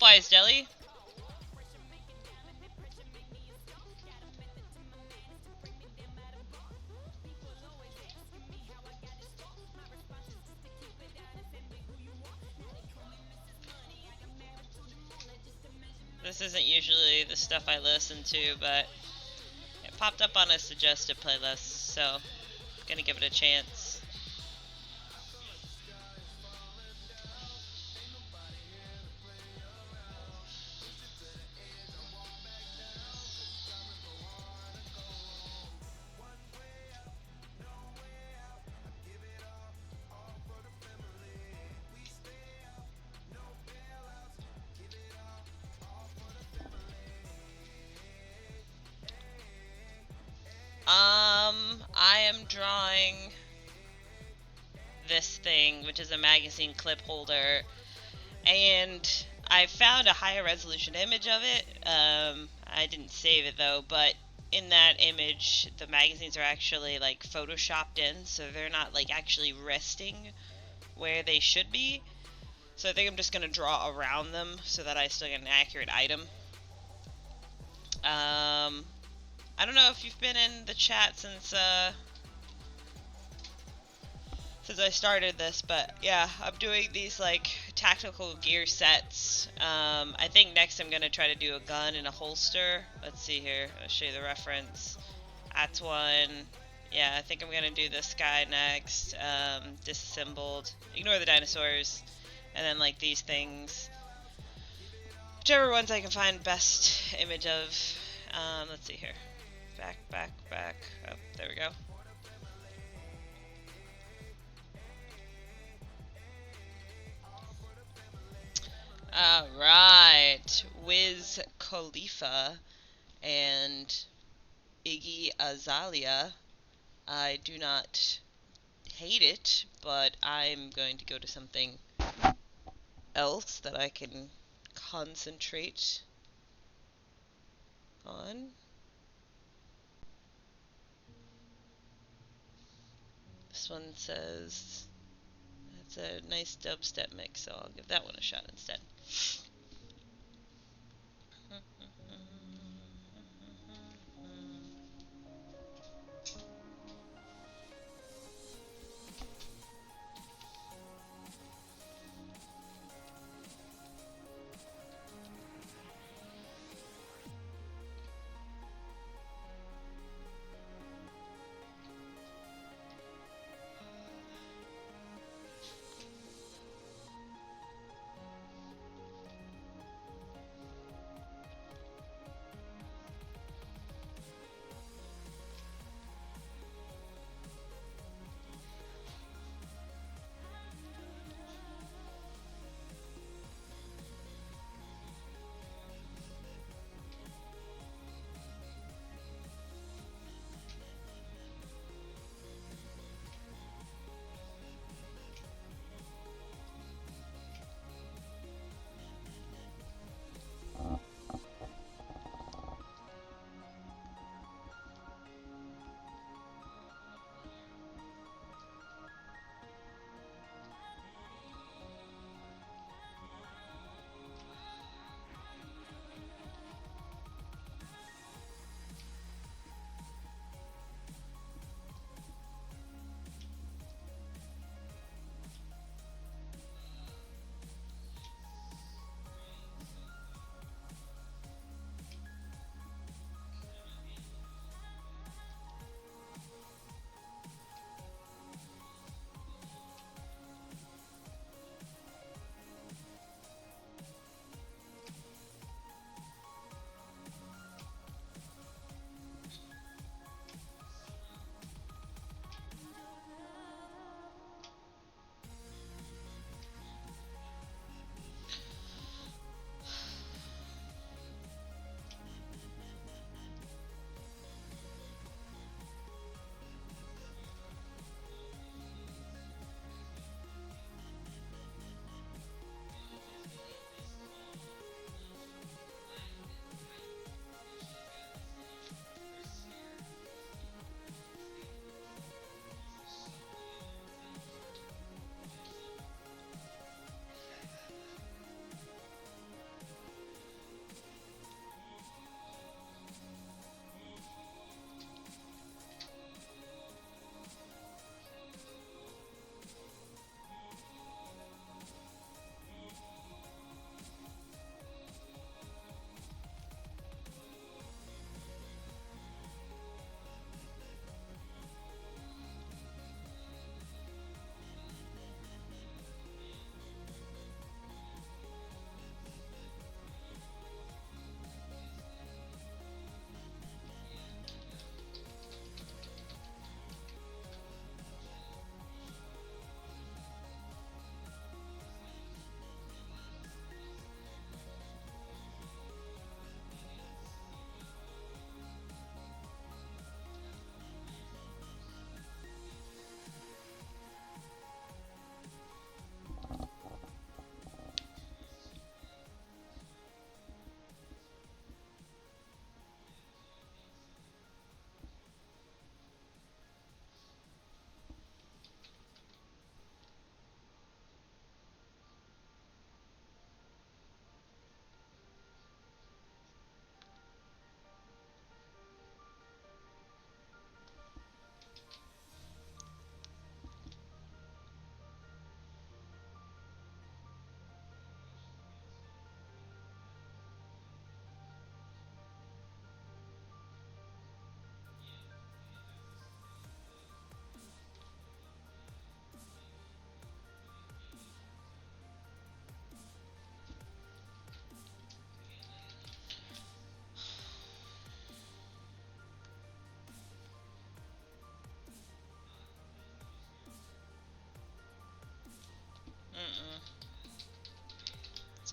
Wise Deli. This isn't usually the stuff I listen to, but it popped up on a suggested playlist, so I'm gonna give it a chance. I am drawing this thing, which is a magazine clip holder, and I found a higher resolution image of it. I didn't save it though, but in that image, the magazines are actually like photoshopped in, so they're not like actually resting where they should be. So I think I'm just gonna draw around them so that I still get an accurate item. I don't know if you've been in the chat since I started this, but yeah, I'm doing these like tactical gear sets. I think next I'm gonna try to do a gun and a holster. Let's see here. I'll show you the reference. That's one. Yeah, I think I'm gonna do this guy next. Disassembled. Ignore the dinosaurs. And then like these things. Whichever ones I can find best image of. Let's see here. Back. Oh, there we go. Alright. Wiz Khalifa and Iggy Azalea. I do not hate it, but I'm going to go to something else that I can concentrate on. This one says it's a nice dubstep mix, so I'll give that one a shot instead.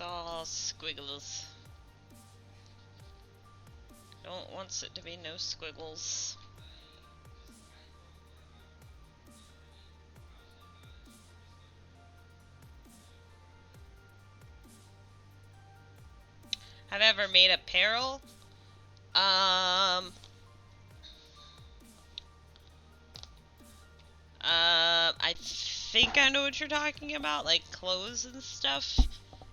It's all squiggles. Don't want it to be no squiggles. Have I ever made apparel? I think I know what you're talking about, like clothes and stuff.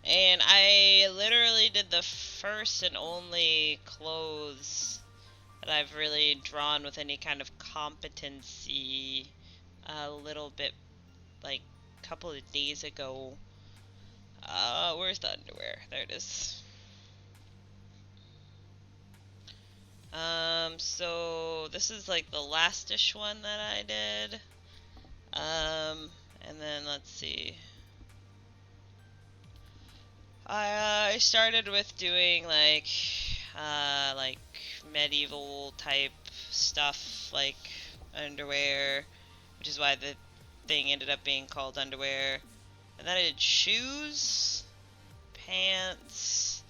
And I literally did the first and only clothes that I've really drawn with any kind of competency a little bit, like, a couple of days ago. Where's the underwear? There it is. So this is like the last-ish one that I did. And then let's see. I started with doing like medieval type stuff, like underwear, which is why the thing ended up being called underwear. And then I did shoes, pants,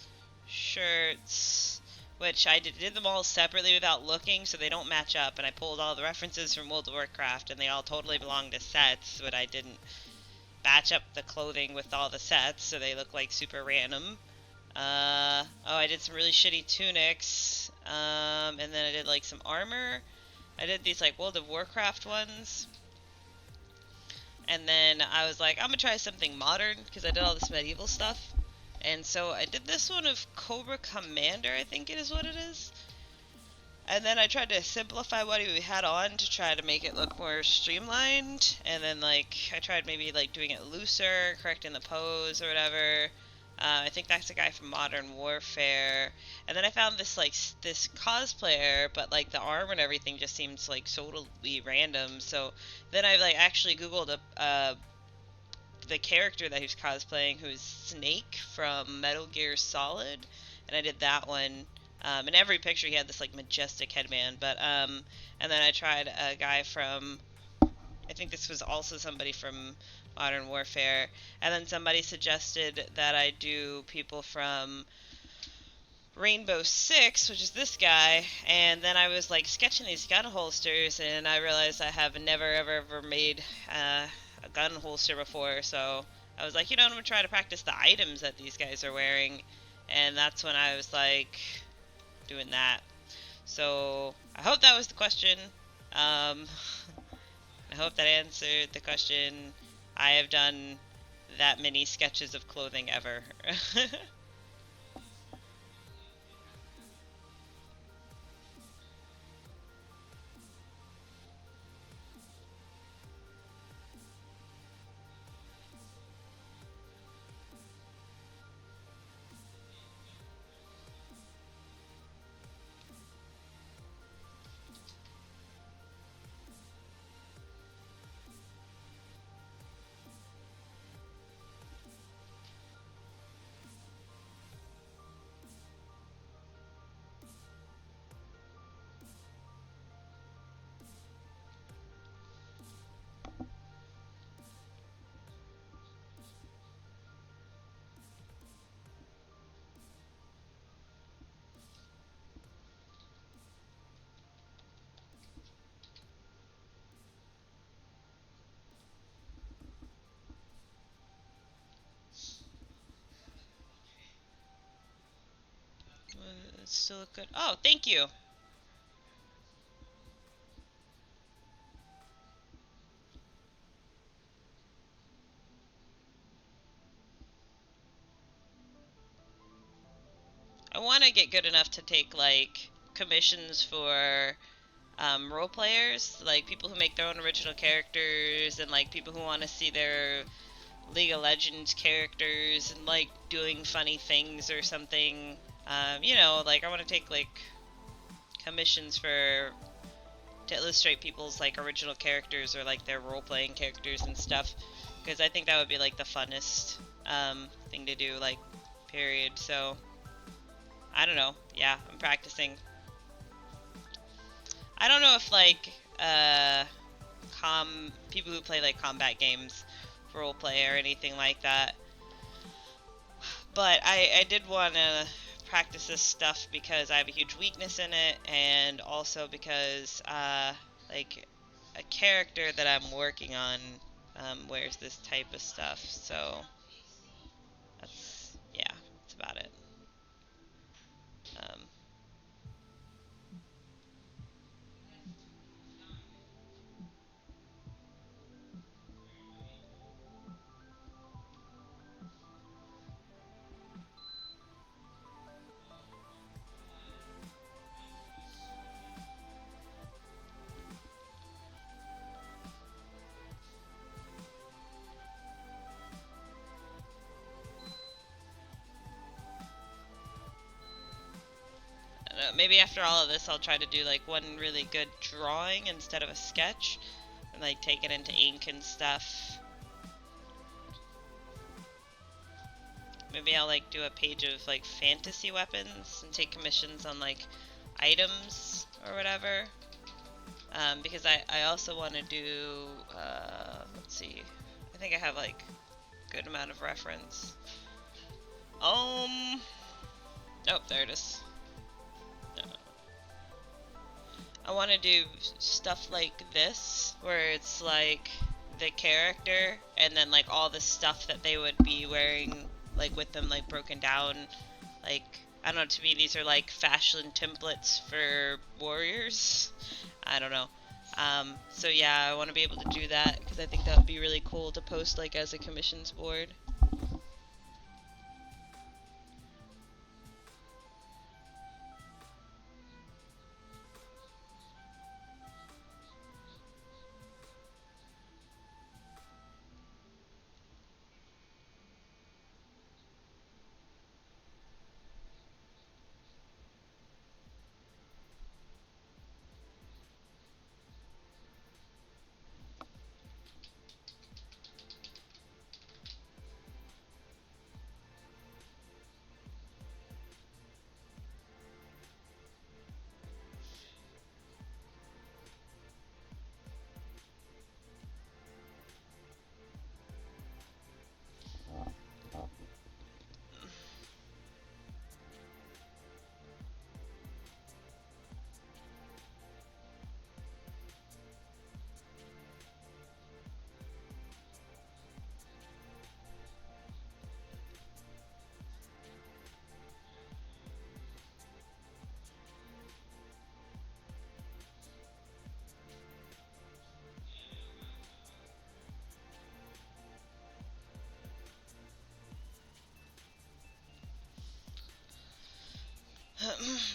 shirts, which I did them all separately without looking, so they don't match up. And I pulled all the references from World of Warcraft, and they all totally belong to sets, but I didn't batch up the clothing with all the sets, so they look like super random. Oh, I did some really shitty tunics, and then I did like some armor. I did these like World of Warcraft ones. And then I was like, I'm gonna try something modern, because I did all this medieval stuff. And so I did this one of Cobra Commander, I think it is what it is. And then I tried to simplify what he had on to try to make it look more streamlined. And then like I tried maybe like doing it looser, correcting the pose or whatever. I think that's a guy from Modern Warfare. And then I found this like this cosplayer, but like the arm and everything just seems like totally random. So then I like actually Googled the character that he was cosplaying, who's Snake from Metal Gear Solid, and I did that one. In every picture he had this like majestic headband, but and then I tried a guy from, I think this was also somebody from Modern Warfare, and then somebody suggested that I do people from Rainbow Six, which is this guy, and then I was like sketching these gun holsters, and I realized I have never ever made a gun holster before, so I was like, you know, I'm gonna try to practice the items that these guys are wearing, and that's when I was like doing that. So I hope that was the question. I hope that answered the question. I have done that many sketches of clothing ever. It still look good. Oh, thank you. I want to get good enough to take like commissions for role players, like people who make their own original characters, and like people who want to see their League of Legends characters and like doing funny things or something. You know, like I want to take like commissions for to illustrate people's like original characters or like their role playing characters and stuff, because I think that would be like the funnest thing to do, like, period. So I don't know. Yeah, I'm practicing. I don't know if like people who play like combat games role play or anything like that, But I did want to practice this stuff because I have a huge weakness in it, and also because like a character that I'm working on wears this type of stuff. So that's, yeah, that's about it. Um, I don't know, maybe after all of this, I'll try to do like one really good drawing instead of a sketch, and like take it into ink and stuff. Maybe I'll like do a page of like fantasy weapons and take commissions on like items or whatever. Because I also want to do, let's see, I think I have like a good amount of reference. Um, oh, there it is. I want to do stuff like this, where it's like the character and then like all the stuff that they would be wearing, like with them like broken down. Like, I don't know, to me these are like fashion templates for warriors. I don't know. So yeah, I want to be able to do that because I think that would be really cool to post like as a commissions board.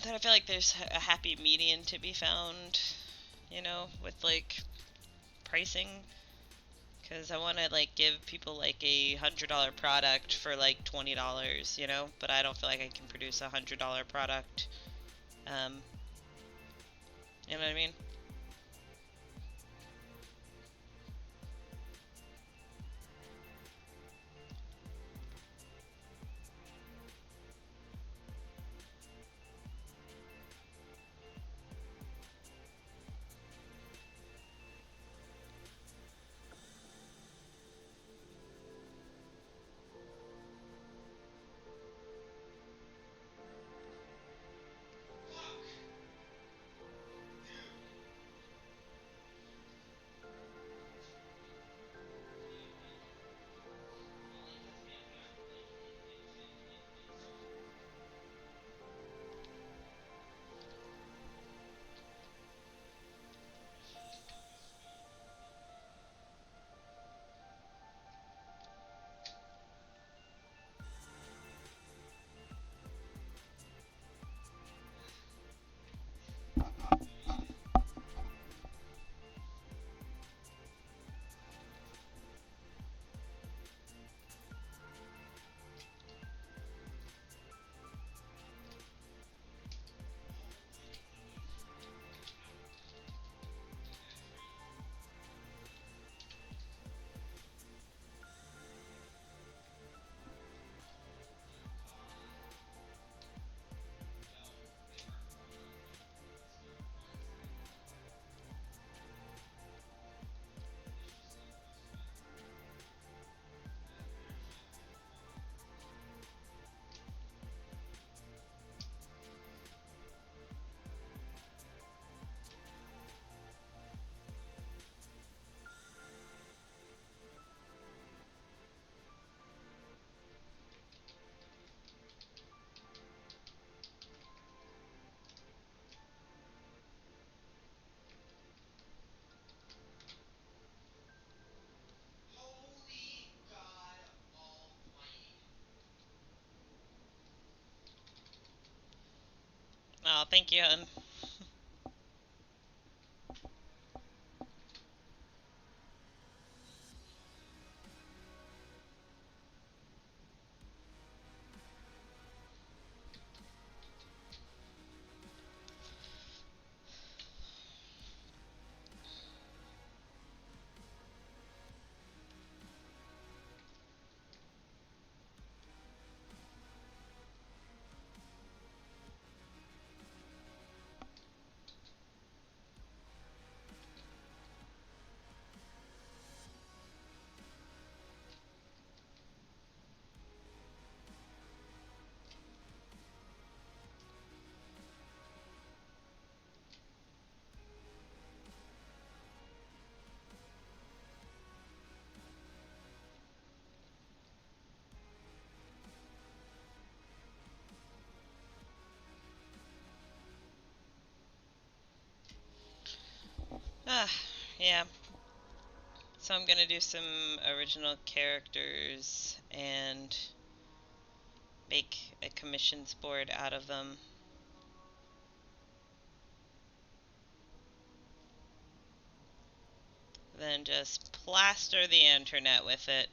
That I feel like there's a happy median to be found, with like pricing. Because I want to like give people like $100 product for like $20, but I don't feel like I can produce $100 product. Um, you know what I mean? Oh, thank you, hun. Ah, yeah. So I'm gonna do some original characters and make a commissions board out of them. Then just plaster the internet with it.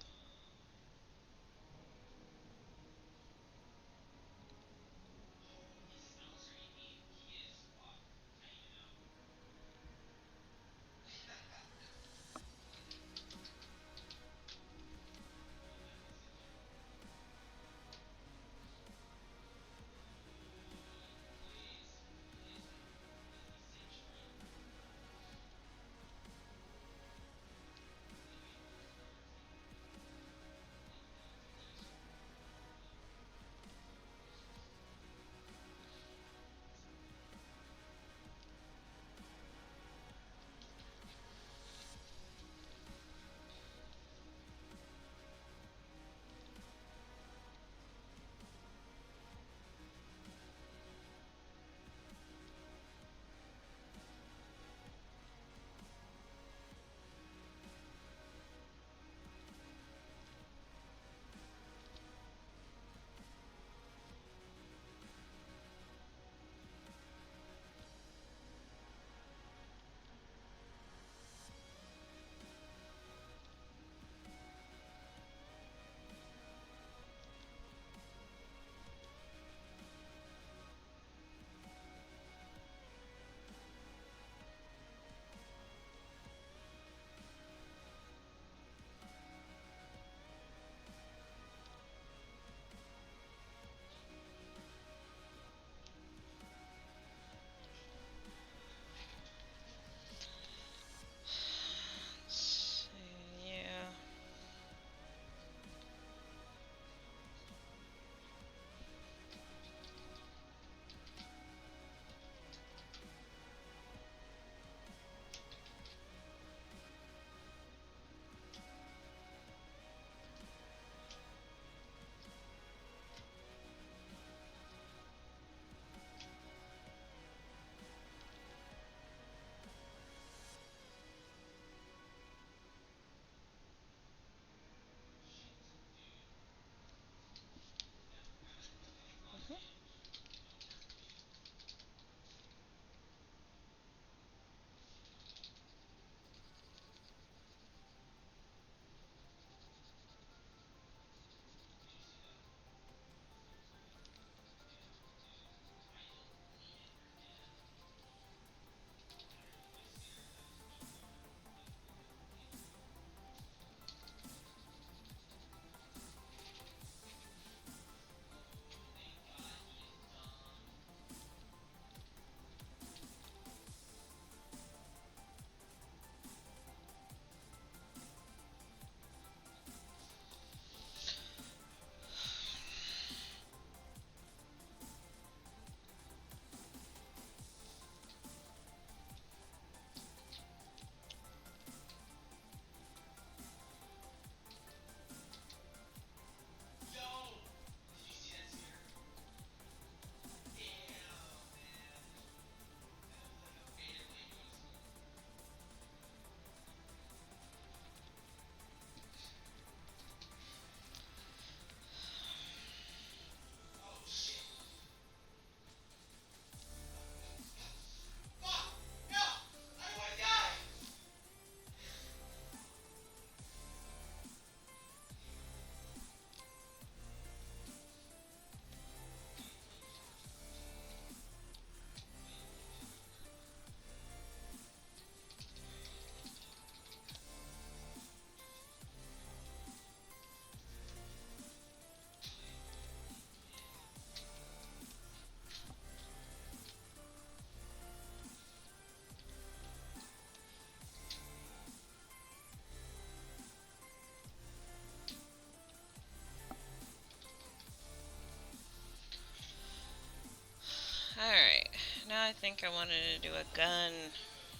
think I wanted to do a gun.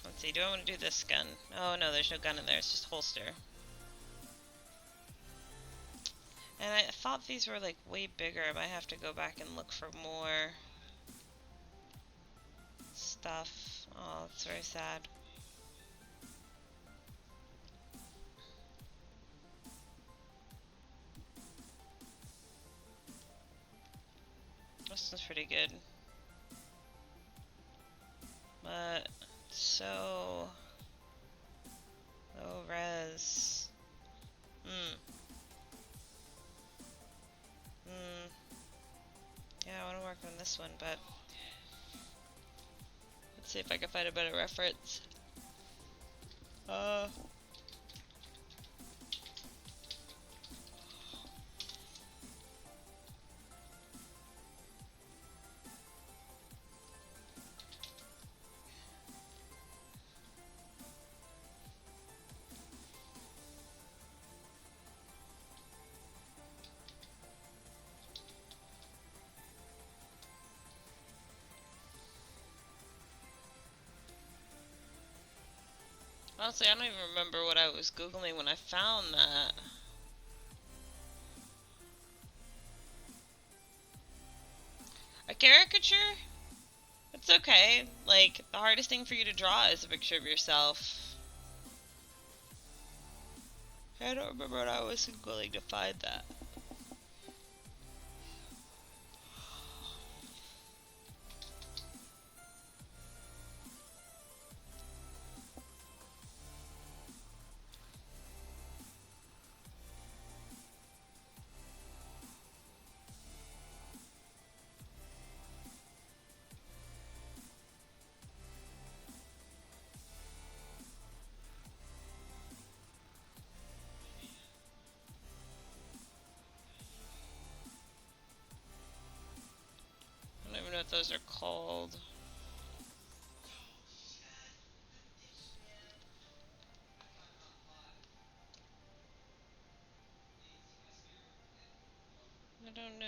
Let's see, do I want to do this gun? Oh no, there's no gun in there, it's just holster. And I thought these were like way bigger. I might have to go back and look for more stuff. Oh, that's very sad. This one's pretty good. But so low res. Yeah, I want to work on this one, but let's see if I can find a better reference. Honestly, I don't even remember what I was Googling when I found that. A caricature? It's okay. Like, the hardest thing for you to draw is a picture of yourself. I don't remember what I was Googling to find that. I don't even know what those are called. I don't know.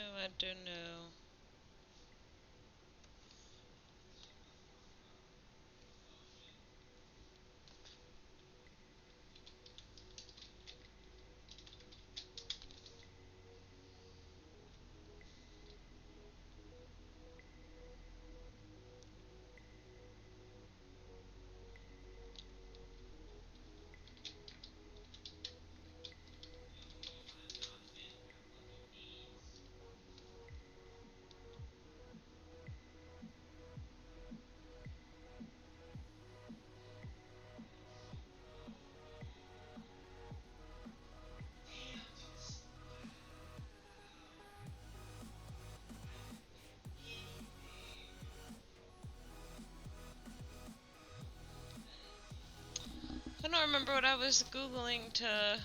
I don't remember what I was Googling to...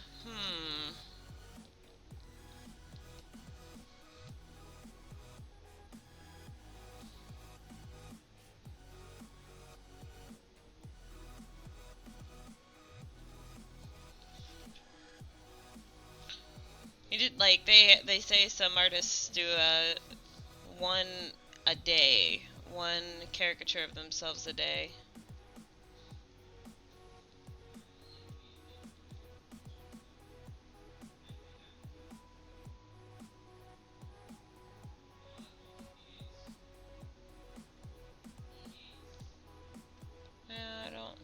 You did, like, they say some artists do one a day. One caricature of themselves a day. Yeah, I don't...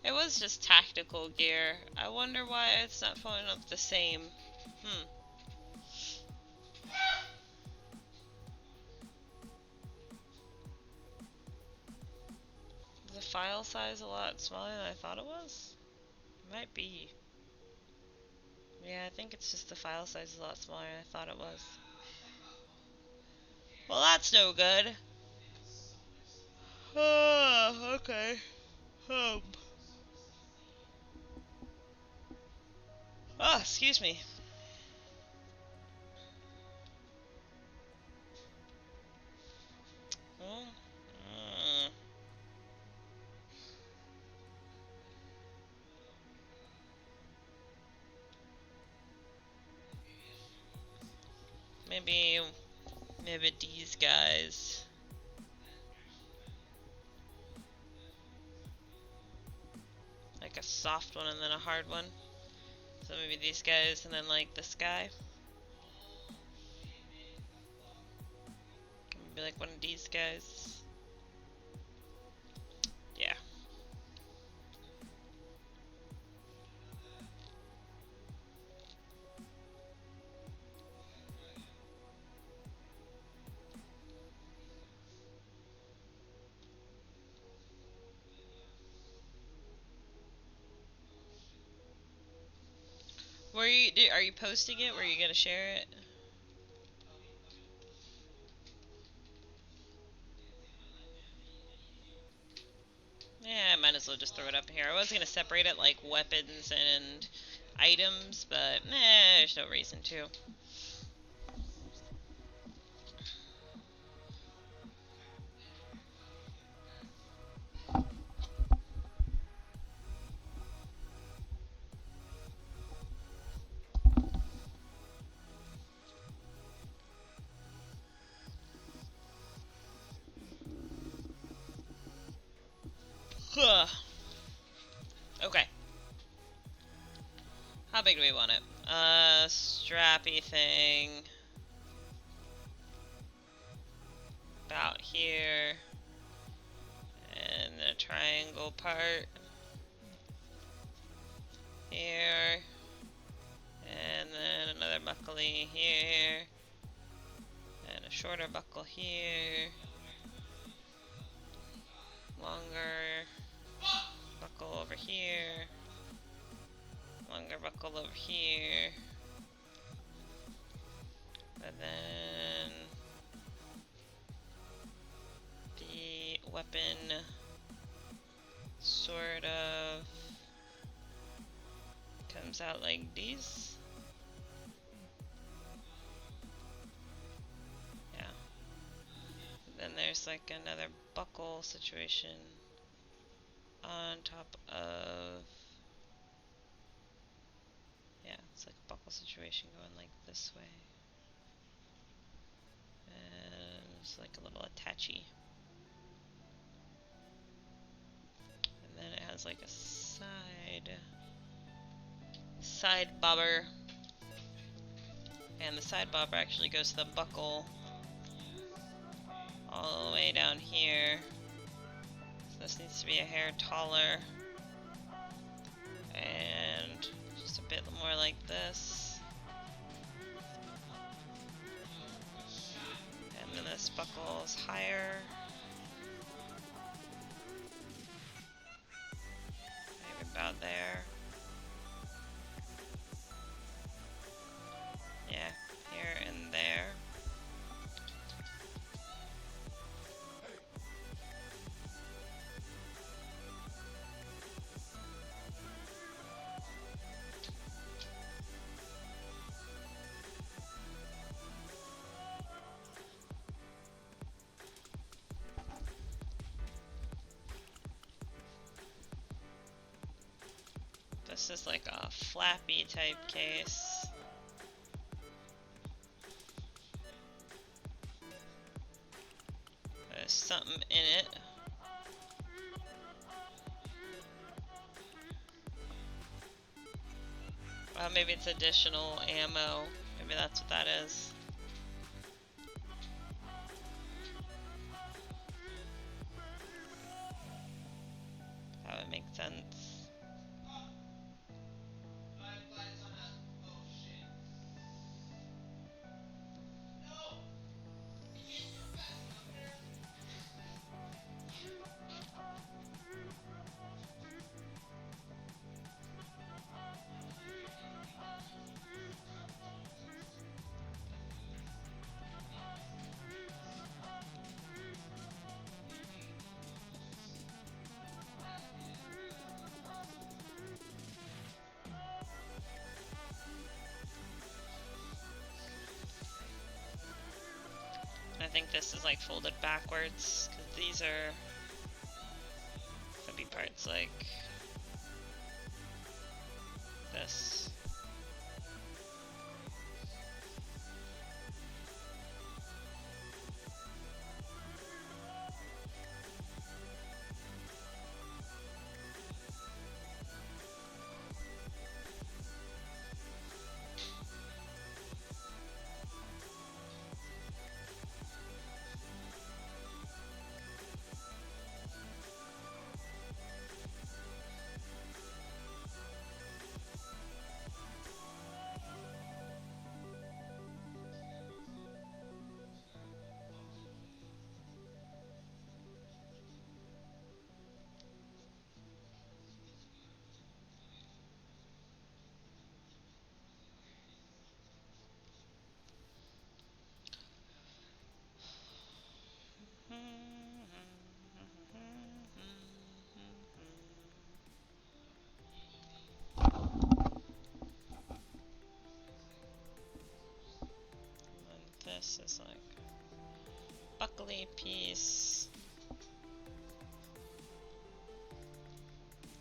It was just tactical gear. I wonder why it's not pulling up the same. The file size a lot smaller than I thought it was? It might be. Yeah, I think it's just the file size is a lot smaller than I thought it was. Well, that's no good. Oh, okay. Oh, excuse me. Mm. Maybe these guys. soft one and then a hard one. So maybe these guys and then like this guy. Maybe like one of these guys. Yeah. Are you posting it? Were you gonna share it? Yeah, I might as well just throw it up here. I was gonna separate it like weapons and items, but there's no reason to. Okay. How big do we want it? Strappy thing. About here. And the triangle part. Here. And then another buckly here. And a shorter buckle here. Longer buckle over here. Longer buckle over here. And then the weapon sort of comes out like these. Yeah. Then there's like another buckle situation on top of, yeah, it's like a buckle situation going like this way. And it's like a little attachy. And then it has like a side bobber. And the side bobber actually goes to the buckle all the way down here. So this needs to be a hair taller. And just a bit more like this. And then this buckle is higher. Maybe about there. Yeah, here and there. This is like a flappy type case. There's something in it. Well, maybe it's additional ammo. Maybe that's what that is. That would make sense. I think this is like folded backwards, because these are could be parts like this. buckly piece.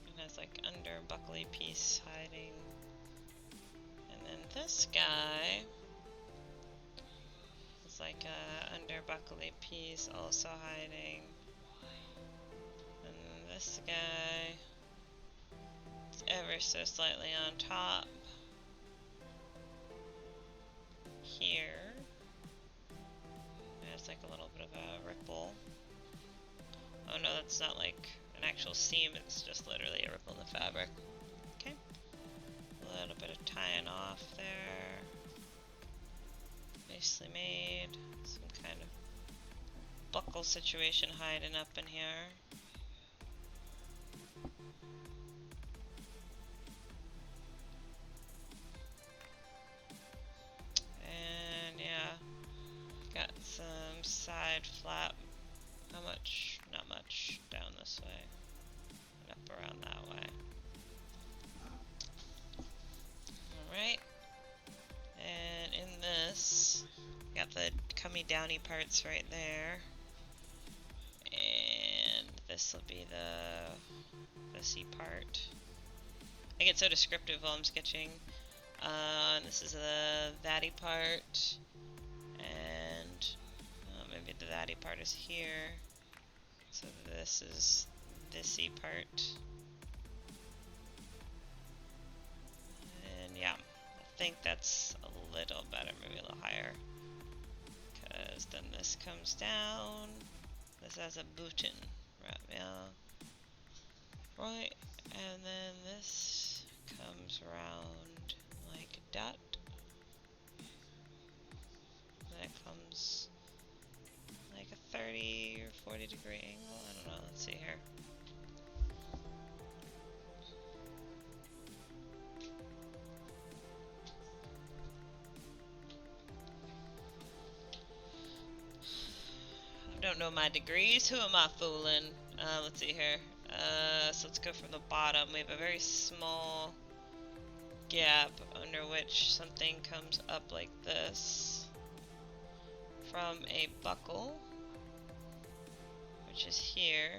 It has like under buckly piece hiding. And then this guy is like a under buckly piece also hiding. And then this guy is ever so slightly on top here. There's like a little bit of a ripple. Oh no, that's not like an actual seam, it's just literally a ripple in the fabric. Okay. A little bit of tying off there. Nicely made. Some kind of buckle situation hiding up in here. And yeah, got some side flap. How much? Not much. Down this way. And up around that way. Alright. And in this, got the cummy downy parts right there. And this will be the C part. I get so descriptive while I'm sketching. This is the thatty part. And maybe the thatty part is here. So this is the C part. And yeah, I think that's a little better, maybe a little higher. Because then this comes down. This has a button. Right, yeah. Right, and then this comes around like that. Then it comes like a 30 or 40 degree angle. I don't know, let's see here. I don't know my degrees. Who am I fooling? Let's see here. So let's go from the bottom. We have a very small gap under which something comes up like this from a buckle, which is here.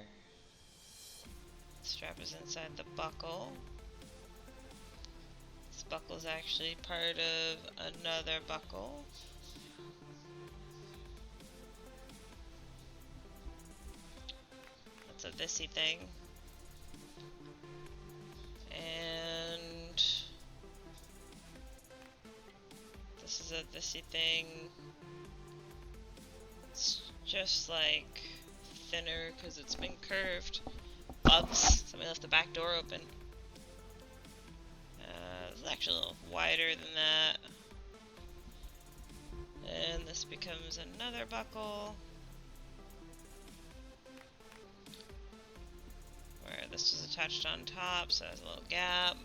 The strap is inside the buckle. This buckle is actually part of another buckle. That's a thisy thing. And this is a thisy thing. It's just like thinner because it's been curved. Bugs. Somebody left the back door open. It's actually a little wider than that. And this becomes another buckle. Where this was attached on top, so it has a little gap.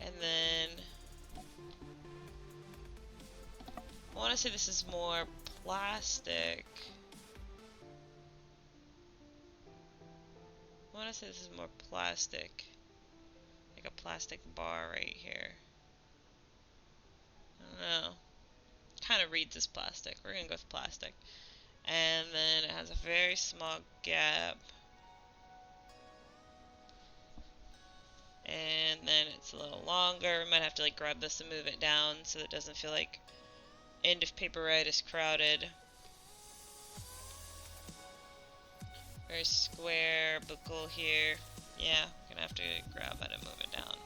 And then I want to say this is more plastic. I want to say this is more plastic. Like a plastic bar right here. I don't know. Kind of reads as plastic. We're going to go with plastic. And then it has a very small gap. And then it's a little longer. We might have to like grab this and move it down so it doesn't feel like end of paper right is crowded. Very square buckle here. Yeah, we're gonna have to grab it and move it down.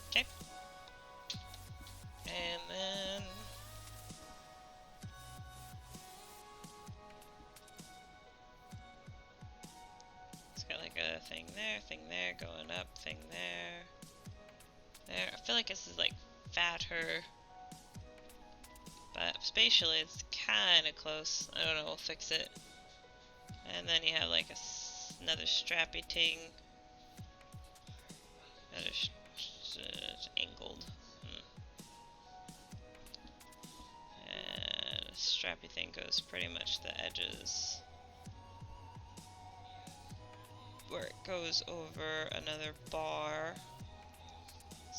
Okay. And then it's got like a thing there, going up, thing there. There. I feel like this is like fatter. But spatially it's kinda close. I don't know, we'll fix it. And then you have like another strappy thing. Another angled. And a strappy thing goes pretty much the edges. Where it goes over another bar.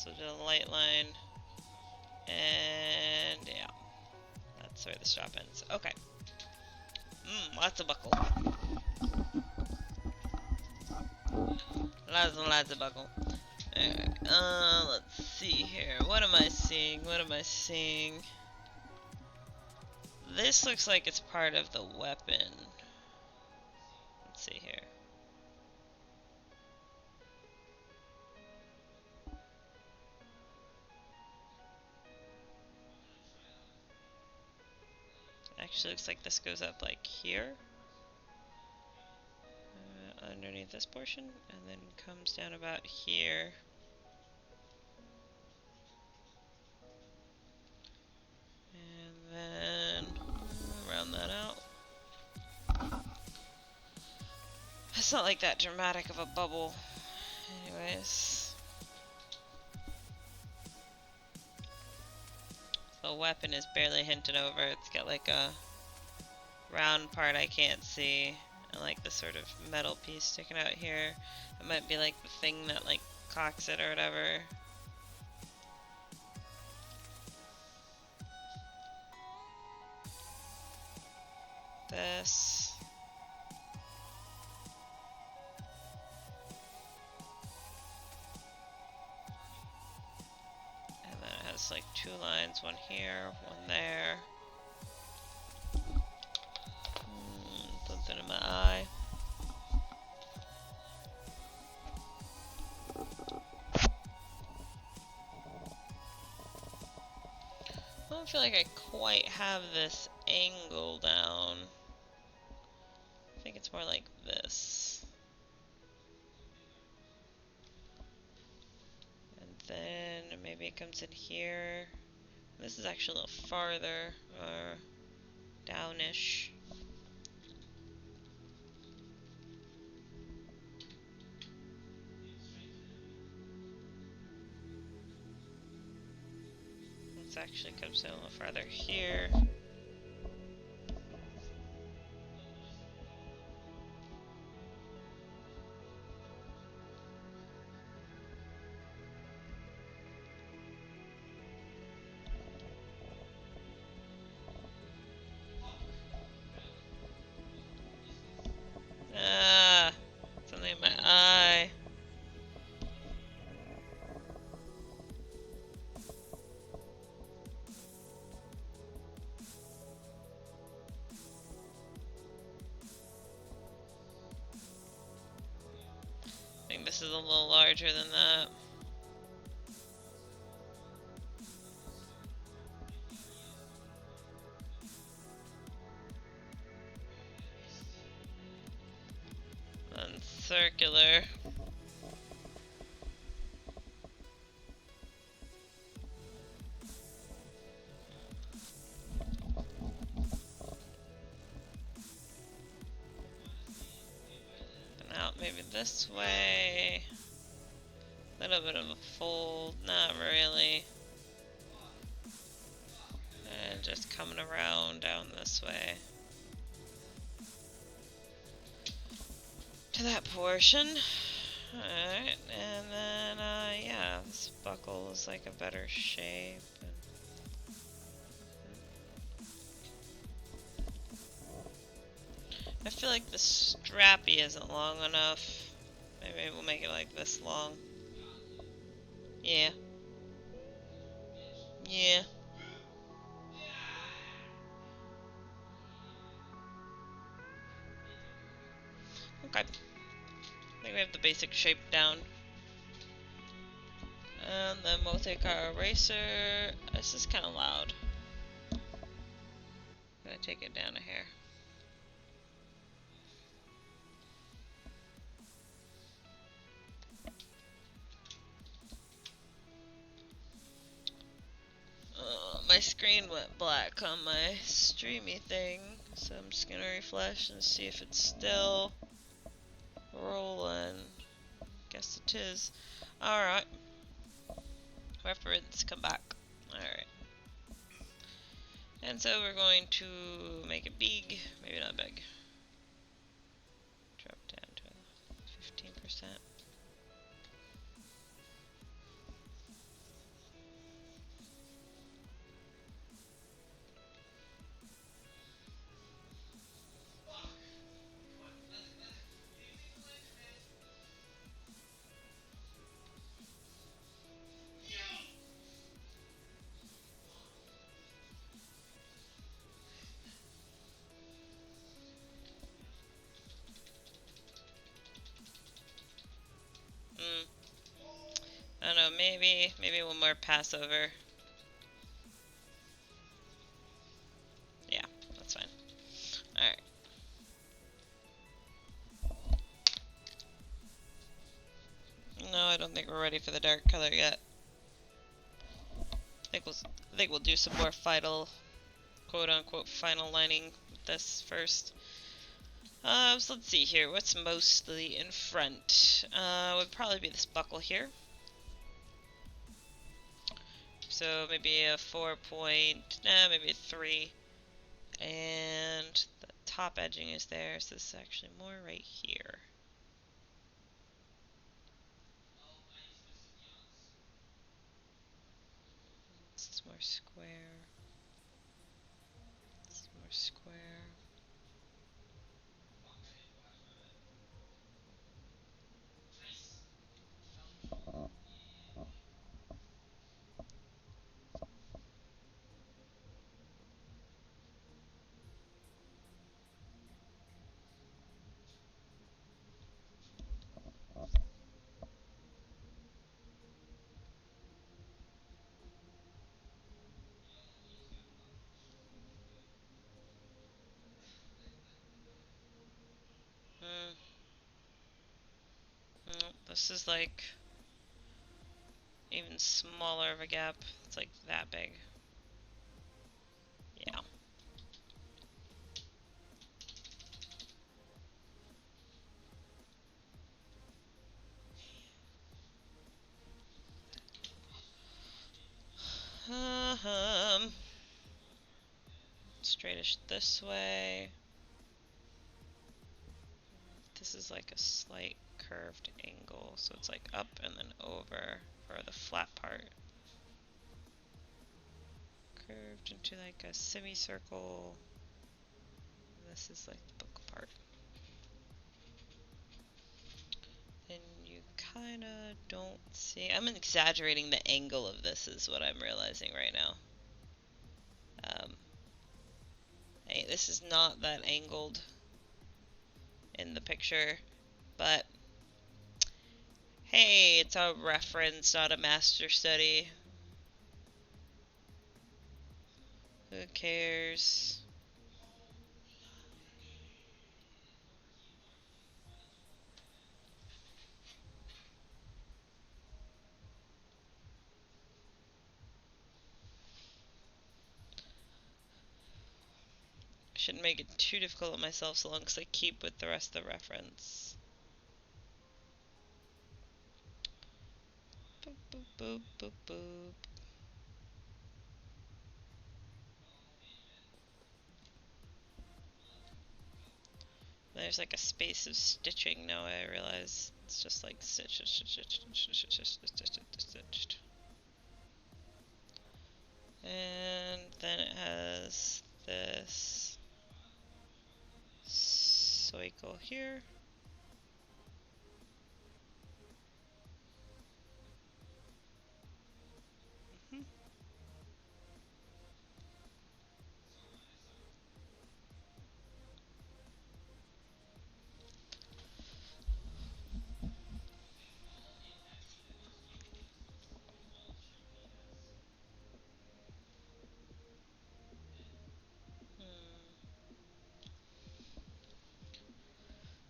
So do a light line. And yeah. That's where the strap ends. Okay. Lots of buckle. Lots of buckle. Alright, let's see here. What am I seeing? What am I seeing? This looks like it's part of the weapon. Let's see here. Actually looks like this goes up like here. Underneath this portion, and then comes down about here. And then round that out. It's not like that dramatic of a bubble. Anyways. The weapon is barely hinted over. It's got like a round part I can't see. And like this sort of metal piece sticking out here. It might be like the thing that like cocks it or whatever. This. And then it has like two lines, one here, one there. Something in my eye. I don't feel like I quite have this angle down. I think it's more like this. And then maybe it comes in here. This is actually a little farther, or downish. This actually comes in a little farther here. Something in my eye. I think this is a little larger than that. And circular. And out maybe this way. A little bit of a fold, not really. And just coming around down this way. To that portion. Alright, and then, yeah, this buckle is like a better shape. I feel like the strappy isn't long enough. Maybe we'll make it like this long. Yeah. Yeah. Okay. I think we have the basic shape down. And then we'll take our eraser. This is kind of loud. I'm gonna take it down to here. My screen went black on my streamy thing, so I'm just gonna refresh and see if it's still rolling. Guess it is. Alright. Reference, come back. Alright. And so we're going to make it big, maybe not big. Drop down to 15%. I don't know, maybe one more pass over. Yeah, that's fine. Alright. No, I don't think we're ready for the dark color yet. I think we'll do some more final, quote-unquote, final lining with this first. So let's see here. What's mostly in front? Would probably be this buckle here. So maybe a 4 point, nah, maybe a 3. And the top edging is there, so this is actually more right here. This is more square. This is more square. Hmm. This is like even smaller of a gap. It's like that big. Yeah. Straightish this way. This is like a slight curved angle, so it's like up and then over for the flat part. Curved into like a semicircle. This is like the book part. And you kind of don't see. I'm exaggerating the angle of this, is what I'm realizing right now. Hey, this is not that angled in the picture, but hey, it's a reference, not a master study. Who cares? Shouldn't make it too difficult on myself so long as I keep with the rest of the reference. Boop, boop, boop, boop, boop. There's like a space of stitching now, I realize. It's just like stitch, stitched. And then it has this cycle here. Mm-hmm.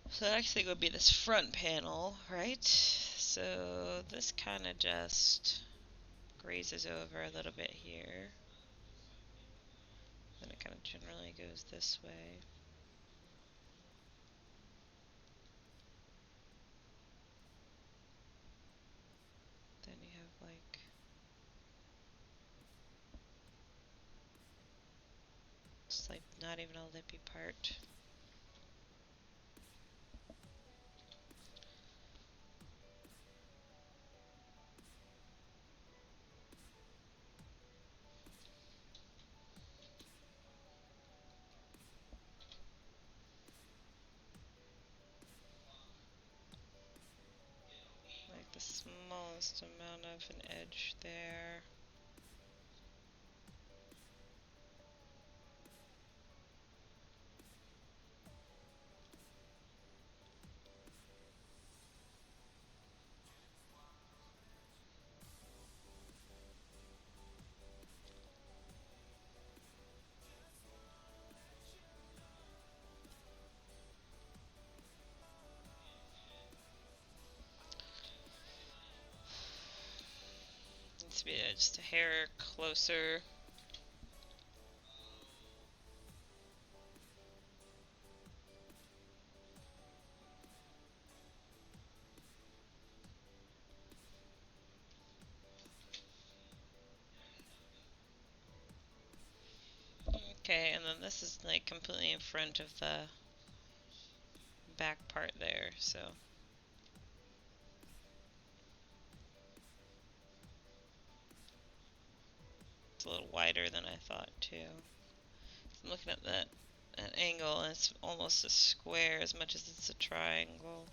So the next thing would be this front panel, right? So this kind of just grazes over a little bit here. Then it kind of generally goes this way. Then you have like not even a lippy part. Like the smallest amount of an edge there. Needs to be just a hair closer. Okay, and then this is like completely in front of the back part there, so it's a little wider than I thought too. I'm looking at that angle, and it's almost a square as much as it's a triangle.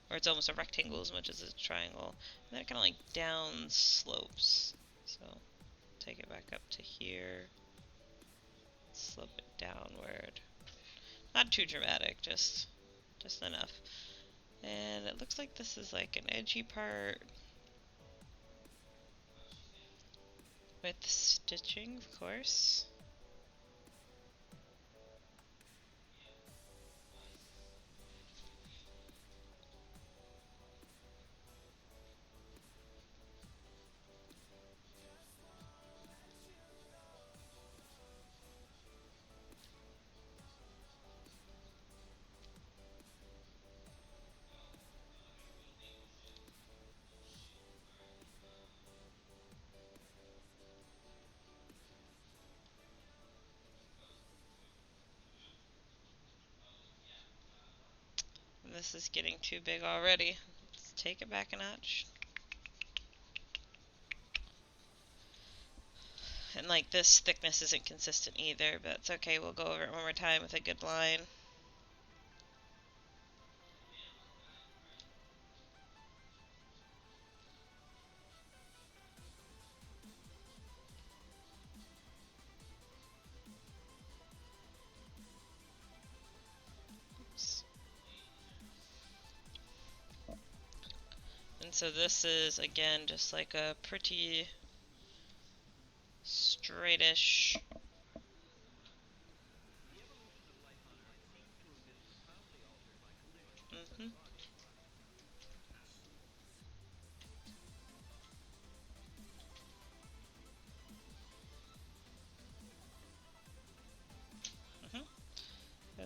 Or it's almost a rectangle as much as it's a triangle. And then it kind of like down slopes. So take it back up to here. Slope it downward. Not too dramatic, just enough. And it looks like this is like an edgy part with stitching, of course. And this is getting too big already. Let's take it back a notch. And like this thickness isn't consistent either, but it's okay. We'll go over it one more time with a good line. Oops. And so this is again just like a pretty straightish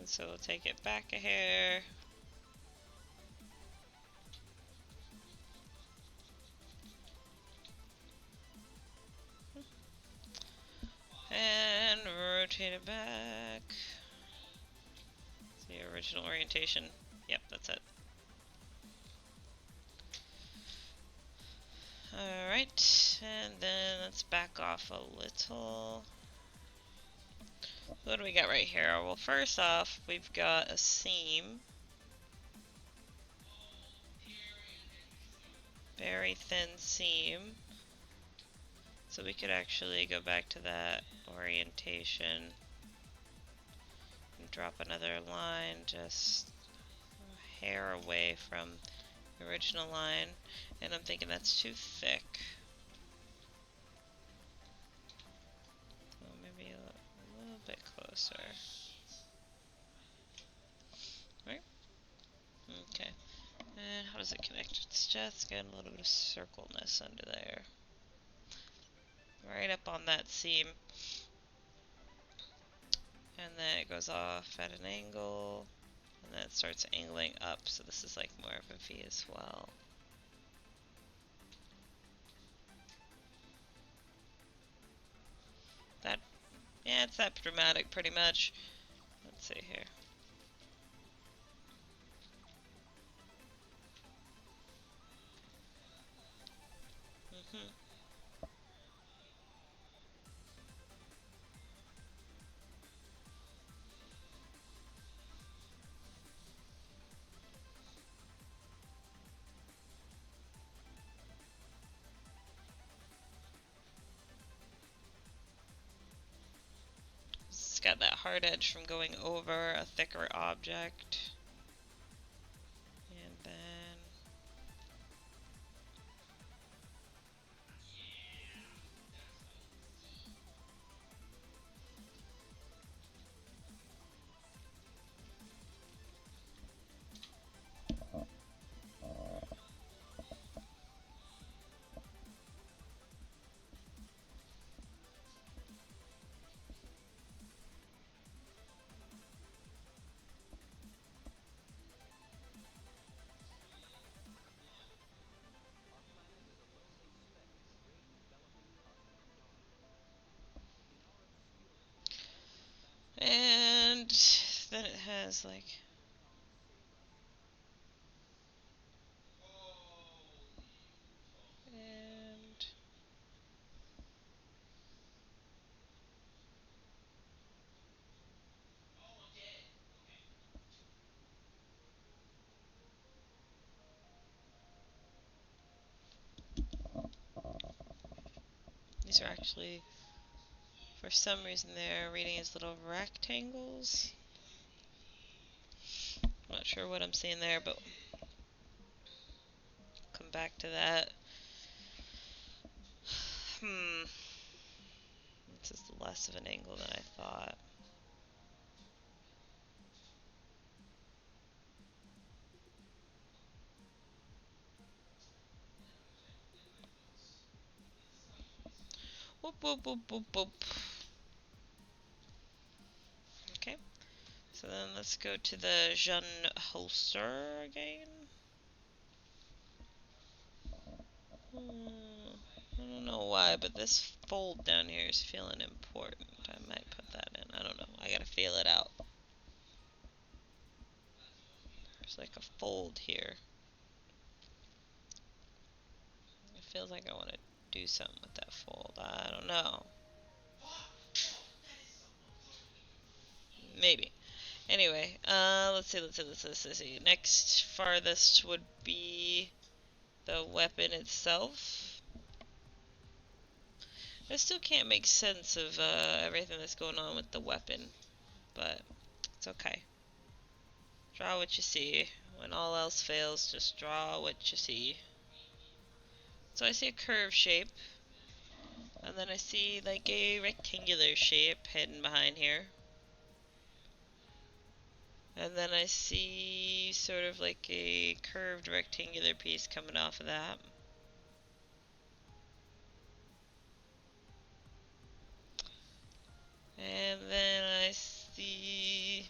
And so we'll take it back a hair. And rotate it back. The original orientation. Yep, that's it. Alright, and then let's back off a little. What do we got right here? Well, first off, we've got a seam. Very thin seam. So we could actually go back to that orientation and drop another line just a hair away from the original line. And I'm thinking that's too thick. So maybe a little bit closer. Right? Okay. And how does it connect? It's just got a little bit of circleness under there. Right up on that seam. And then it goes off at an angle. And then it starts angling up, so this is like more of a V as well. That, yeah, Yeah, it's that dramatic pretty much. Let's see here. Hmm. It's got that hard edge from going over a thicker object. And then... And then it has like... And... These are actually, for some reason, they're reading as little rectangles. I'm not sure what I'm seeing there, but come back to that. This is less of an angle than I thought. Whoop, whoop, whoop, whoop, whoop. Okay. So then let's go to the Jeune holster again. I don't know why, but this fold down here is feeling important. I might put that in. I don't know. I gotta feel it out. There's like a fold here. It feels like I want to do something with that fold. I don't know. Maybe. Anyway, let's see. Next farthest would be the weapon itself. I still can't make sense of everything that's going on with the weapon, but it's okay. Draw what you see. When all else fails, just draw what you see. So I see a curve shape, and then I see like a rectangular shape hidden behind here. And then I see sort of like a curved rectangular piece coming off of that. And then I see...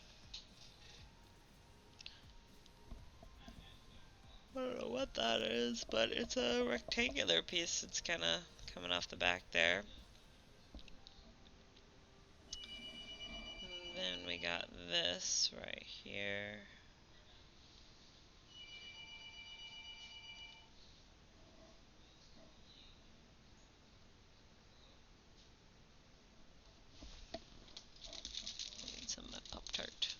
I don't know what that is, but it's a rectangular piece. It's kind of coming off the back there. And then we got this right here. Need some Pop-Tart.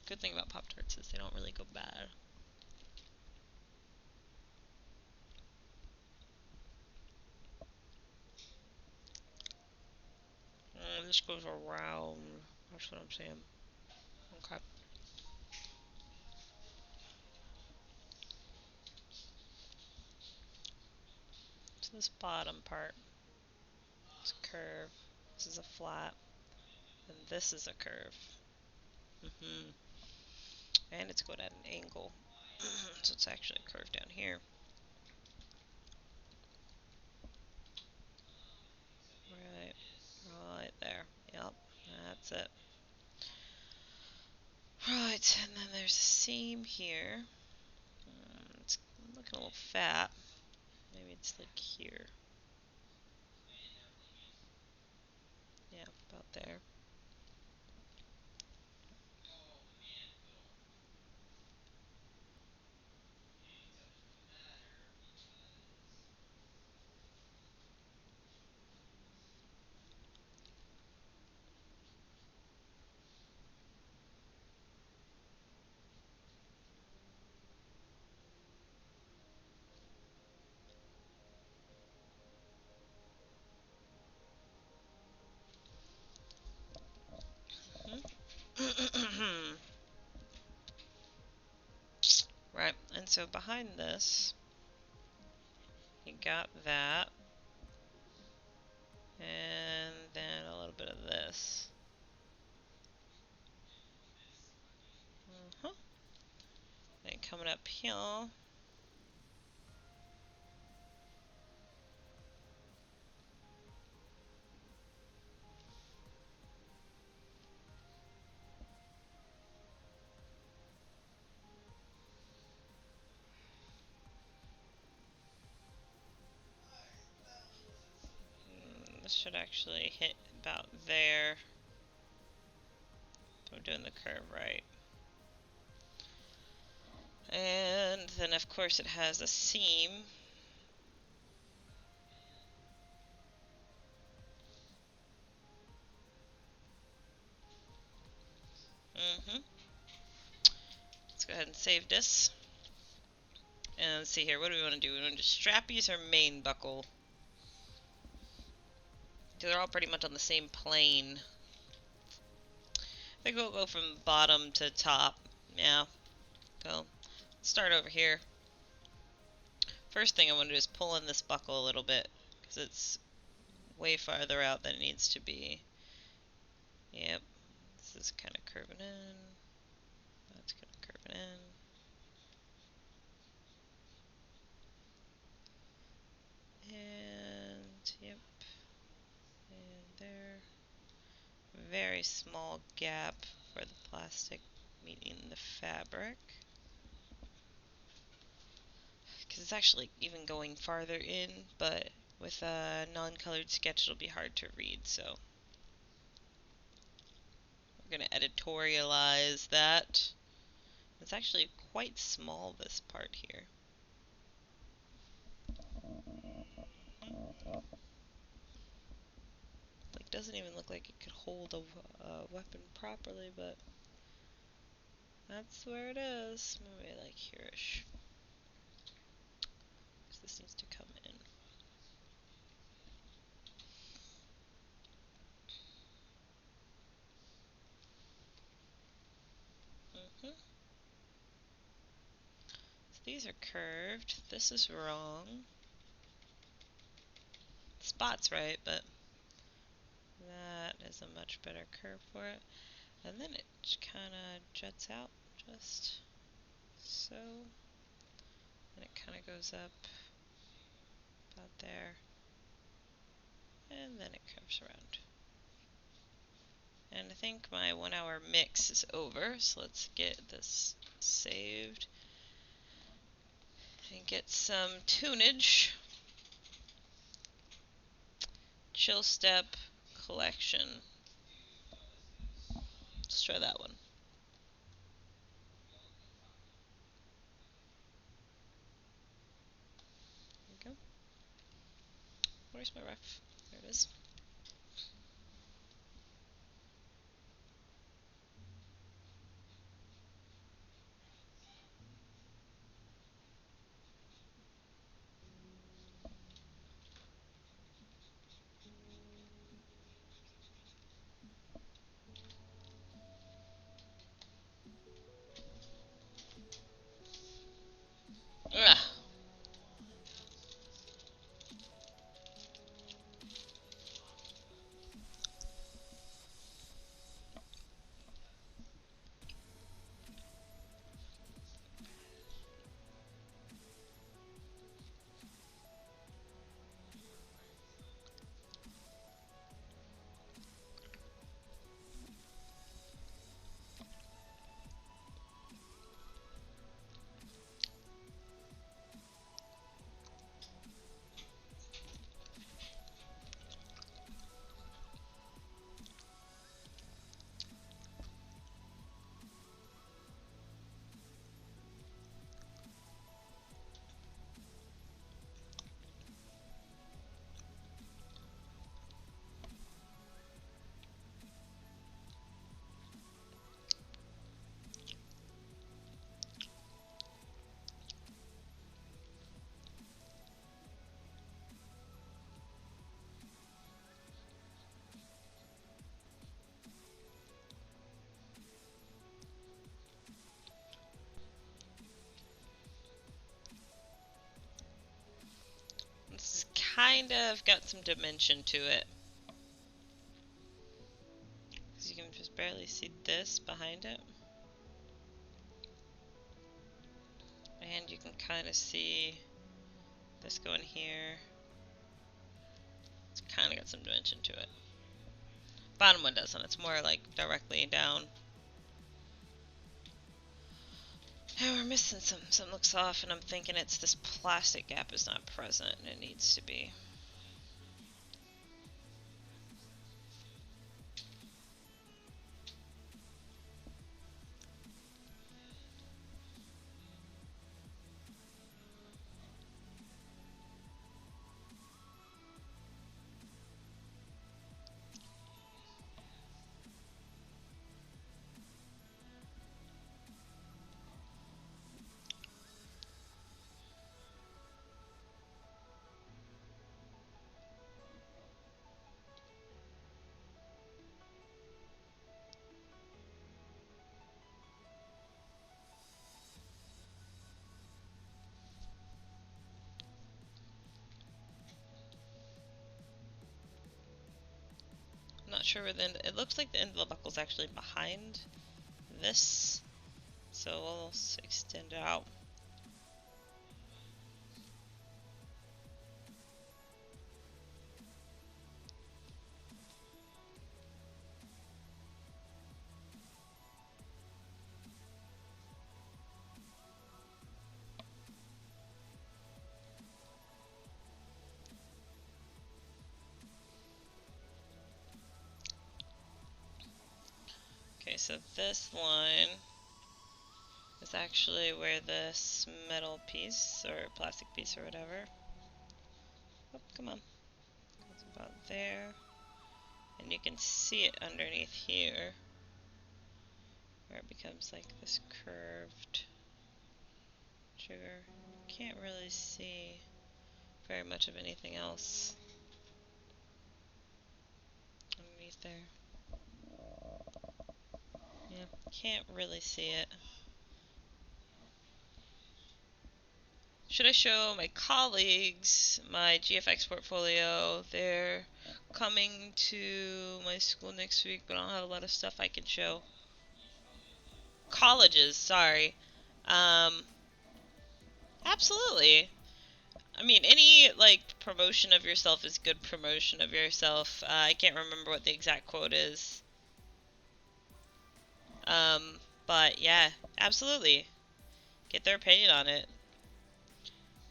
Good thing about Pop-Tarts is they don't really go bad. This goes around. That's what I'm saying. Okay. So this bottom part is a curve. This is a flat. And this is a curve. And it's going at an angle. So it's actually a curve down here. Right there. Yep, that's it. Right, and then there's a seam here. It's looking a little fat. Maybe it's like here. Yeah, about there. Right, and so behind this, you got that, and then a little bit of this. Then coming up here. This should actually hit about there. So I'm doing the curve right. And then of course it has a seam. Let's go ahead and save this. And let's see here, what do we want to do? We want to do strappies or main buckle? They're all pretty much on the same plane. I think we'll go from bottom to top. Yeah, go. Start over here. First thing I want to do is pull in this buckle a little bit, because it's way farther out than it needs to be. Yep, this is kind of curving in. That's kind of curving in. And, yep, and there. Very small gap for the plastic meeting the fabric. Because it's actually even going farther in, but with a non-colored sketch it'll be hard to read, so we're going to editorialize that. It's actually quite small, this part here. Like, doesn't even look like it could hold a weapon properly, but that's where it is. Maybe like here-ish. Because this needs to come in. So these are curved. This is wrong. The spot's right, but that is a much better curve for it. And then it kind of juts out just so. And it kind of goes up about there. And then it curves around. And I think my 1 hour mix is over, so let's get this saved and get some tunage. Chill Step Collection. Let's try that one. There we go. Where's my ref? There it is. Ugh. kind of got some dimension to it. Because you can just barely see this behind it. And you can kind of see this going here. It's kind of got some dimension to it. Bottom one doesn't. It's more like directly down. And we're missing some. Something looks off, and I'm thinking it's this plastic gap is not present, and it needs to be. I'm not sure where the end. It looks like the end of the buckle is actually behind this, so we'll extend it out. Okay, so this line is actually where this metal piece, or plastic piece, or whatever. Oh, come on. It's about there. And you can see it underneath here, where it becomes like this curved trigger. Can't really see very much of anything else underneath there. Yeah, can't really see it. Should I show my colleagues my GFX portfolio? They're coming to my school next week, but I don't have a lot of stuff I can show. Colleges, sorry. Absolutely. I mean, any, like, promotion of yourself is good promotion of yourself. I can't remember what the exact quote is. But yeah, absolutely. Get their opinion on it.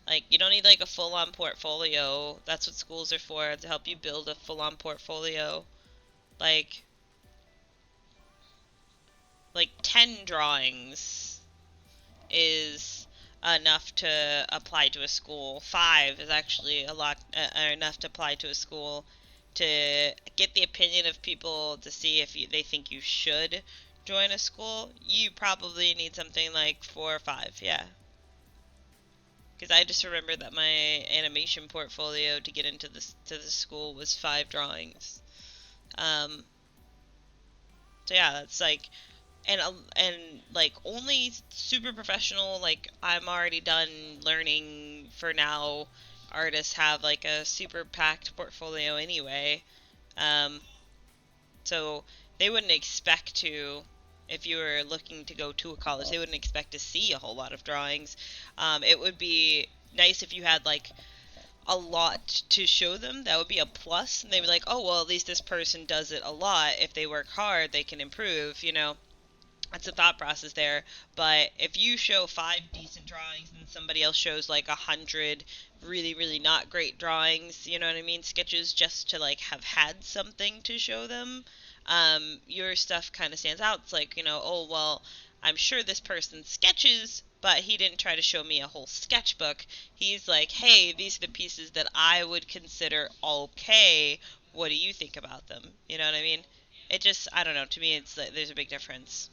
Like, you don't need, like, a full-on portfolio. That's what schools are for, to help you build a full-on portfolio. Like 10 drawings is enough to apply to a school. 5 is actually a lot enough to apply to a school to get the opinion of people to see if they think you should join a school. You probably need something like 4 or 5, yeah. Because I just remember that my animation portfolio to get into the school was 5 drawings. So yeah, that's like, and like only super professional, like I'm already done learning for now, artists have like a super packed portfolio anyway. Um, so they wouldn't expect to, if you were looking to go to a college, they wouldn't expect to see a whole lot of drawings. It would be nice if you had like a lot to show them. That would be a plus, and they'd be like, oh well, at least this person does it a lot. If they work hard, they can improve, you know. That's the thought process there. But if you show 5 decent drawings and somebody else shows like 100 really, really not great drawings, you know what I mean, sketches, just to like have had something to show them, your stuff kind of stands out. It's like, you know, oh well, I'm sure this person sketches, but he didn't try to show me a whole sketchbook. He's like, hey, these are the pieces that I would consider okay. What do you think about them? You know what I mean? It just, I don't know, to me it's like there's a big difference.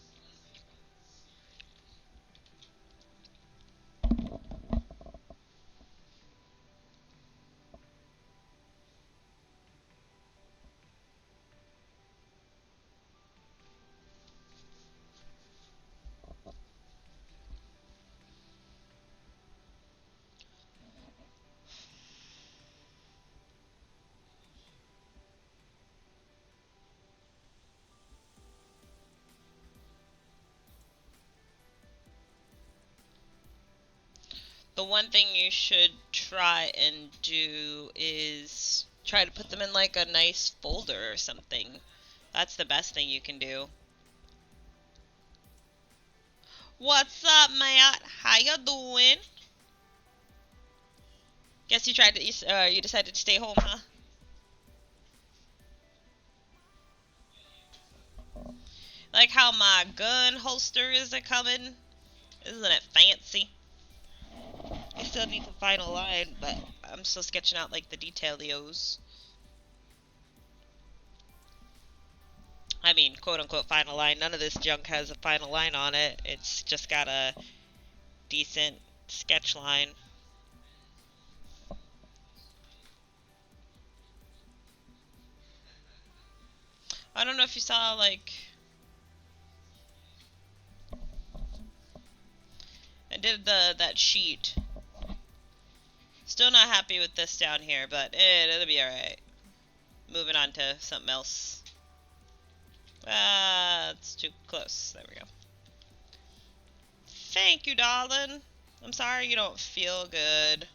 The one thing you should try and do is try to put them in like a nice folder or something. That's the best thing you can do. What's up, Matt? How you doing? Guess you tried to, you decided to stay home, huh? Like how my gun holster is a coming? Isn't it fancy? I still need the final line, but I'm still sketching out like the detailios. I mean, quote unquote final line. None of this junk has a final line on it. It's just got a decent sketch line. I don't know if you saw, like, I did that sheet. Still not happy with this down here, but it'll be alright. Moving on to something else. It's too close. There we go. Thank you, darling. I'm sorry you don't feel good.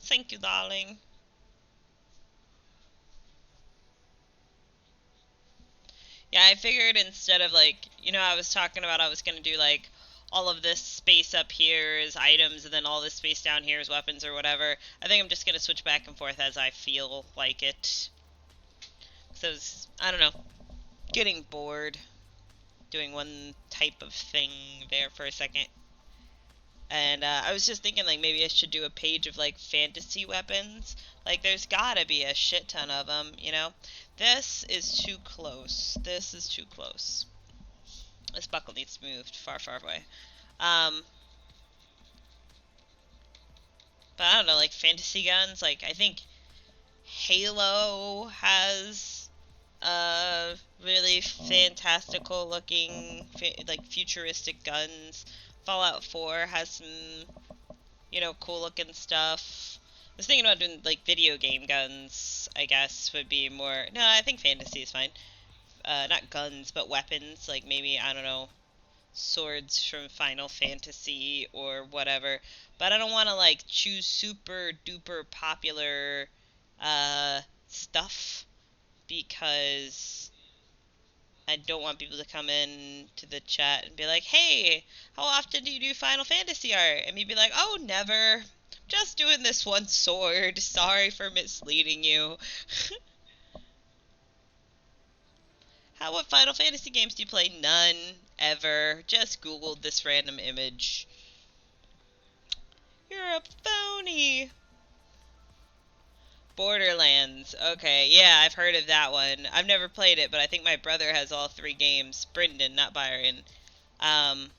Thank you, darling. Yeah, I figured instead of like, I was talking about I was gonna do like all of this space up here is items and then all this space down here is weapons or whatever. I think I'm just gonna switch back and forth as I feel like it. So I don't know, getting bored doing one type of thing there for a second. And I was just thinking like maybe I should do a page of like fantasy weapons. Like there's gotta be a shit ton of them, This is too close. This is too close. This buckle needs to be moved far, far away. But I don't know, like fantasy guns. Like I think Halo has really fantastical looking, like futuristic guns. Fallout 4 has some, cool looking stuff. I was thinking about doing like video game guns, I guess, would be more. No, I think fantasy is fine. Not guns, but weapons. Like maybe, I don't know, swords from Final Fantasy or whatever. But I don't want to like choose super duper popular stuff because I don't want people to come in to the chat and be like, "Hey, how often do you do Final Fantasy art?" And me be like, "Oh, never. Just doing this one sword. Sorry for misleading you." What Final Fantasy games do you play? None. Ever. Just Googled this random image. You're a phony. Borderlands. Okay, yeah, I've heard of that one. I've never played it, but I think my brother has all 3 games. Brendan, not Byron. Um,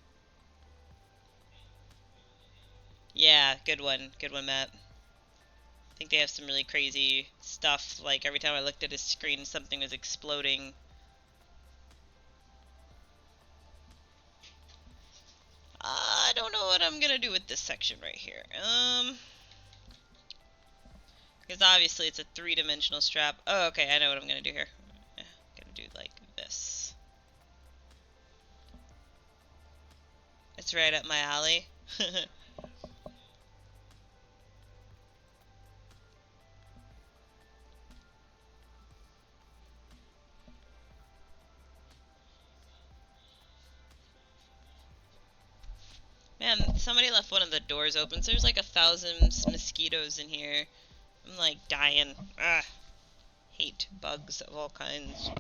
yeah, good one. Good one, Matt. I think they have some really crazy stuff. Like, every time I looked at his screen, something was exploding. I don't know what I'm gonna do with this section right here. Because obviously it's a 3-dimensional strap. Oh, okay, I know what I'm gonna do here. I'm gonna do like this. It's right up my alley. Man, somebody left one of the doors open, so there's like 1,000 mosquitoes in here. I'm like dying. Ugh. Hate bugs of all kinds.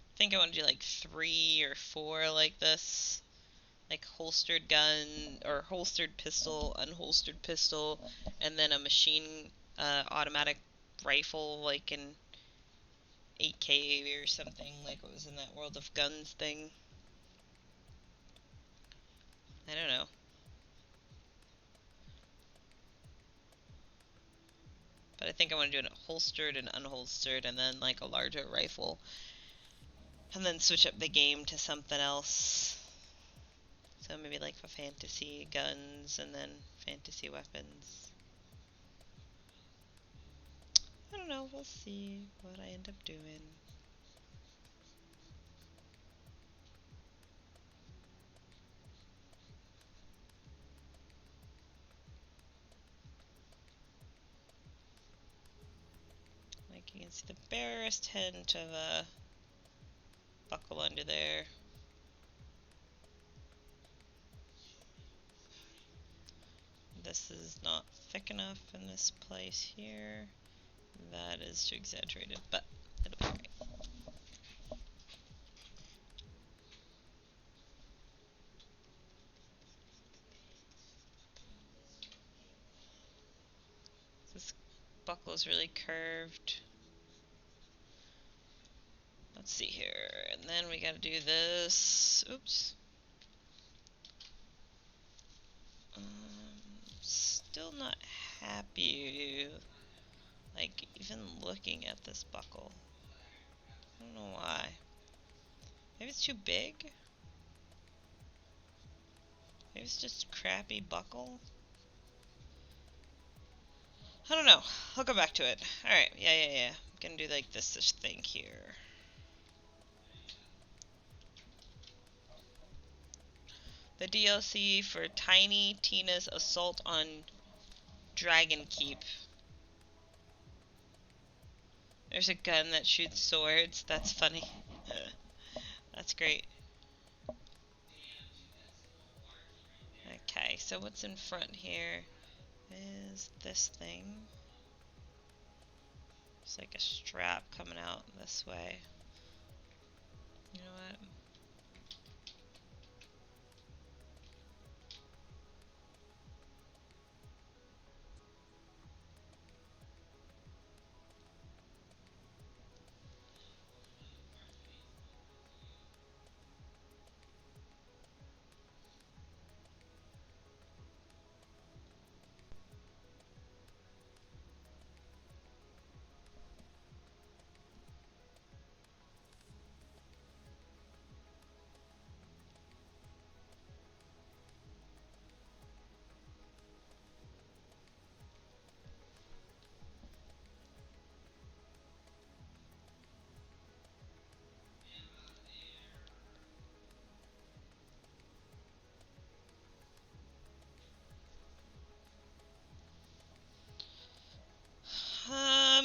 I think I want to do like 3 or 4 like this. Like holstered gun, or holstered pistol, unholstered pistol, and then a machine automatic rifle like an 8K or something, like what was in that World of Guns thing. I don't know. But I think I want to do it holstered and unholstered, and then like a larger rifle. And then switch up the game to something else. So maybe like for fantasy guns and then fantasy weapons. I don't know, we'll see what I end up doing. Like you can see the barest hint of a buckle under there. This is not thick enough in this place here. That is too exaggerated, but it'll be alright. This buckle is really curved. Let's see here, and then we gotta do this. Oops. Still not happy, like, even looking at this buckle. I don't know why. Maybe it's too big? Maybe it's just a crappy buckle? I don't know. I'll go back to it. Alright, yeah. I'm gonna do like this thing here. The DLC for Tiny Tina's Assault on Dragon Keep. There's a gun that shoots swords. That's funny. That's great. Okay, so what's in front here is this thing. It's like a strap coming out this way. You know what?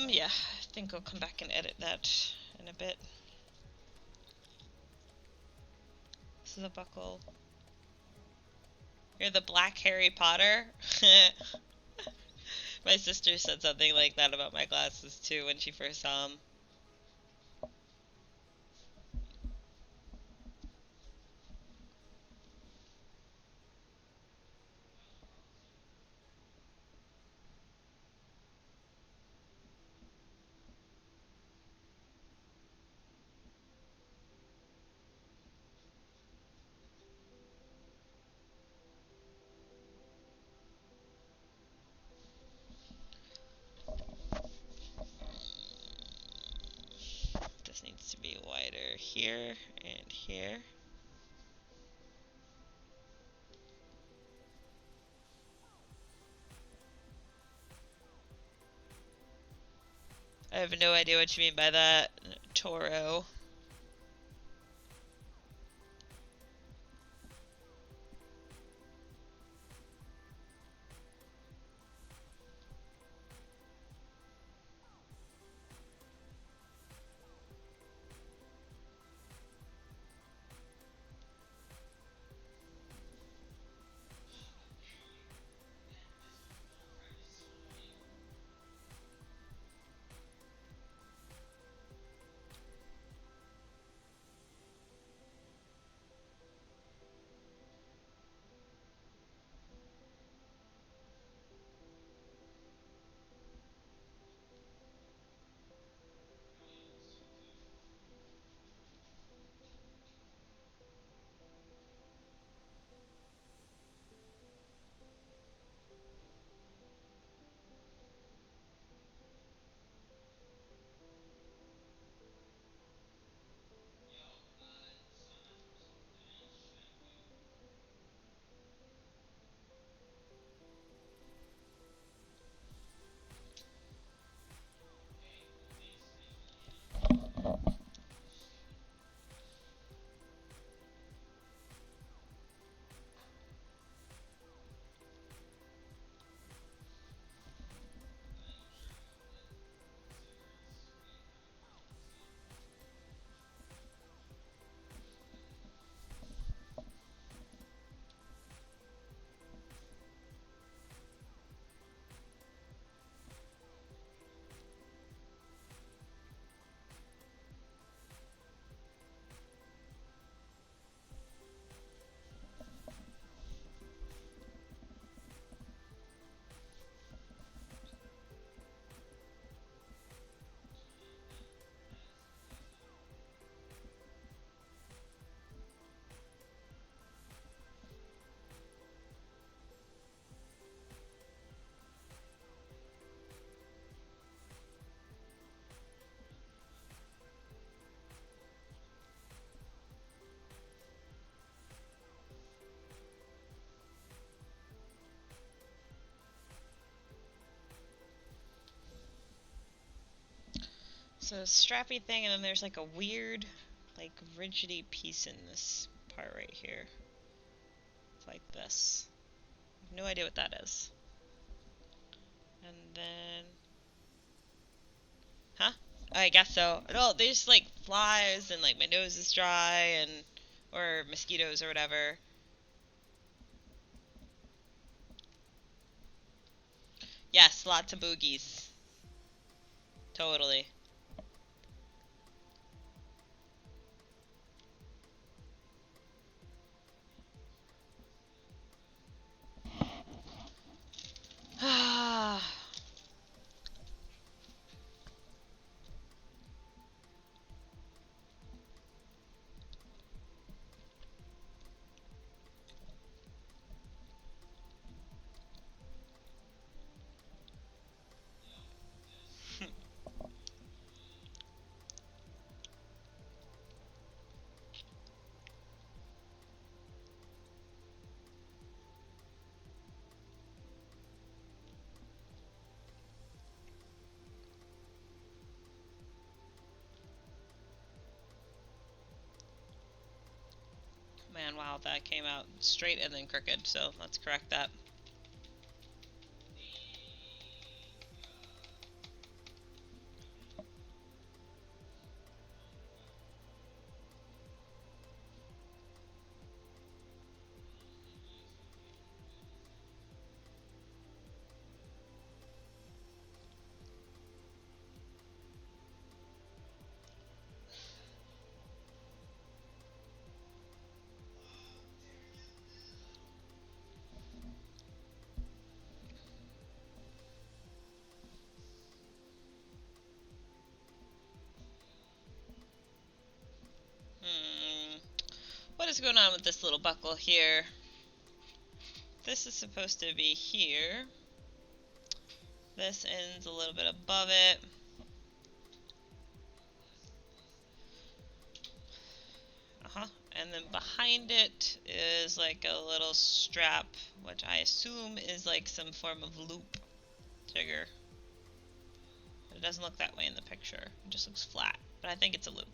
Yeah, I think I'll come back and edit that in a bit. This is a buckle. You're the Black Harry Potter? My sister said something like that about my glasses too when she first saw them. This needs to be wider here and here. I have no idea what you mean by that, Toro. So strappy thing, and then there's like a weird, like rigidy piece in this part right here. It's like this. I have no idea what that is. And then, huh? I guess so. No, there's like flies and like my nose is dry and or mosquitoes or whatever. Yes, lots of boogies. Totally. Ah. Man, wow, that came out straight and then crooked, so let's correct that. Hmm. What is going on with this little buckle here? This is supposed to be here. This ends a little bit above it. Uh-huh. And then behind it is like a little strap, which I assume is like some form of loop trigger. But it doesn't look that way in the picture. It just looks flat. But I think it's a loop.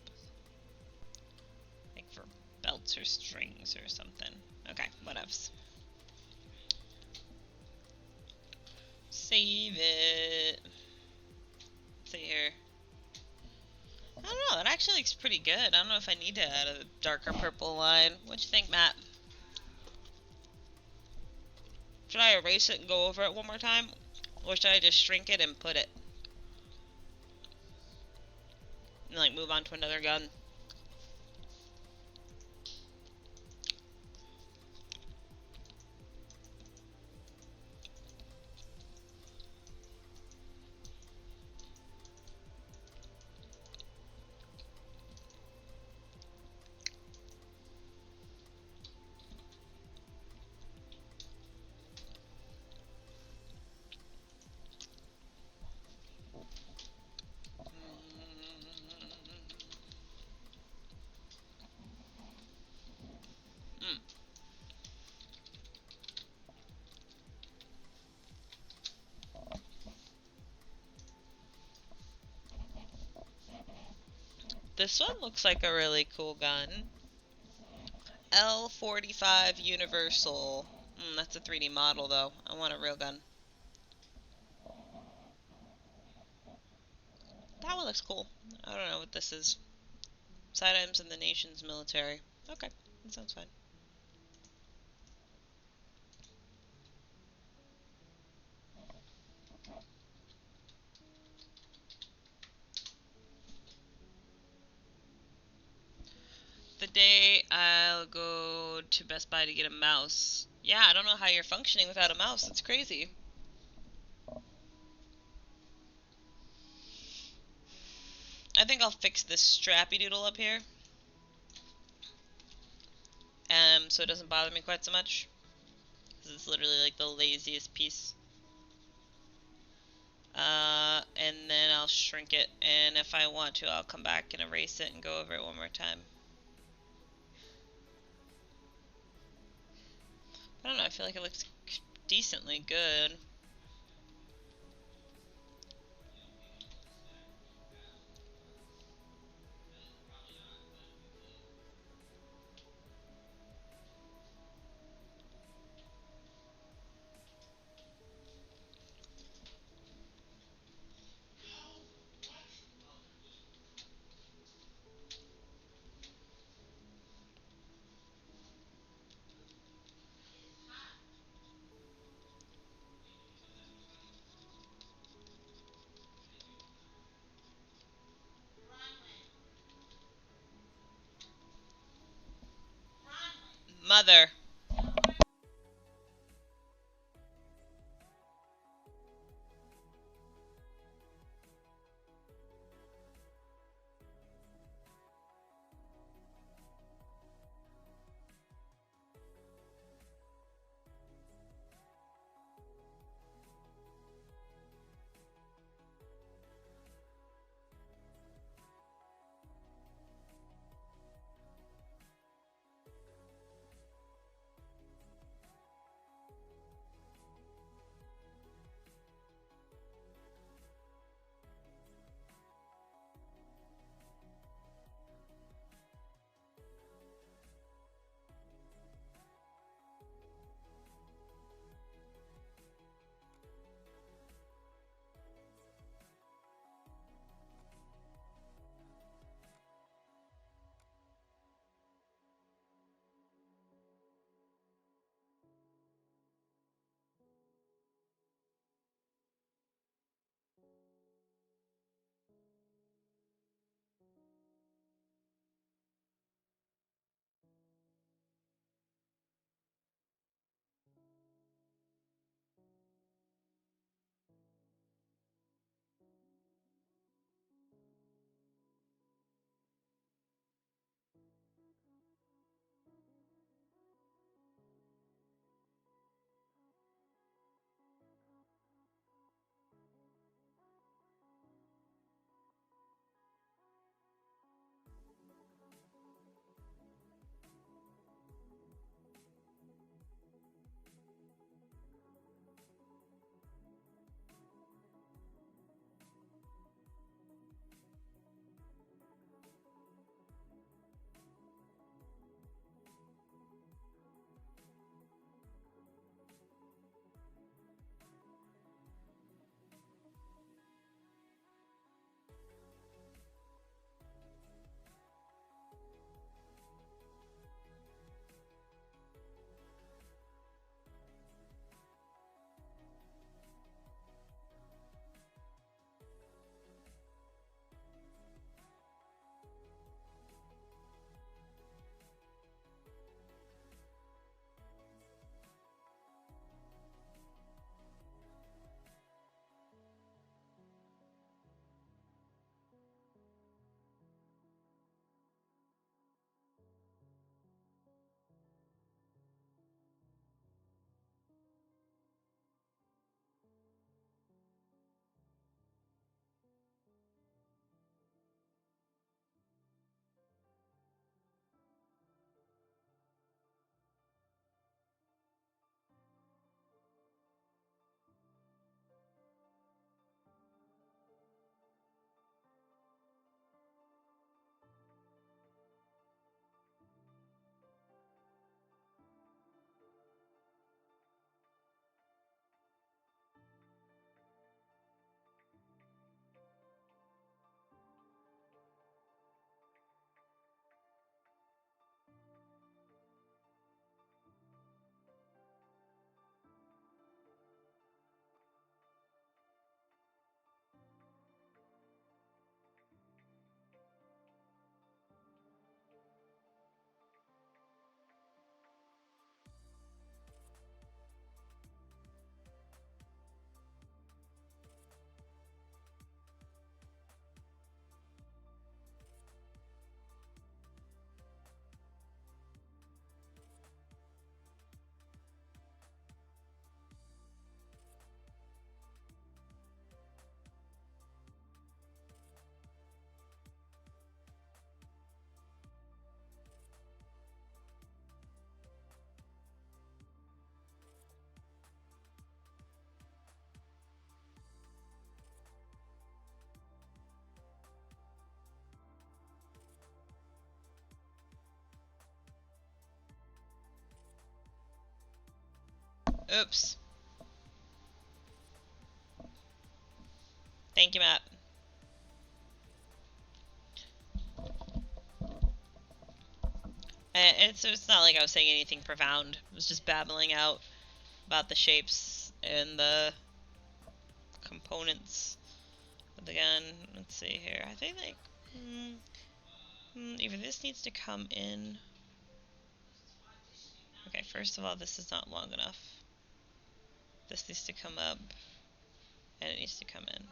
Like for belts or strings or something. Okay, whatevs. Save it. Let's see here. I don't know, that actually looks pretty good. I don't know if I need to add a darker purple line. What you think, Matt? Should I erase it and go over it one more time? Or should I just shrink it and put it? And like move on to another gun? Mm. This one looks like a really cool gun. L45 Universal. That's a 3D model though. I want a real gun. That one looks cool. I don't know what this is. Sidearms in the nation's military. Okay, that sounds fine. The day I'll go to Best Buy to get a mouse. Yeah, I don't know how you're functioning without a mouse. It's crazy. I think I'll fix this strappy doodle up here. So it doesn't bother me quite so much. Because it's literally like the laziest piece. And then I'll shrink it. And if I want to, I'll come back and erase it and go over it one more time. I don't know, I feel like it looks decently good. mother. Oops. Thank you, Matt. And so it's not like I was saying anything profound. I was just babbling out about the shapes and the components of the gun. Let's see here. I think like either this needs to come in. Okay, first of all, this is not long enough. This needs to come up, and it needs to come in.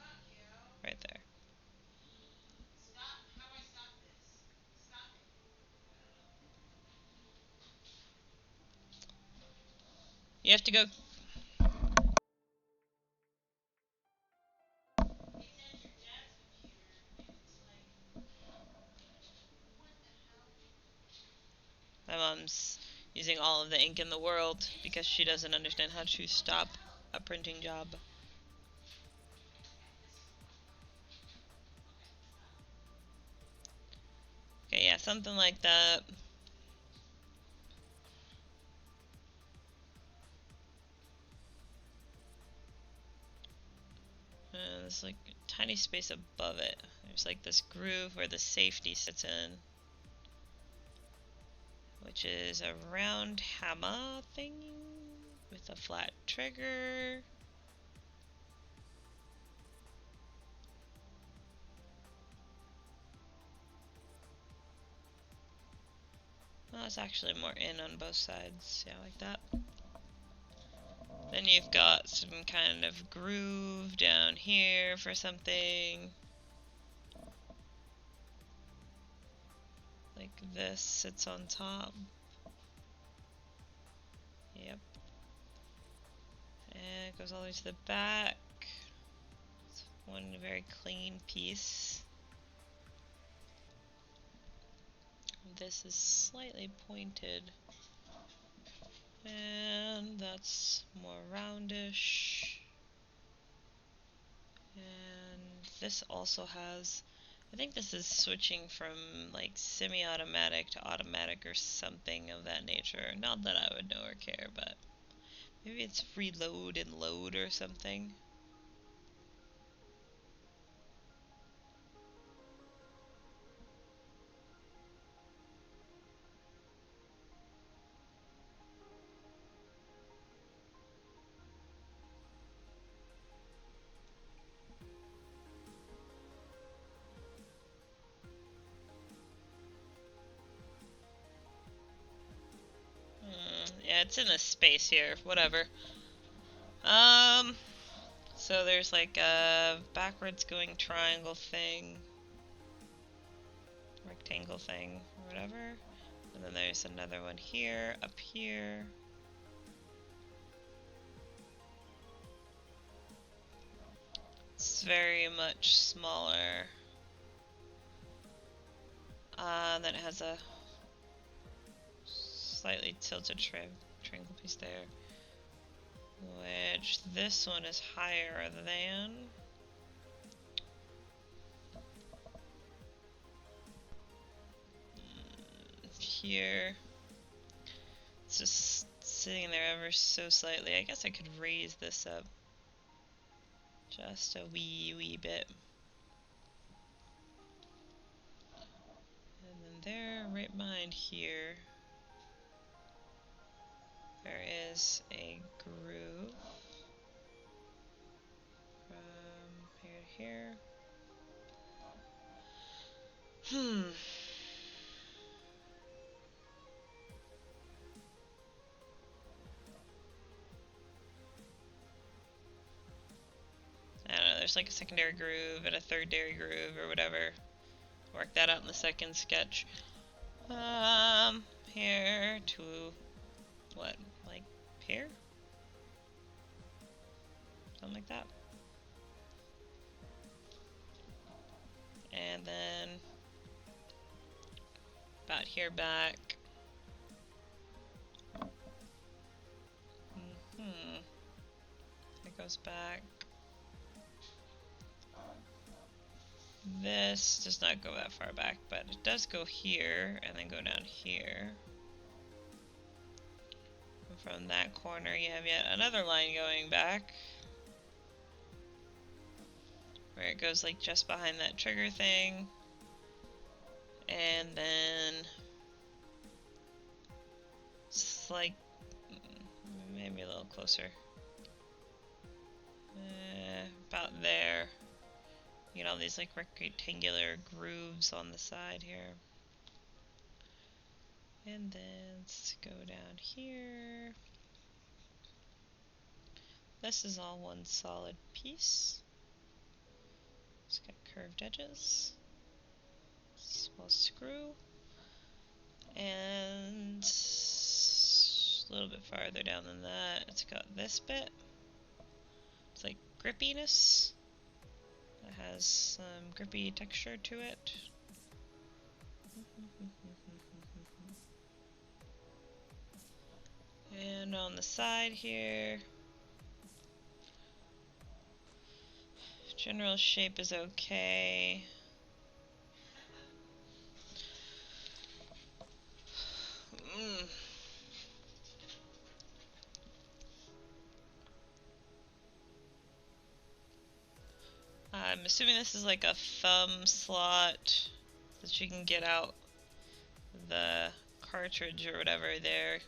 Right there. You have to go... My mom's using all of the ink in the world because she doesn't understand how to stop a printing job. Okay, yeah, something like that. There's like a tiny space above it. There's like this groove where the safety sits in, which is a round hammer thing with a flat trigger. Well, it's actually more in on both sides, yeah, like that. Then you've got some kind of groove down here for something. Like this sits on top. Yep. And it goes all the way to the back. It's one very clean piece. This is slightly pointed. And that's more roundish. And this also has, I think this is switching from like semi-automatic to automatic or something of that nature. Not that I would know or care, but maybe it's reload and load or something. Yeah, it's in a space here. Whatever. So there's like a backwards going triangle thing, rectangle thing, or whatever. And then there's another one here, up here. It's very much smaller. Then it has a slightly tilted triangle piece there. Which this one is higher than. Here. It's just sitting there ever so slightly. I guess I could raise this up just a wee bit. And then there, right behind here, there is a groove from here to here. I don't know, there's like a secondary groove and a thirdary groove or whatever. Work that out in the second sketch. Here to, what, like here? Something like that. And then about here back. It goes back. This does not go that far back, but it does go here and then go down here. And from that corner you have yet another line going back, where it goes like just behind that trigger thing. And then it's like maybe a little closer. About there. You get all these like rectangular grooves on the side here. And then let's go down here. This is all one solid piece. It's got curved edges. Small screw. And a little bit farther down than that, it's got this bit. It's like grippiness. It has some grippy texture to it. And on the side here, general shape is okay. I'm assuming this is like a thumb slot that you can get out the cartridge or whatever there.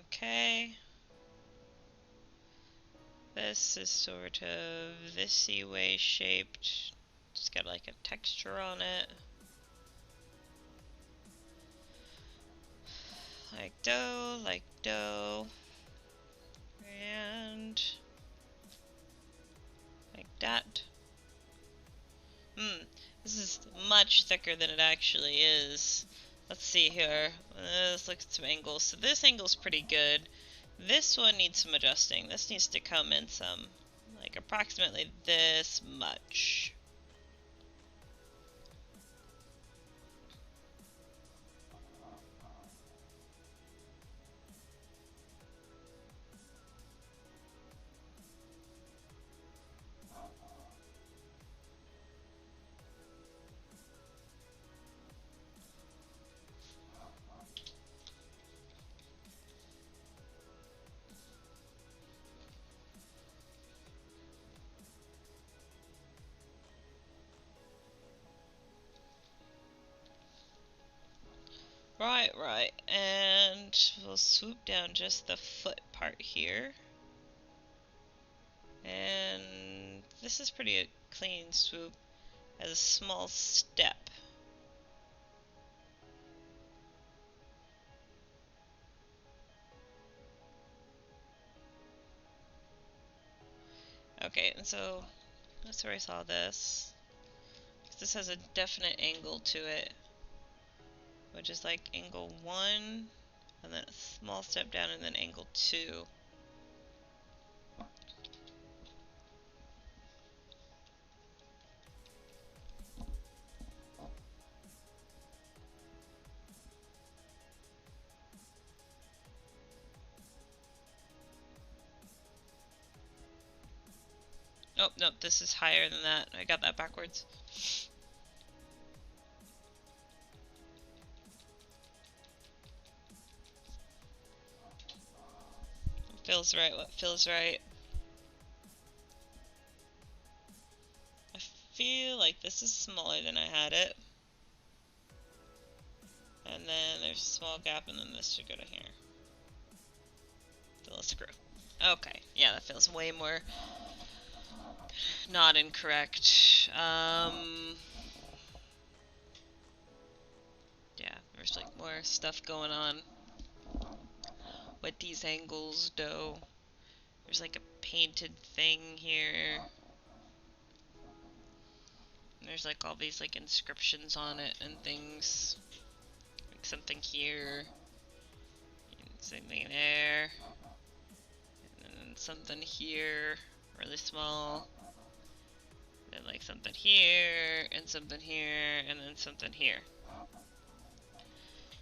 Okay. This is sort of this-y way shaped. Just got like a texture on it. Like dough, and like that. This is much thicker than it actually is. Let's see here. Let's look at some angles. So this angle's pretty good. This one needs some adjusting. This needs to come in some, like approximately this much. Right, and we'll swoop down just the foot part here. And this is pretty clean swoop as a small step. Okay, and so that's where I saw this. This has a definite angle to it, which is like angle 1, and then a small step down, and then angle 2. Oh, no, this is higher than that. I got that backwards. What feels right? What feels right? I feel like this is smaller than I had it. And then there's a small gap, and then this should go to here. The little screw. Okay, yeah, that feels way more not incorrect. Yeah, there's like more stuff going on with these angles, though. There's like a painted thing here. And there's like all these like inscriptions on it and things. Like something here. And something there. And then something here. Really small. Then like something here. And something here. And then something here.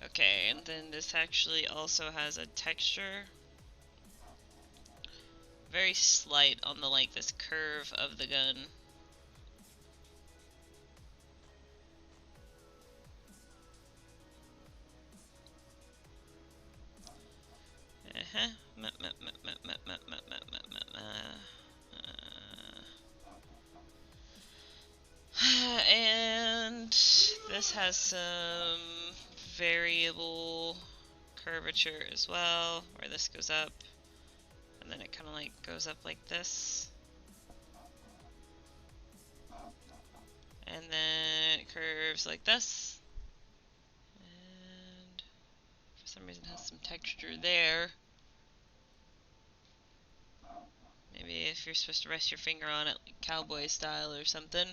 Okay, and then this actually also has a texture. Very slight on the like this curve of the gun. And this has some variable curvature as well, where this goes up and then it kind of like goes up like this. And then it curves like this. And for some reason has some texture there. Maybe if you're supposed to rest your finger on it like cowboy style or something.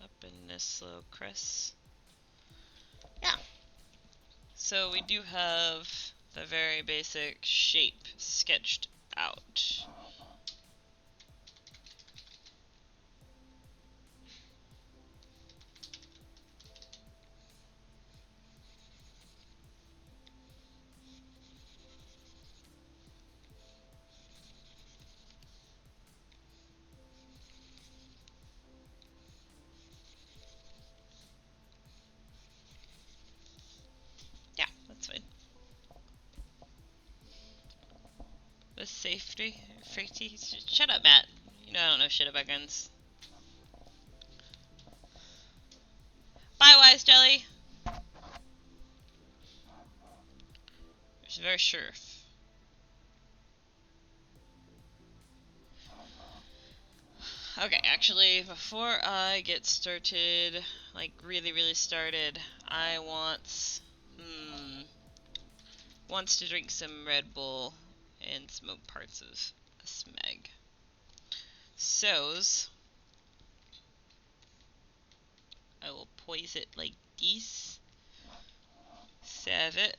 Up in this little crest. Yeah. So we do have the very basic shape sketched out. Yeah, that's fine. With safety, shut up, Matt. You know I don't know shit about guns. Bye, Wise Jelly. It's very sure. Okay, actually, before I get started, like really started, I wants to drink some Red Bull and smoke parts of a smeg. So's I will poise it like this. Save it.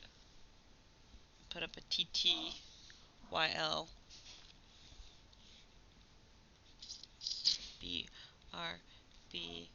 Put up a TTYL BRB.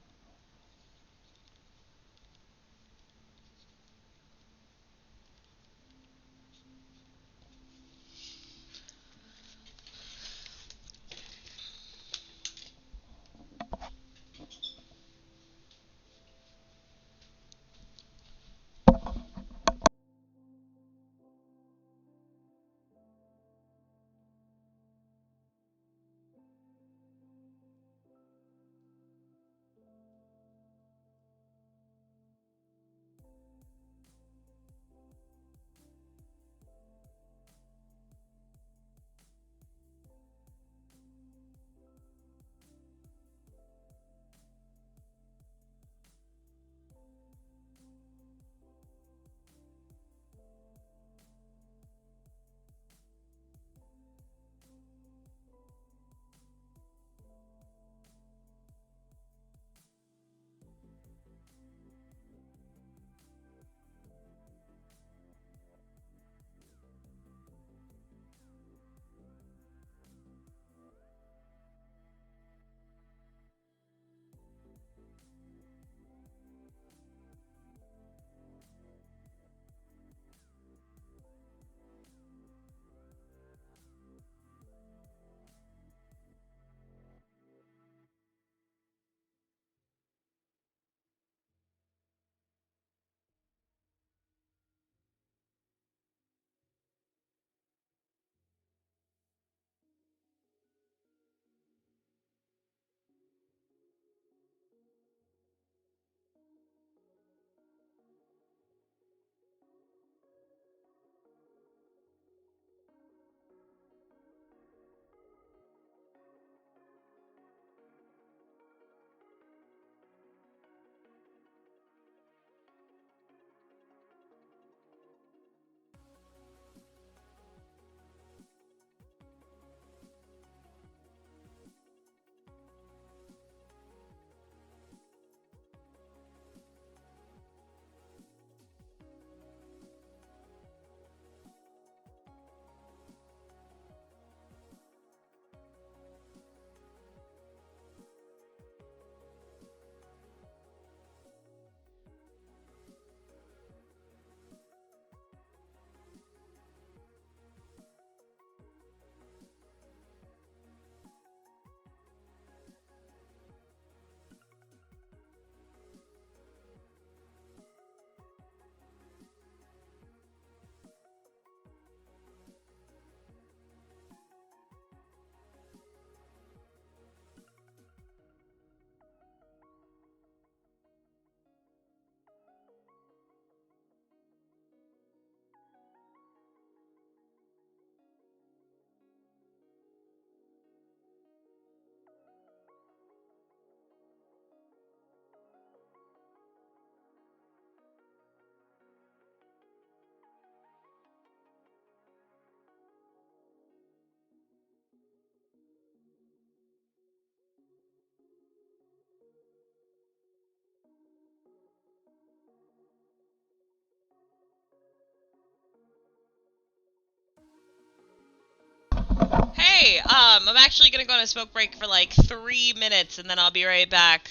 I'm actually gonna go on a smoke break for like 3 minutes, and then I'll be right back.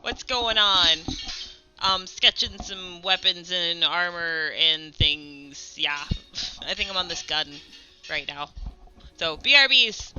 What's going on? Sketching some weapons and armor and things. Yeah, I think I'm on this gun right now. So, BRBs.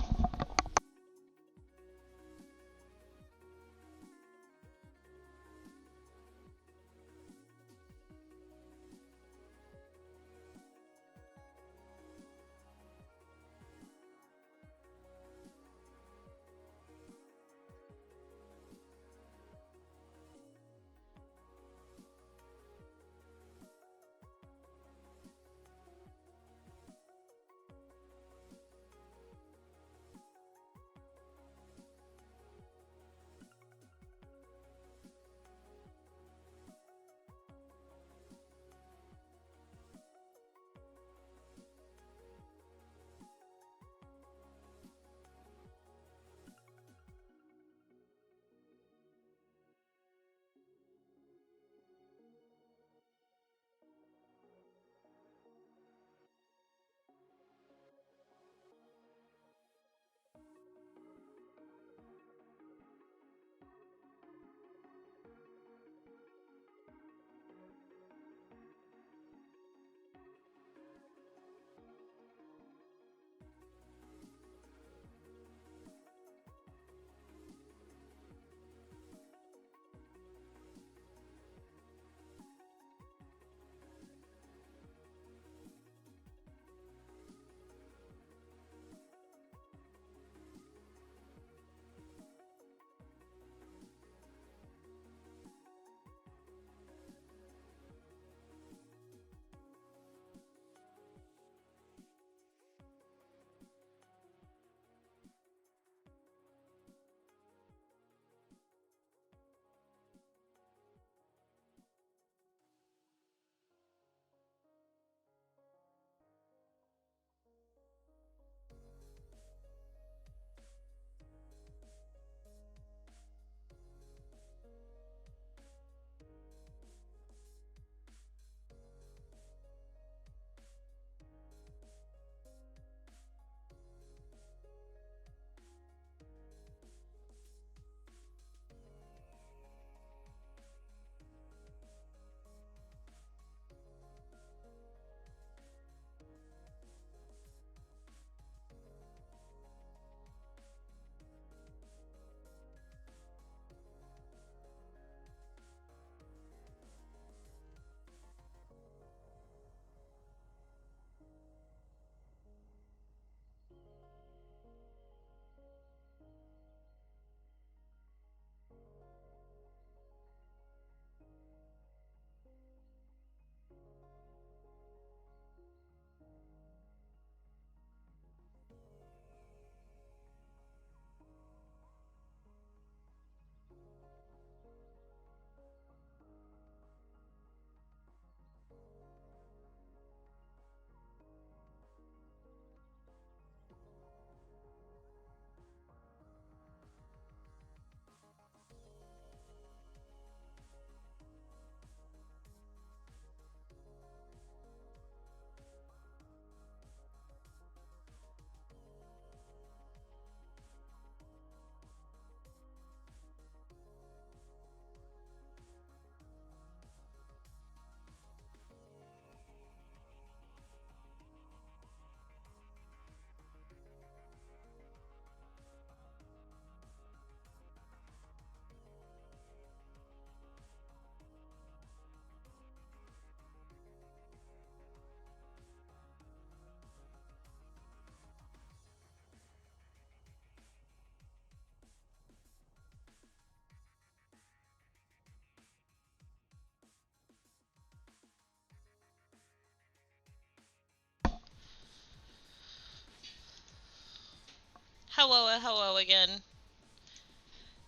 Hello, hello again.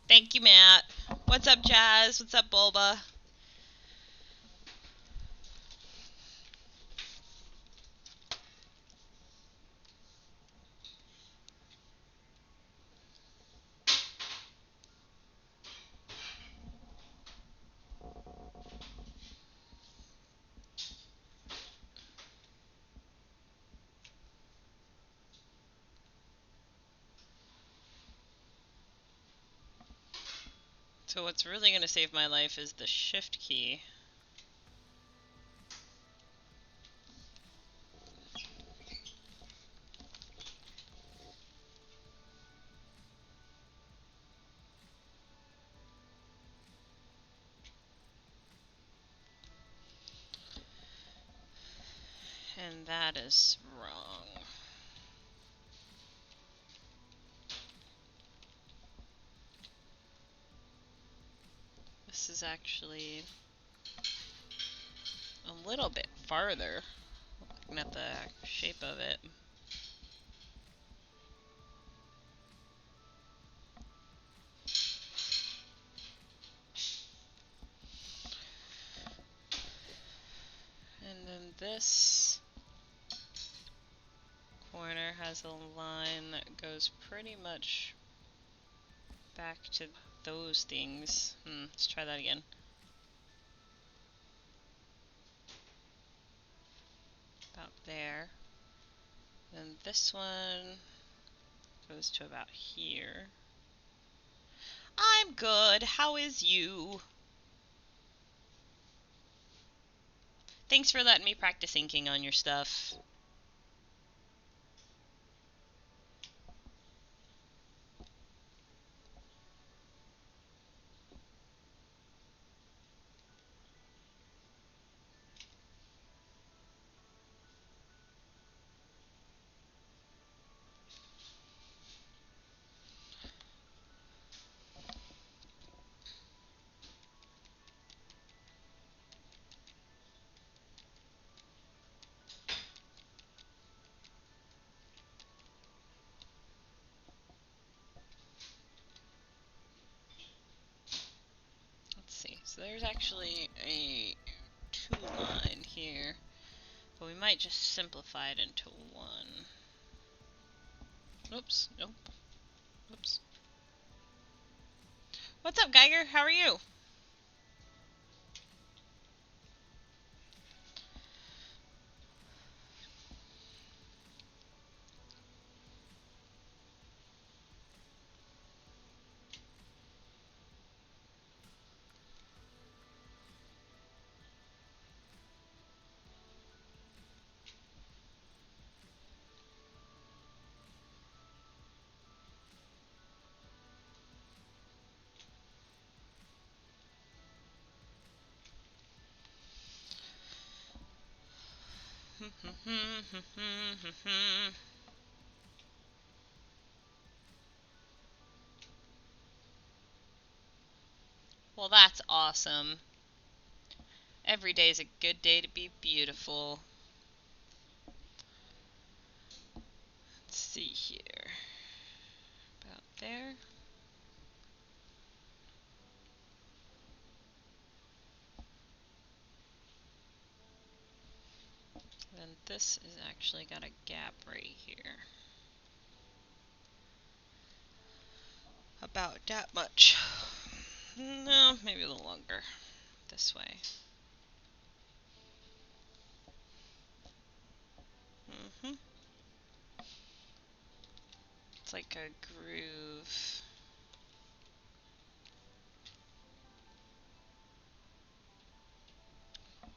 Thank you, Matt. What's up, Jazz? What's up, Bulba? So what's really going to save my life is the shift key. And that is wrong. This is actually a little bit farther, looking at the shape of it. And then this corner has a line that goes pretty much back to those things. Let's try that again. About there. Then this one goes to about here. I'm good. How is you? Thanks for letting me practice inking on your stuff. So there's actually a 2-line here, but we might just simplify it into 1. Oops, nope. Oops. What's up, Geiger? How are you? Well, that's awesome. Every day is a good day to be beautiful. Let's see here. About there. Then this is actually got a gap right here. About that much. No, maybe a little longer. This way. It's like a groove.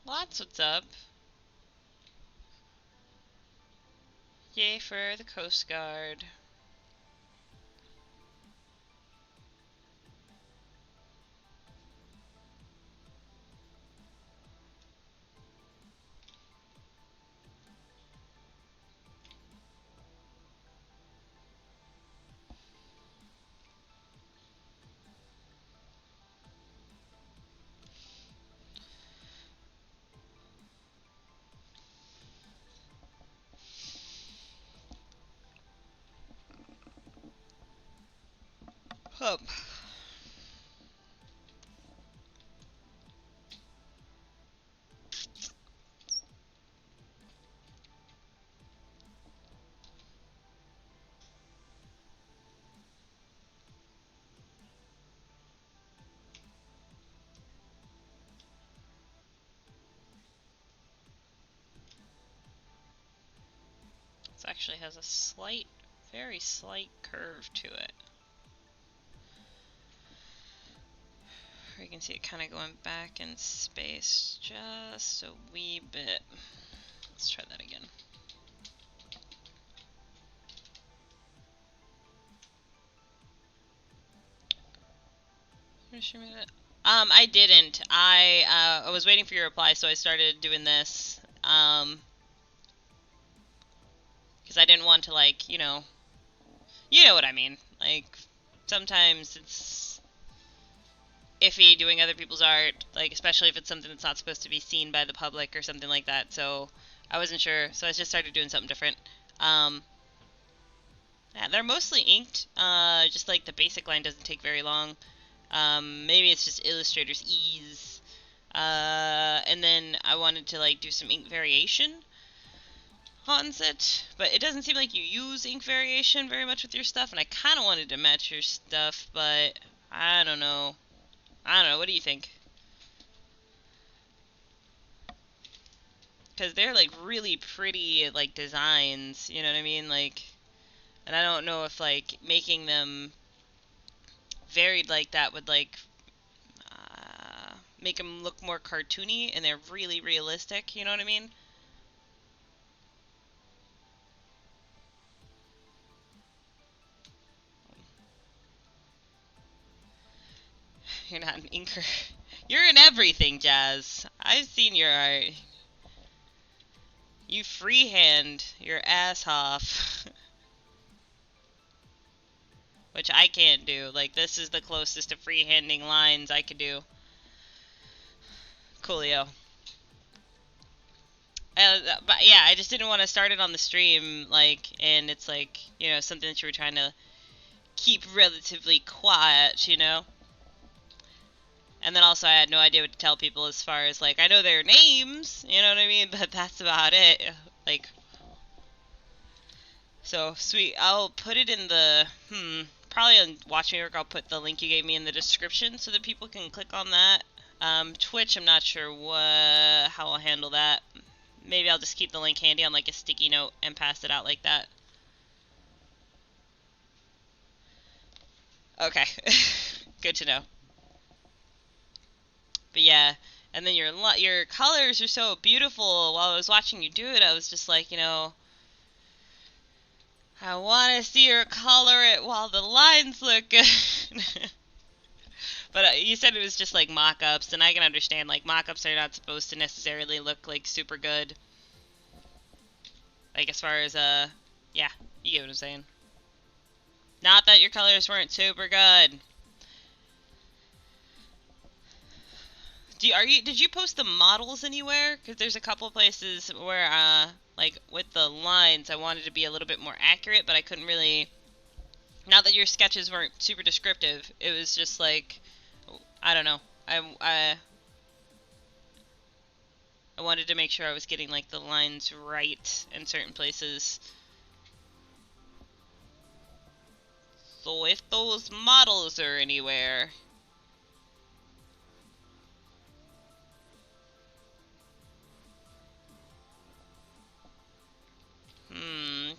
Lots, what's up? Yay for the Coast Guard. Hub. This actually has a slight, very slight curve to it. can see it kind of going back in space just a wee bit. Let's try that again. I didn't. I was waiting for your reply, so I started doing this. Because I didn't want to, like, you know what I mean. Like, sometimes it's iffy doing other people's art, like, especially if it's something that's not supposed to be seen by the public or something like that. So I wasn't sure, so I just started doing something different. Yeah, they're mostly inked. Just like the basic line doesn't take very long. Maybe it's just Illustrator's ease. And then I wanted to like do some ink variation on it, but it doesn't seem like you use ink variation very much with your stuff, and I kind of wanted to match your stuff, but I don't know. What do you think? Because they're like really pretty like designs, you know what I mean? Like, and I don't know if like making them varied like that would like make them look more cartoony, and they're really realistic, you know what I mean? You're not an inker. You're in everything, Jazz. I've seen your art. You freehand your ass off. Which I can't do. Like, this is the closest to freehanding lines I could do. Coolio. But yeah, I just didn't want to start it on the stream, like, and it's like, you know, something that you were trying to keep relatively quiet, you know? And then also I had no idea what to tell people as far as, like, I know their names, you know what I mean? But that's about it. Like, so, sweet. I'll put it in the, probably on Watch Me Work, I'll put the link you gave me in the description so that people can click on that. Twitch, I'm not sure how I'll handle that. Maybe I'll just keep the link handy on, like, a sticky note and pass it out like that. Okay. Good to know. But yeah, and then your colors are so beautiful. While I was watching you do it, I was just like, you know, I want to see her color it while the lines look good. But you said it was just like mock-ups, and I can understand, like, mock-ups are not supposed to necessarily look, like, super good. Like, as far as, yeah, you get what I'm saying. Not that your colors weren't super good. Did you post the models anywhere? Because there's a couple places where, like, with the lines, I wanted to be a little bit more accurate, but I couldn't really... Not that your sketches weren't super descriptive, it was just like, I don't know. I wanted to make sure I was getting, like, the lines right in certain places. So if those models are anywhere...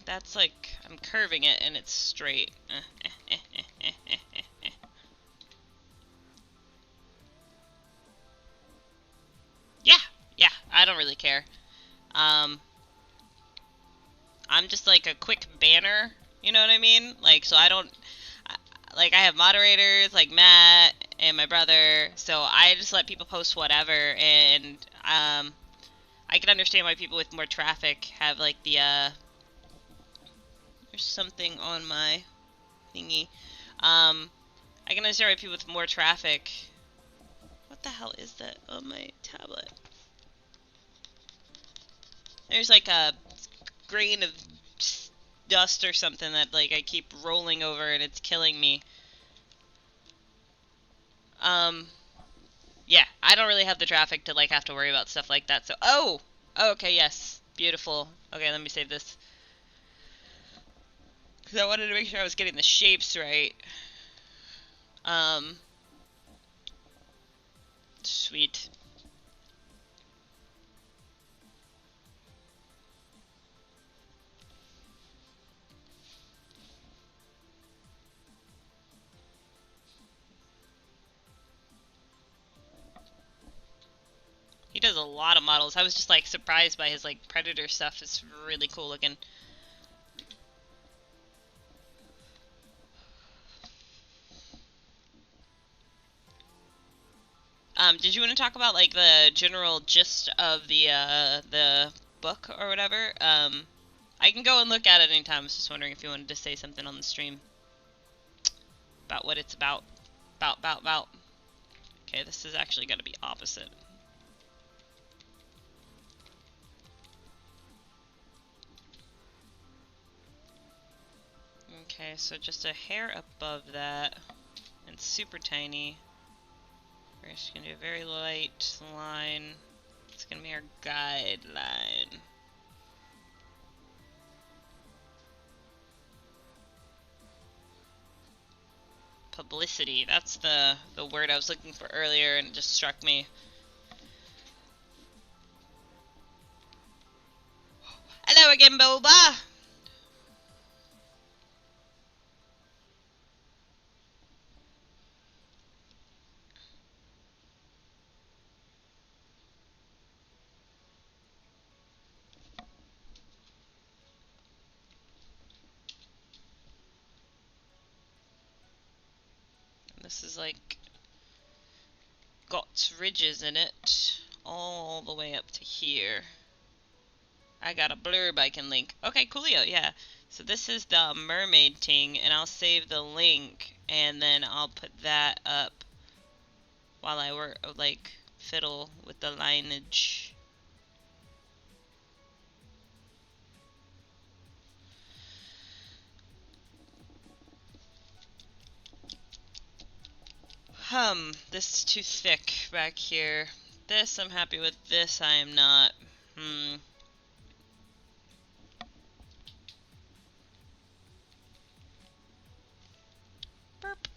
That's like, I'm curving it and it's straight. Yeah, I don't really care. I'm just like a quick banner, you know what I mean? Like, so I don't, like, I have moderators, like Matt and my brother, so I just let people post whatever, and, I can understand why people with more traffic have, like, the, there's something on my thingy. I can understand why people with more traffic... What the hell is that on my tablet? There's like a grain of dust or something that like I keep rolling over and it's killing me. Yeah, I don't really have the traffic to like have to worry about stuff like that. So, oh, okay, yes, beautiful. Okay, let me save this. Because I wanted to make sure I was getting the shapes right. Sweet. has a lot of models. I was just like surprised by his like Predator stuff. It's really cool looking. Did you want to talk about like the general gist of the book or whatever? I can go and look at it anytime. I was just wondering if you wanted to say something on the stream about what it's about. About. Okay, this is actually going to be opposite. Okay, so just a hair above that, and super tiny. We're just going to do a very light line. It's going to be our guideline. Publicity, that's the word I was looking for earlier, and it just struck me. Hello again, Boba! This is like got ridges in it all the way up to here. I got a blurb I can link. Okay, coolio, yeah. So this is the mermaid ting, and I'll save the link, and then I'll put that up while I work, like, fiddle with the lineage. This is too thick back here. This I'm happy with, this I am not. Burp.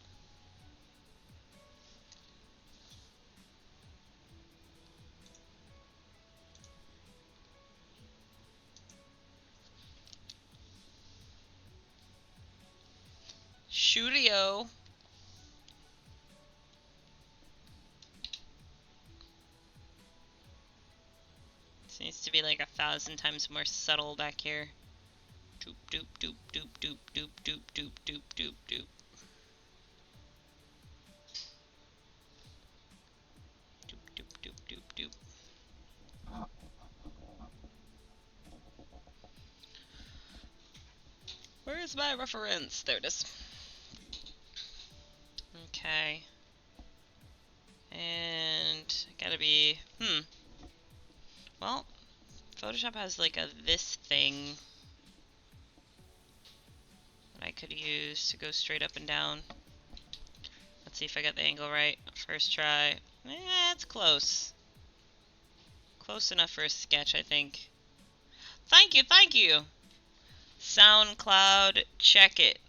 Shoodio. This needs to be like 1,000 times more subtle back here. Doop doop doop doop doop doop doop doop doop doop doop. Doop doop doop doop doop. Where is my reference? There it is. Okay. And gotta be well, Photoshop has like a this thing that I could use to go straight up and down. Let's see if I got the angle right. First try. It's close. Close enough for a sketch, I think. Thank you, thank you! SoundCloud, check it.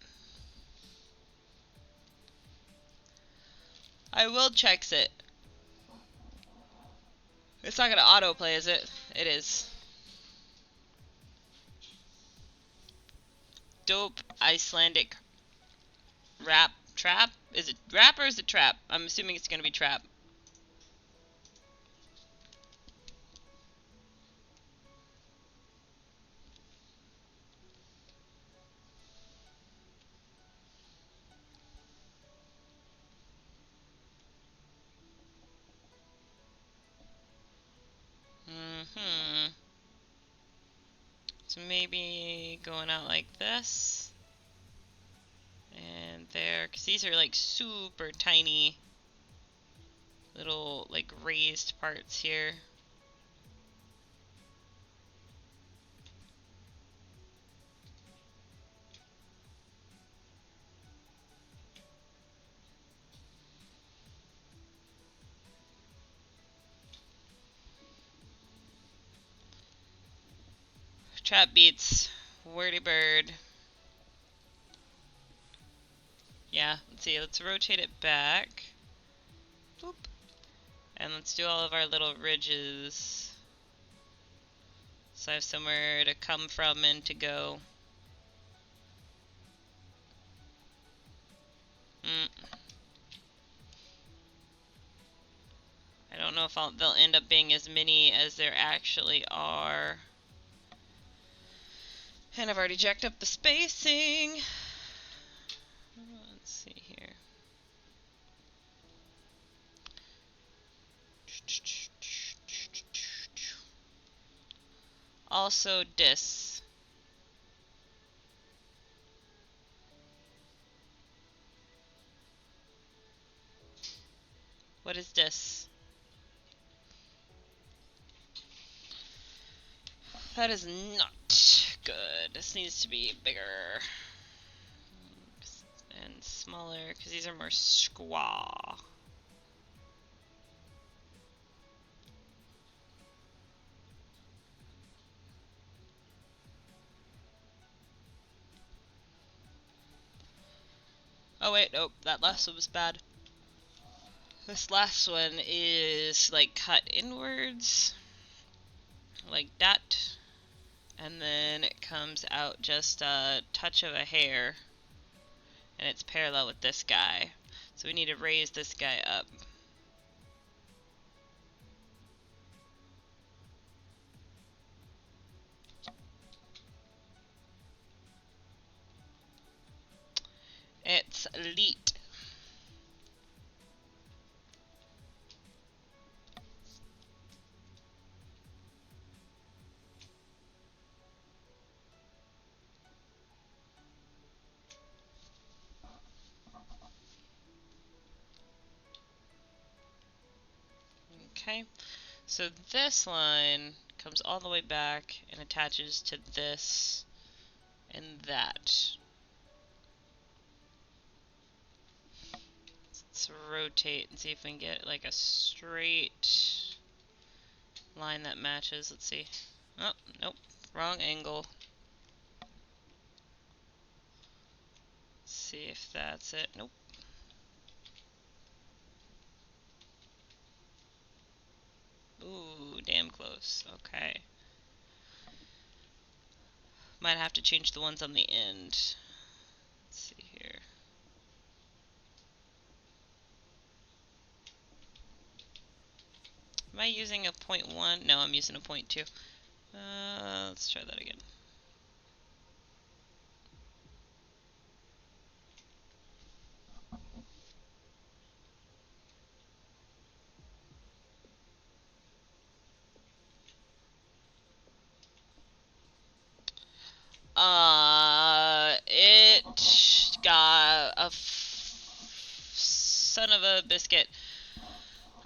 I will checks it. It's not gonna autoplay, is it? It is. Dope Icelandic rap trap? Is it rap or is it trap? I'm assuming it's gonna be trap. So maybe going out like this. And there, because these are like super tiny little like raised parts here. Trap beats, wordy bird. Yeah, let's see, let's rotate it back. Boop. And let's do all of our little ridges. So I have somewhere to come from and to go. I don't know if they'll end up being as many as there actually are. And I've already jacked up the spacing. Let's see here. Also dis. What is dis? That is not good. This needs to be bigger and smaller because these are more squaw. Oh wait, nope, that last one was bad. This last one is like cut inwards, like that, and then it comes out just a touch of a hair, and it's parallel with this guy. So we need to raise this guy up. It's elite. Okay, so this line comes all the way back and attaches to this and that. Let's rotate and see if we can get like a straight line that matches. Let's see. Oh, nope. Wrong angle. Let's see if that's it. Nope. Ooh, damn close. Okay. Might have to change the ones on the end. Let's see here. Am I using a 0.1? No, I'm using a 0.2. Let's try that again. It got a son of a biscuit.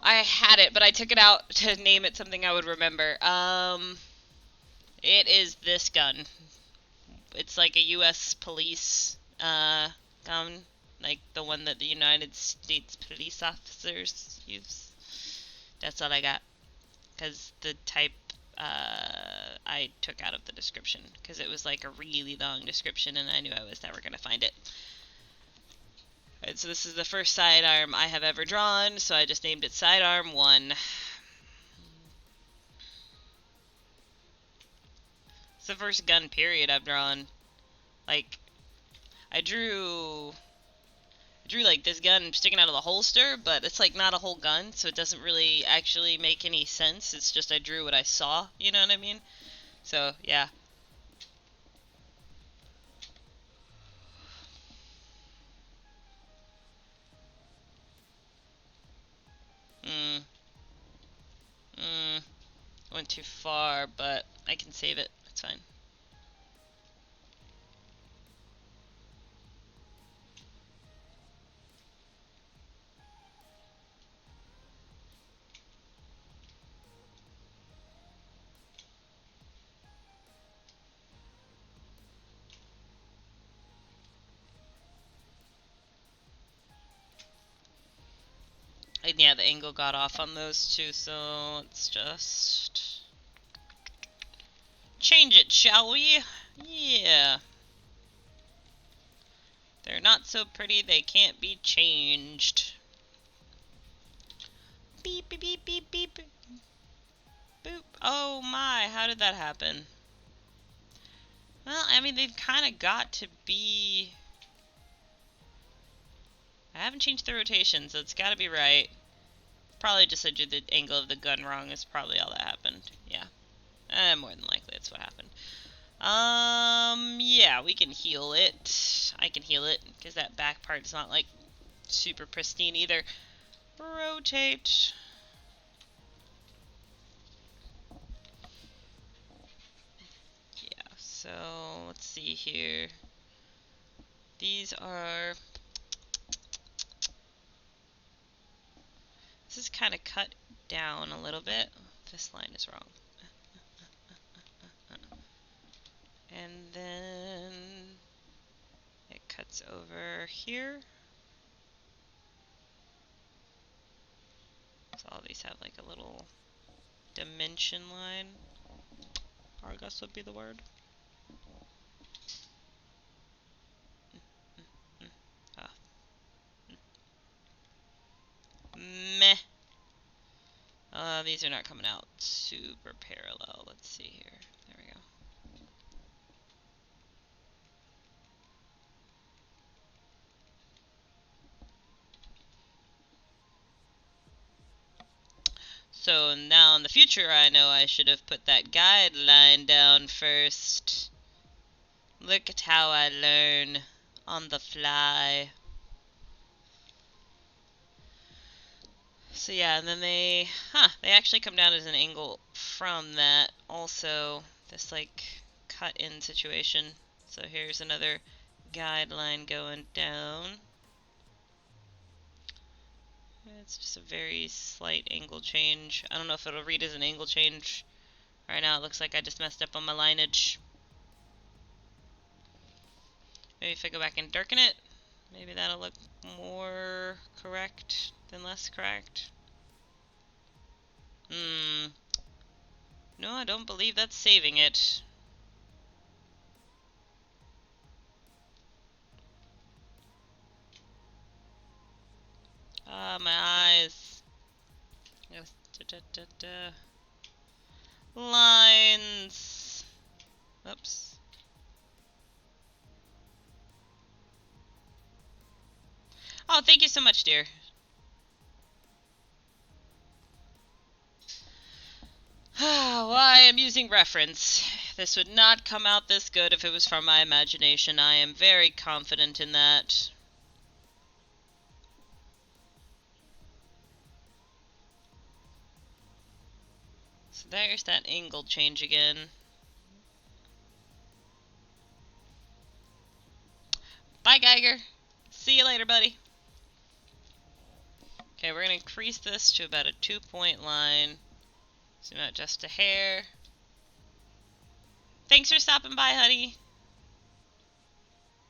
I had it, but I took it out to name it something I would remember. It is this gun. It's like a U.S. police gun, like the one that the United States police officers use. That's all I got, because the type I took out of the description, because it was like a really long description and I knew I was never going to find it. Alright, so this is the first sidearm I have ever drawn, so I just named it Sidearm 1. It's the first gun period I've drawn. Like, I drew like this gun sticking out of the holster, but it's like not a whole gun, so it doesn't really actually make any sense. It's just I drew what I saw, you know what I mean? So, yeah. Went too far, but I can save it. It's fine. And yeah, the angle got off on those two, so let's just change it, shall we? Yeah. They're not so pretty, they can't be changed. Beep, beep, beep, beep, beep. Boop. Oh my, how did that happen? Well, I mean, they've kind of got to be... I haven't changed the rotation, so it's got to be right. Probably just I did the angle of the gun wrong is probably all that happened. Yeah. More than likely that's what happened. Yeah, we can heal it. I can heal it, because that back part is not, like, super pristine either. Rotate. Yeah, so, let's see here. These are... This is kind of cut down a little bit. This line is wrong. And then it cuts over here. So all these have like a little dimension line, I guess would be the word. Ah. Meh. These are not coming out super parallel. Let's see here. There we go. So now in the future, I know I should have put that guideline down first. Look at how I learn on the fly. So yeah, and then they actually come down as an angle from that also, this like cut in situation. So here's another guideline going down. It's just a very slight angle change. I don't know if it'll read as an angle change. Right now it looks like I just messed up on my lineage. Maybe if I go back and darken it, maybe that'll look more correct than less correct. No, I don't believe that's saving it. Ah, my eyes. Lines. Oops. Oh, thank you so much, dear. Well, I am using reference. This would not come out this good if it was from my imagination. I am very confident in that. So there's that angle change again. Bye, Geiger. See you later, buddy. Okay, we're going to increase this to about a 2-point line. Zoom out just a hair. Thanks for stopping by, honey.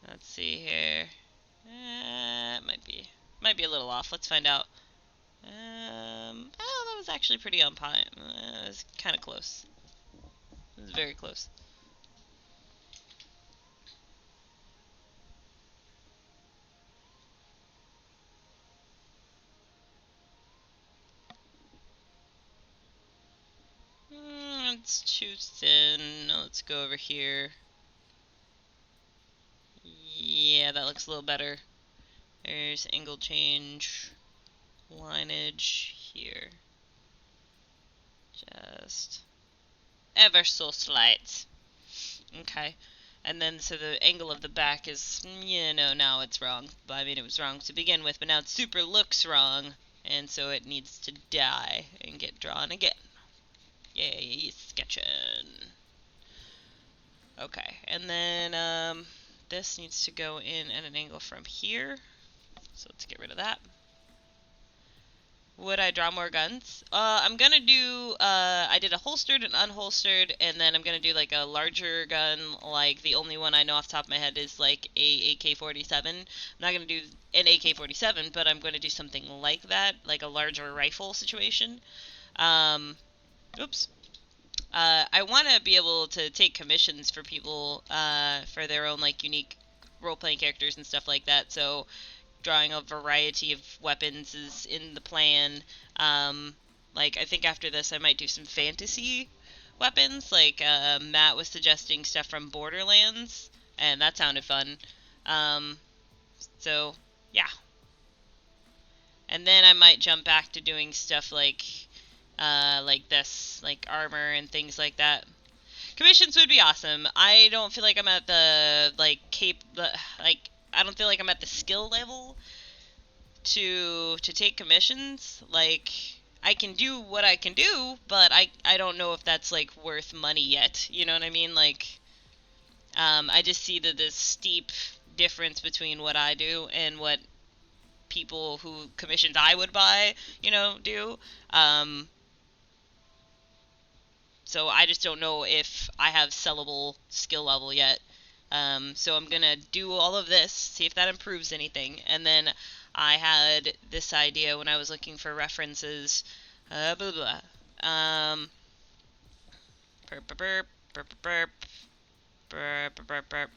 Let's see here. It might be a little off. Let's find out. Oh, that was actually pretty on point. It was kind of close. It was very close. It's too thin. Let's go over here. Yeah, that looks a little better. There's angle change, lineage here. Just ever so slight. Okay. And then, so the angle of the back is, now it's wrong. I mean, it was wrong to begin with, but now it super looks wrong. And so it needs to die and get drawn again. Yay, sketching. Okay, and then this needs to go in at an angle from here. So let's get rid of that. Would I draw more guns? I'm gonna do, I did a holstered and unholstered, and then I'm gonna do like a larger gun, like the only one I know off the top of my head is like a AK-47. I'm not gonna do an AK-47, but I'm gonna do something like that, like a larger rifle situation. Oops. I want to be able to take commissions for people, for their own like unique role-playing characters and stuff like that, so drawing a variety of weapons is in the plan. Like, I think after this I might do some fantasy weapons, like, Matt was suggesting stuff from Borderlands, and that sounded fun. So, yeah. And then I might jump back to doing stuff like this, like armor and things like that. Commissions would be awesome. I don't feel like I'm at the I don't feel like I'm at the skill level to take commissions. Like I can do what I can do, but I don't know if that's like worth money yet. You know what I mean? Like I just see this steep difference between what I do and what people who commissions I would buy, do. Um, so I just don't know if I have sellable skill level yet. So I'm gonna do all of this, see if that improves anything, and then I had this idea when I was looking for references. Blah blah. Burp, burp, burp, burp, burp, burp, burp, burp, burp.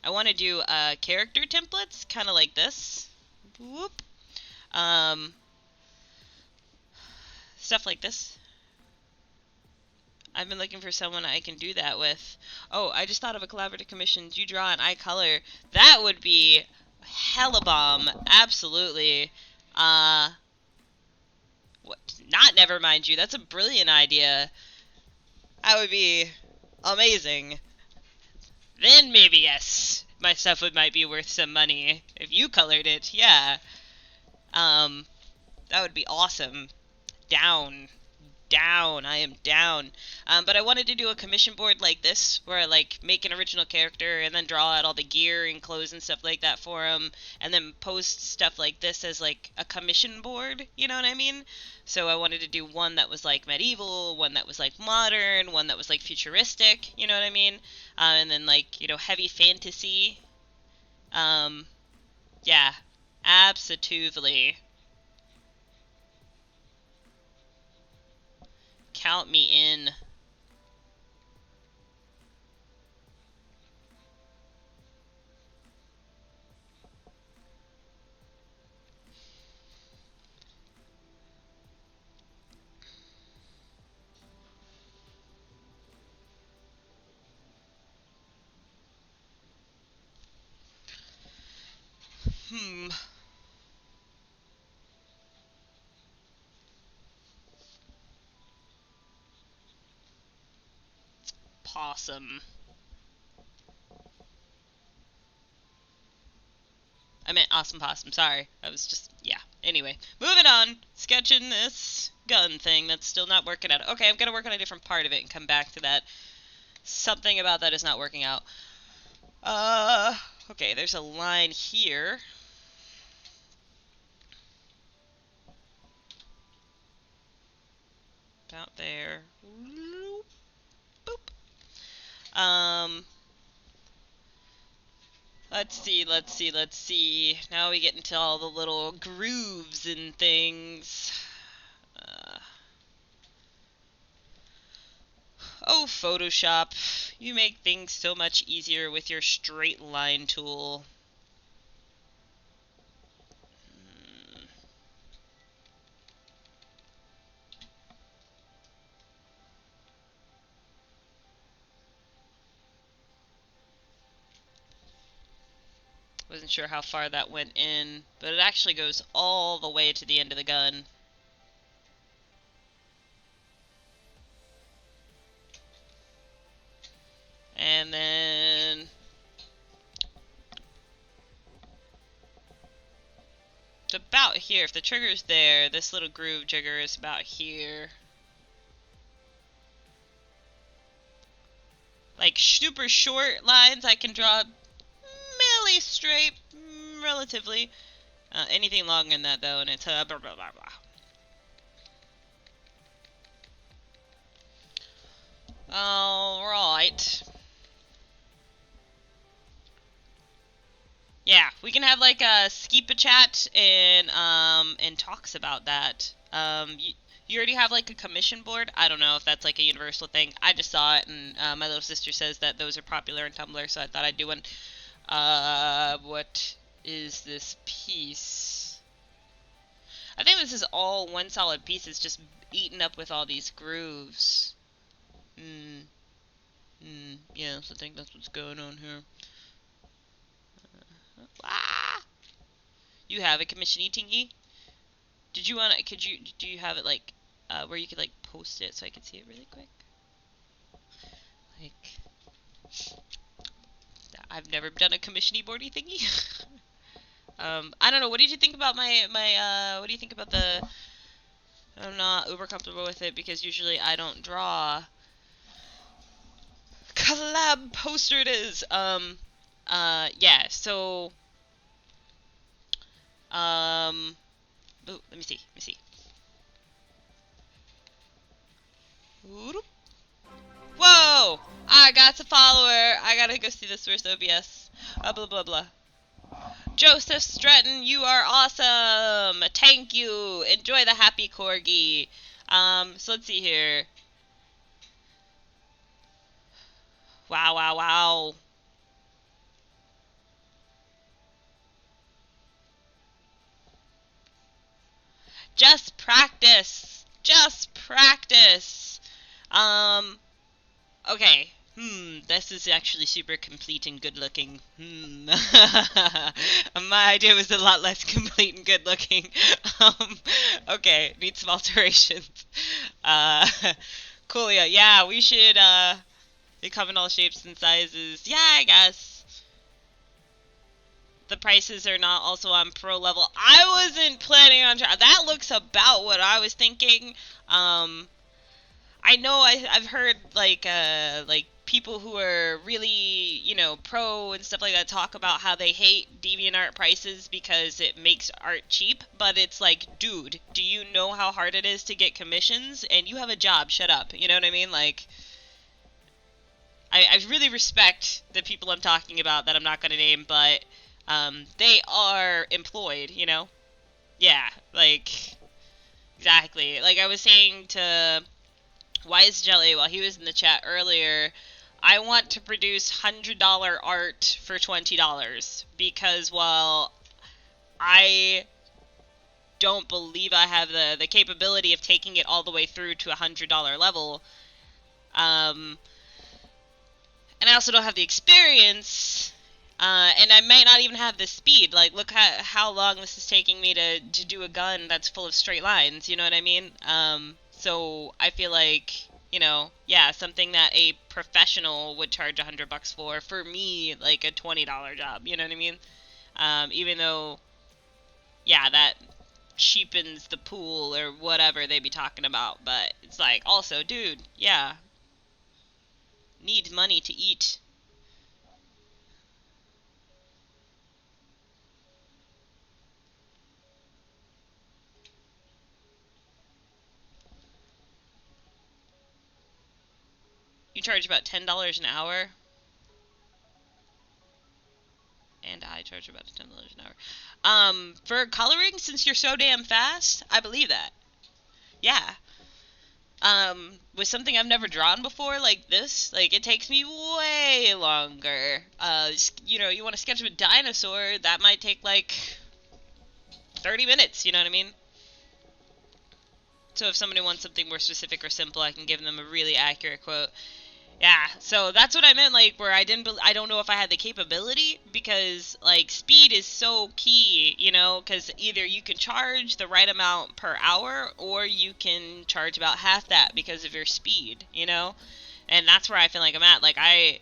I want to do character templates, kind of like this. Whoop. Um, Stuff like this. I've been looking for someone I can do that with. Oh, I just thought of a collaborative commission. You draw and I color. That would be hella bomb. Absolutely. What? Not never mind you. That's a brilliant idea. That would be amazing. Then maybe yes, my stuff might be worth some money if you colored it. Yeah. Um, that would be awesome. Down. Down. I am down. But I wanted to do a commission board like this, where I like make an original character and then draw out all the gear and clothes and stuff like that for him, and then post stuff like this as like a commission board. You know what I mean? So I wanted to do one that was like medieval, one that was like modern, one that was like futuristic. You know what I mean? And then like heavy fantasy. Yeah, absolutely. Count me in. Hmm. Possum. I meant awesome possum. Sorry. I was just, yeah. Anyway, moving on. Sketching this gun thing that's still not working out. Okay, I'm going to work on a different part of it and come back to that. Something about that is not working out. Okay, there's a line here. About there. Boop. Let's see. Now we get into all the little grooves and things. Uh, oh, Photoshop. You make things so much easier with your straight line tool. Wasn't sure how far that went in, but it actually goes all the way to the end of the gun. And then it's about here. If the trigger's there, this little groove trigger is about here. Like super short lines I can draw fairly straight, relatively. Anything longer than that though, and it's blah blah blah blah. Alright. Yeah, we can have like a Skeepa chat and talks about that. You already have like a commission board. I don't know if that's like a universal thing. I just saw it, and my little sister says that those are popular in Tumblr, so I thought I'd do one. What is this piece? I think this is all one solid piece. It's just eaten up with all these grooves. Yes, I think that's what's going on here. Ah! You have a commission thingy? Did you want to, do you have it like, where you could like post it so I could see it really quick? Like, I've never done a commission boardy thingy. I don't know, what did you think about what do you think about the, I'm not uber comfortable with it because usually I don't draw. Collab poster it is! Yeah, so, ooh, let me see. Whoa! I got a follower. I gotta go see this first OBS. Blah blah blah. Joseph Stratton, you are awesome. Thank you. Enjoy the happy corgi. So let's see here. Wow, wow, wow. Just practice. Just practice. Okay. This is actually super complete and good looking. My idea was a lot less complete and good looking. Okay, need some alterations. Coolio, yeah, we should, they come in all shapes and sizes. Yeah, I guess. The prices are not also on pro level. I wasn't planning on that looks about what I was thinking. I know I've heard like people who are really, you know, pro and stuff like that talk about how they hate DeviantArt prices because it makes art cheap, but it's like, dude, do you know how hard it is to get commissions? And you have a job, shut up. You know what I mean? Like, I really respect the people I'm talking about that I'm not going to name, but they are employed, you know? Yeah, like, exactly. Like I was saying to Wise Jelly while he was in the chat earlier, I want to produce $100 art for $20 because while I don't believe I have the capability of taking it all the way through to a $100 level, and I also don't have the experience, and I might not even have the speed. Like, look how long this is taking me to do a gun that's full of straight lines, you know what I mean? So I feel like, you know, yeah, something that a professional would charge $100 for me, like a $20 job, you know what I mean? Even though, yeah, that cheapens the pool or whatever they be talking about, but it's like, also, dude, yeah, need money to eat. You charge about $10 an hour, and I charge about $10 an hour. For coloring, since you're so damn fast, I believe that. Yeah. With something I've never drawn before, like this, like, it takes me way longer. You know, you want to sketch a dinosaur, that might take, like, 30 minutes, you know what I mean? So if somebody wants something more specific or simple, I can give them a really accurate quote. Yeah, so that's what I meant, like, where I don't know if I had the capability, because, like, speed is so key, you know, because either you can charge the right amount per hour, or you can charge about half that because of your speed, you know? And that's where I feel like I'm at. Like, I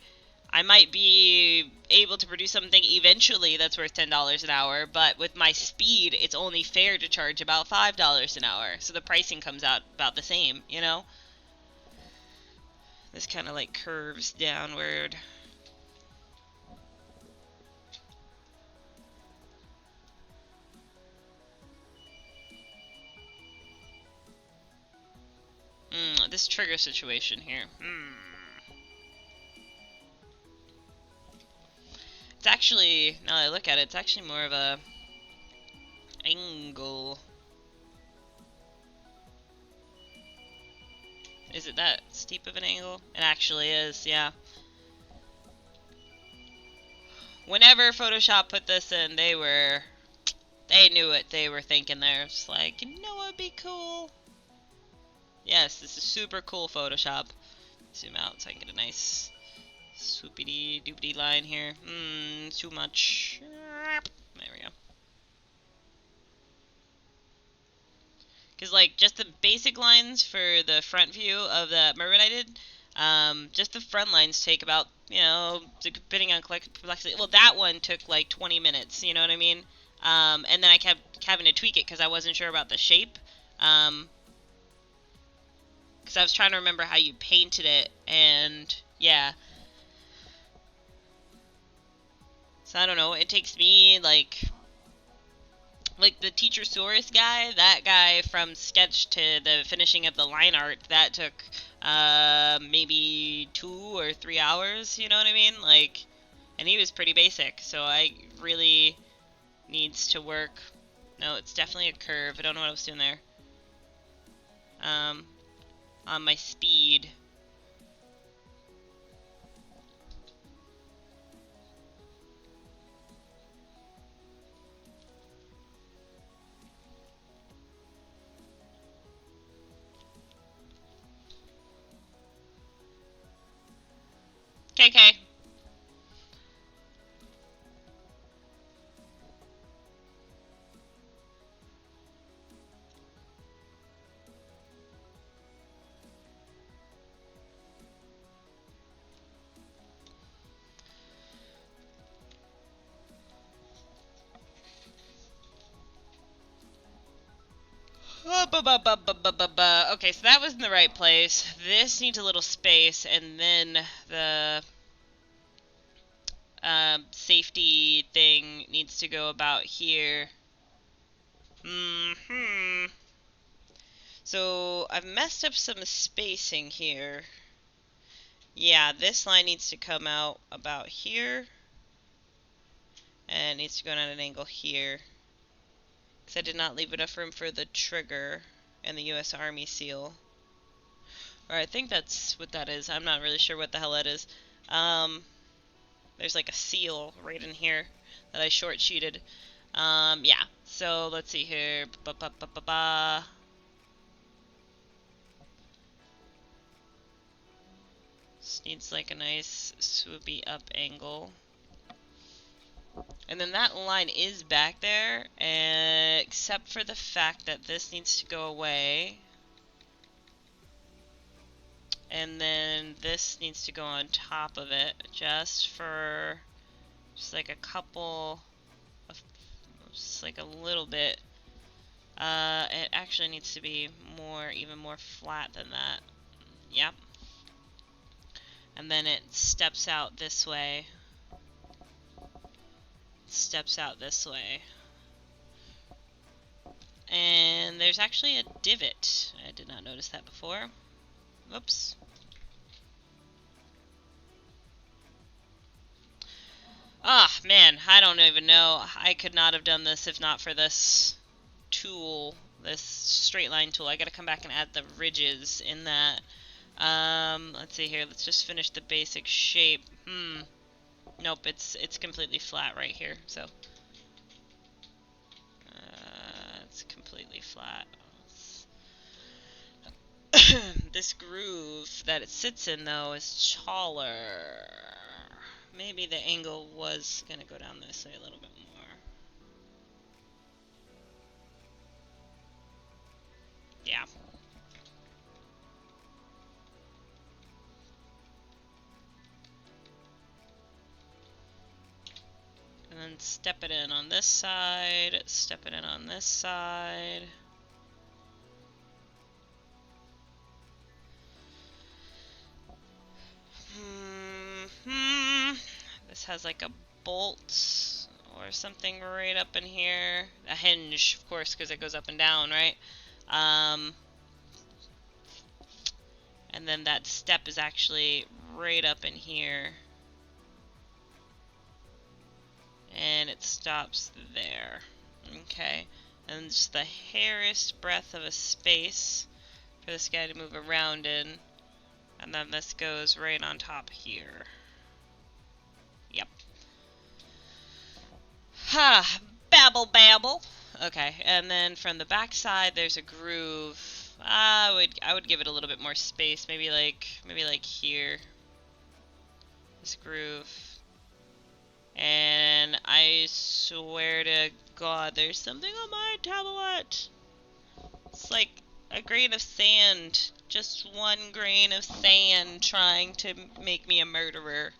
might be able to produce something eventually that's worth $10 an hour, but with my speed, it's only fair to charge about $5 an hour, so the pricing comes out about the same, you know? This kind of like curves downward. This trigger situation here. It's actually, now that I look at it, it's actually more of a angle. Is it that steep of an angle? It actually is, yeah. Whenever Photoshop put this in, they knew what they were thinking there. It's like, you know what would be cool? Yes, this is super cool Photoshop. Zoom out so I can get a nice swoopity doopity line here. Too much. There we go. Because, like, just the basic lines for the front view of the Mermaid I did, just the front lines take about, you know, depending on complexity. Well, that one took like 20 minutes, you know what I mean? And then I kept having to tweak it because I wasn't sure about the shape. Because I was trying to remember how you painted it, and yeah. So I don't know, it takes me like the Teachersaurus guy, that guy from sketch to the finishing of the line art, that took maybe 2 or 3 hours, you know what I mean? Like, and he was pretty basic, so I really needs to work. No, it's definitely a curve. I don't know what I was doing there. On my speed. KK. Okay, so that was in the right place. This needs a little space, and then the safety thing needs to go about here. So I've messed up some spacing here. Yeah, this line needs to come out about here, and it needs to go at an angle here. Because I did not leave enough room for the trigger and the U.S. Army seal. Or I think that's what that is. I'm not really sure what the hell that is. There's like a seal right in here that I short sheeted. Yeah. So let's see here. This needs like a nice swoopy up angle. And then that line is back there, except for the fact that this needs to go away. And then this needs to go on top of it, just like a couple of, just like a little bit. It actually needs to be even more flat than that. Yep. And then it steps out this way. Steps out this way. And there's actually a divot. I did not notice that before. Whoops. Ah, man, I don't even know. I could not have done this if not for this tool, this straight line tool. I gotta come back and add the ridges in that. Let's see here. Let's just finish the basic shape. Nope, it's completely flat right here, so. It's completely flat. This groove that it sits in, though, is taller. Maybe the angle was gonna go down this way a little bit more. Yeah. And then step it in on this side, step it in on this side. This has like a bolt or something right up in here. A hinge, of course, because it goes up and down, right? And then that step is actually right up in here. And it stops there. Okay. And just the hairiest breadth of a space for this guy to move around in. And then this goes right on top here. Yep. Ha! Babble babble! Okay, and then from the back side there's a groove. I would give it a little bit more space, maybe like here. This groove. And I swear to God, there's something on my tablet. It's like a grain of sand. Just one grain of sand trying to make me a murderer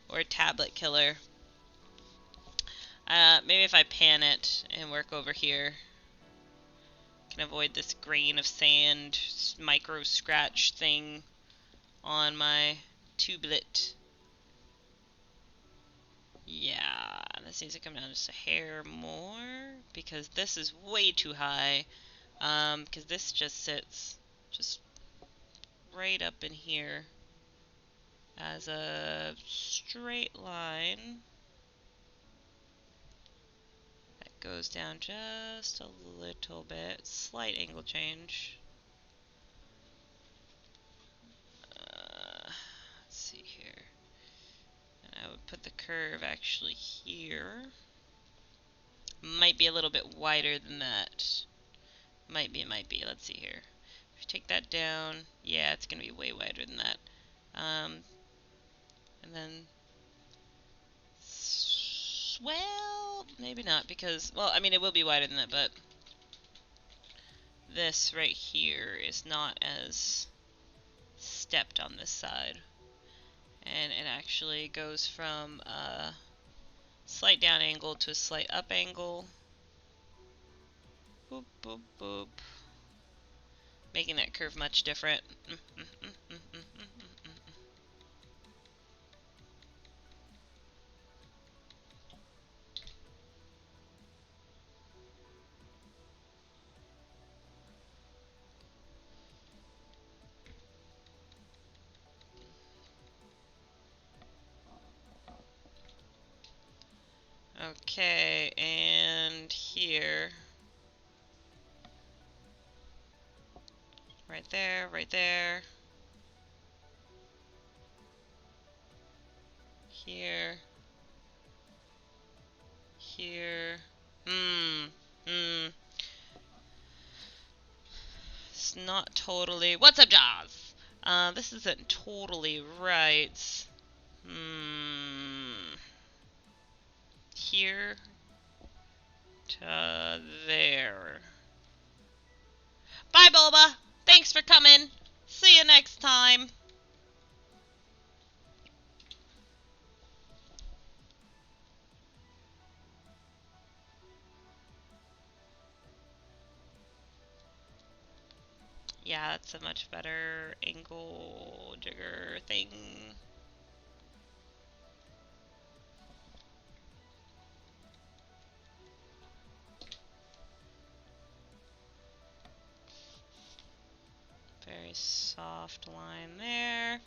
or a tablet killer. Maybe if I pan it and work over here, can avoid this grain of sand micro scratch thing on my tublet. Yeah, this needs to come down just a hair more because this is way too high. Because this just sits just right up in here as a straight line that goes down just a little bit, slight angle change. Let's see here, and I would put the curve actually here. Might be a little bit wider than that. Might be. Let's see here. If you take that down, yeah, it's gonna be way wider than that. And then, well, maybe not because, well, I mean, it will be wider than that, but this right here is not as stepped on this side. And it actually goes from a slight down angle to a slight up angle. Boop, boop, boop. Making that curve much different. Okay, and here. Right there, right there. Here. Here. It's not totally. What's up, Jaws? This isn't totally right. Here to there. Bye, Boba. Thanks for coming. See you next time. Yeah, that's a much better angle jigger thing. Very soft line there.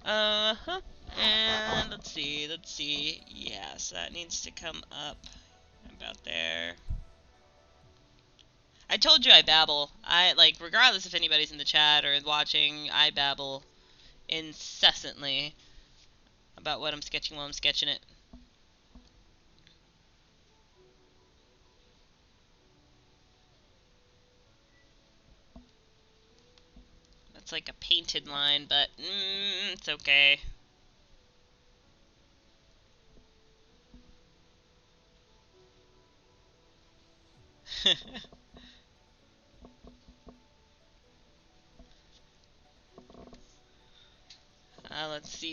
And let's see. Yes, that needs to come up about there. I told you I babble. Like, regardless if anybody's in the chat or watching, I babble incessantly about what I'm sketching while I'm sketching it. That's like a painted line, but it's okay.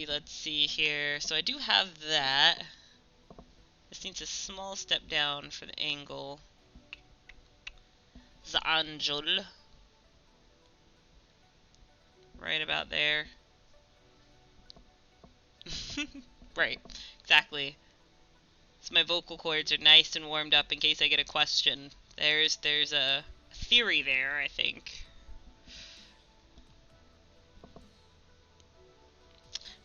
Let's see here. So I do have that. This needs a small step down for the angle. The angle. Right about there. Right, exactly. So my vocal cords are nice and warmed up in case I get a question. There's a theory there, I think.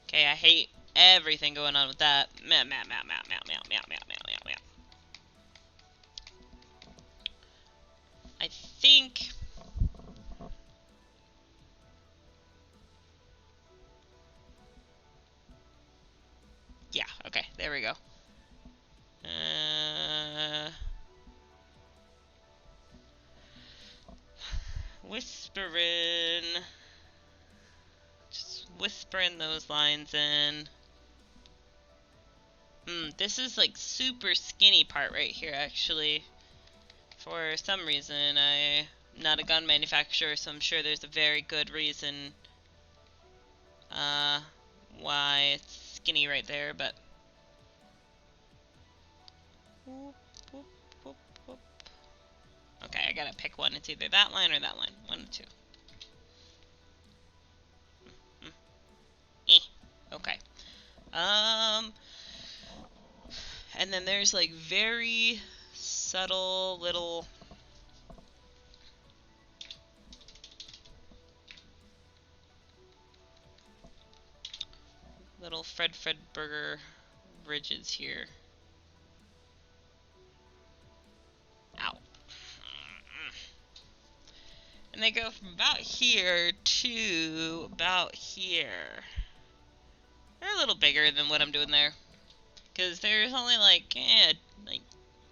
Okay, I hate everything going on with that. Meow, meow, meow, meow, meow, meow, meow, meow, meow, meow, meow. I think... yeah, okay, there we go. Whispering. Just whispering those lines in. This is like super skinny part right here, actually. For some reason, I not a gun manufacturer, so I'm sure there's a very good reason why it's skinny right there, but okay, I gotta pick one. It's either that line or that line. One or two. Okay. And then there's like very subtle little Fred Burger ridges here. Ow. And they go from about here to about here. They're a little bigger than what I'm doing there, because there's only like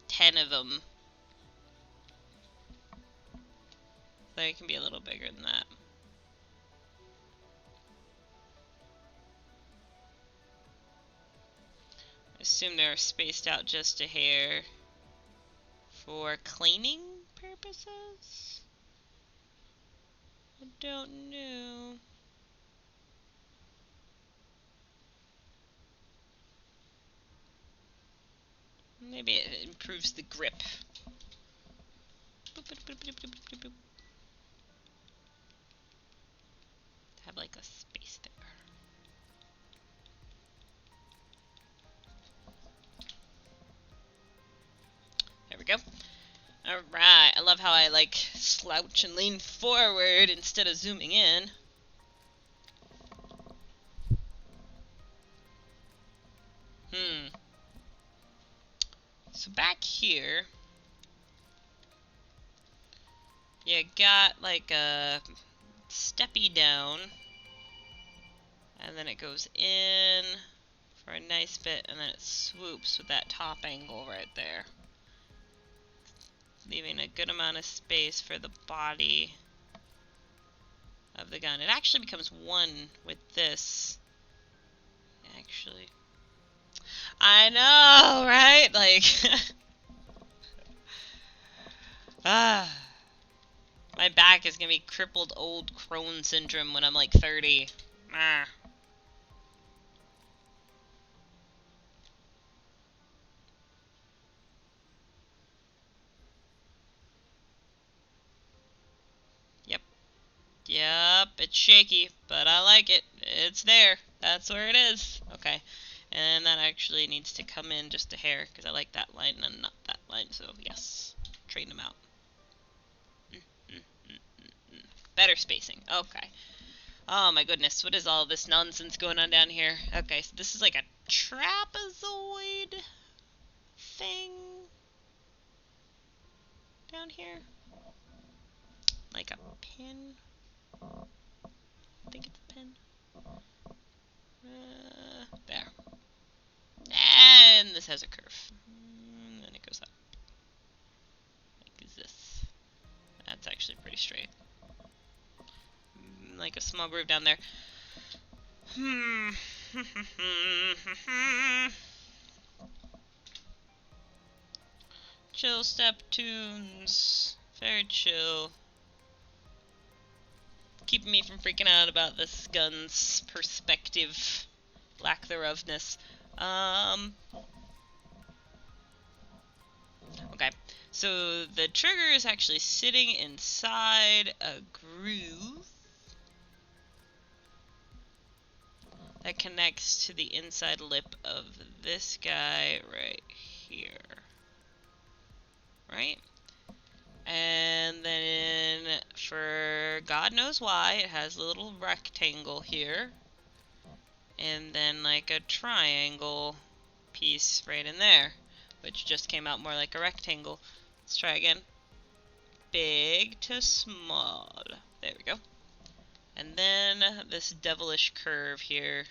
10 of them. They can be a little bigger than that. I assume they're spaced out just a hair for cleaning purposes. I don't know. Maybe it improves the grip. Boop, boop, boop, boop, boop, boop, boop. Have like a space there. There we go. Alright, I love how I like slouch and lean forward instead of zooming in. So back here, you got like a steppy down, and then it goes in for a nice bit, and then it swoops with that top angle right there, leaving a good amount of space for the body of the gun. It actually becomes one with this. Actually, I know, right? Like, my back is gonna be crippled old crone syndrome when I'm like 30. Yep, it's shaky, but I like it. It's there. That's where it is. Okay. And that actually needs to come in just a hair, because I like that line and not that line, so yes. Trade them out. Better spacing. Okay. Oh my goodness, what is all this nonsense going on down here? Okay, so this is like a trapezoid thing down here. Like a pin. I think it's a pin. There. And this has a curve. And then it goes up. Like this. That's actually pretty straight. Like a small groove down there. Chill step tunes. Very chill. Keeping me from freaking out about this gun's perspective. Lack thereofness. Okay. So the trigger is actually sitting inside a groove that connects to the inside lip of this guy right here. Right? And then, for God knows why, it has a little rectangle here. And then like a triangle piece right in there, which just came out more like a rectangle. Let's try again. Big to small. There we go. And then this devilish curve here.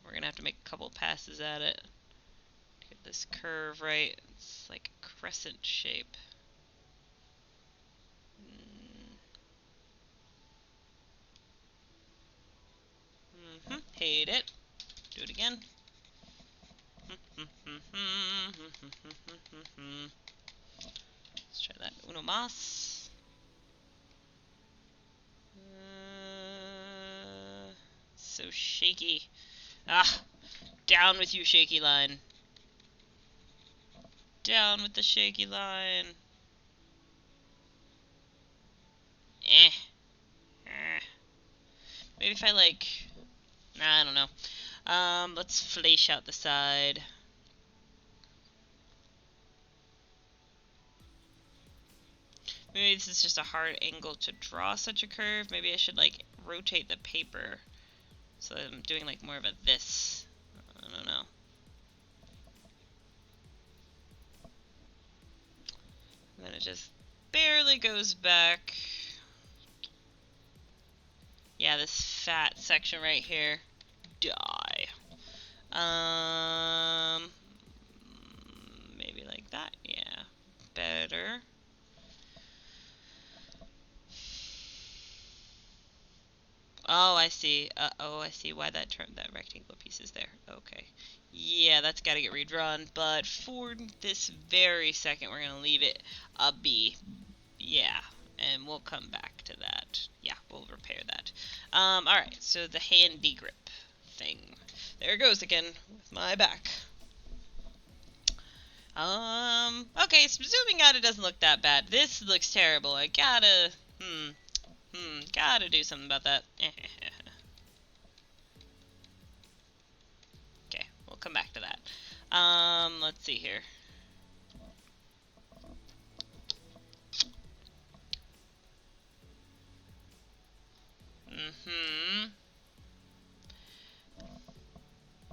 We're gonna have to make a couple passes at it. Get this curve right. It's like a crescent shape. Hate it. Do it again. Let's try that. Uno más. so shaky. Ah, down with you, shaky line. Down with the shaky line. Eh. Maybe if I like... Nah, I don't know. Let's flesh out the side. Maybe this is just a hard angle to draw such a curve. Maybe I should, like, rotate the paper so that I'm doing, like, more of a this. I don't know. And then it just barely goes back. Yeah, this fat section right here. Die. Maybe like that. Yeah, better. Oh, I see. Oh, I see why that rectangular piece is there. Okay. Yeah, that's got to get redrawn. But for this very second, we're gonna leave it a B. Yeah, and we'll come back to that. Yeah, we'll repair that. Alright, so the handy grip thing. There it goes again with my back. Okay, so zooming out, it doesn't look that bad. This looks terrible. I gotta, gotta do something about that. Okay, we'll come back to that. Let's see here.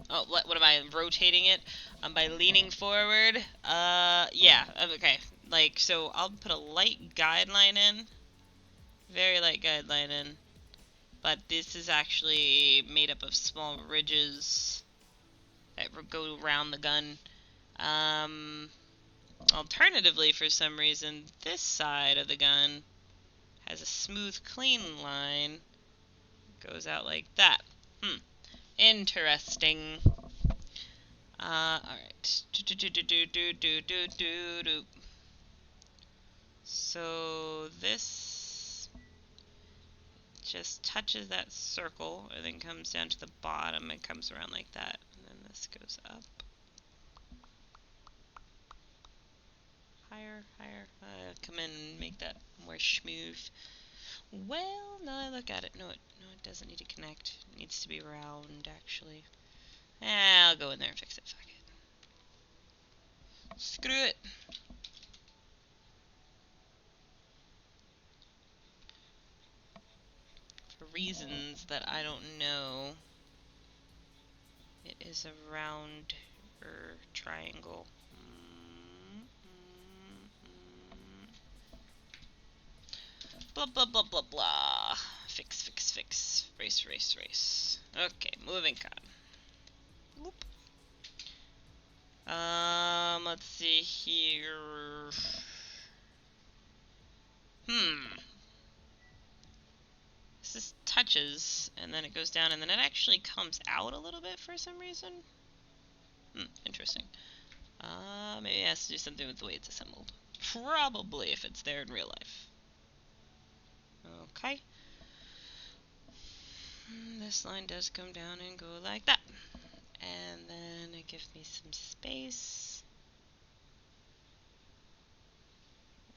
Oh, what am I rotating it? By leaning forward. Yeah, okay. Like, so I'll put a light guideline in. Very light guideline in. But this is actually made up of small ridges that go around the gun. Alternatively, for some reason, this side of the gun has a smooth, clean line. Goes out like that. Interesting. Alright. So this just touches that circle and then comes down to the bottom and comes around like that. And then this goes up. Higher, higher. Come in and make that more smooth. Well, now I look at it. No, it doesn't need to connect. It needs to be round, actually. I'll go in there and fix it. Fuck it. Screw it. For reasons that I don't know, it is a round triangle. Blah, blah, blah, blah, blah. Fix, fix, fix. Race, race, race. Okay, moving on. Whoop. Let's see here. This touches, and then it goes down, and then it actually comes out a little bit for some reason. Interesting. Maybe it has to do something with the way it's assembled. Probably, if it's there in real life. Okay. This line does come down and go like that. And then it gives me some space.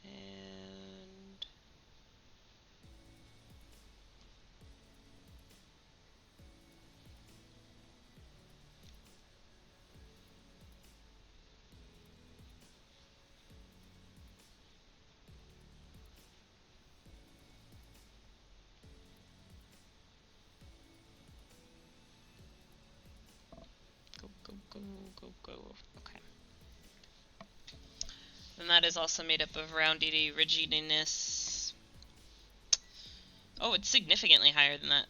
And go. Okay. And that is also made up of roundedy rigidiness. Oh, it's significantly higher than that.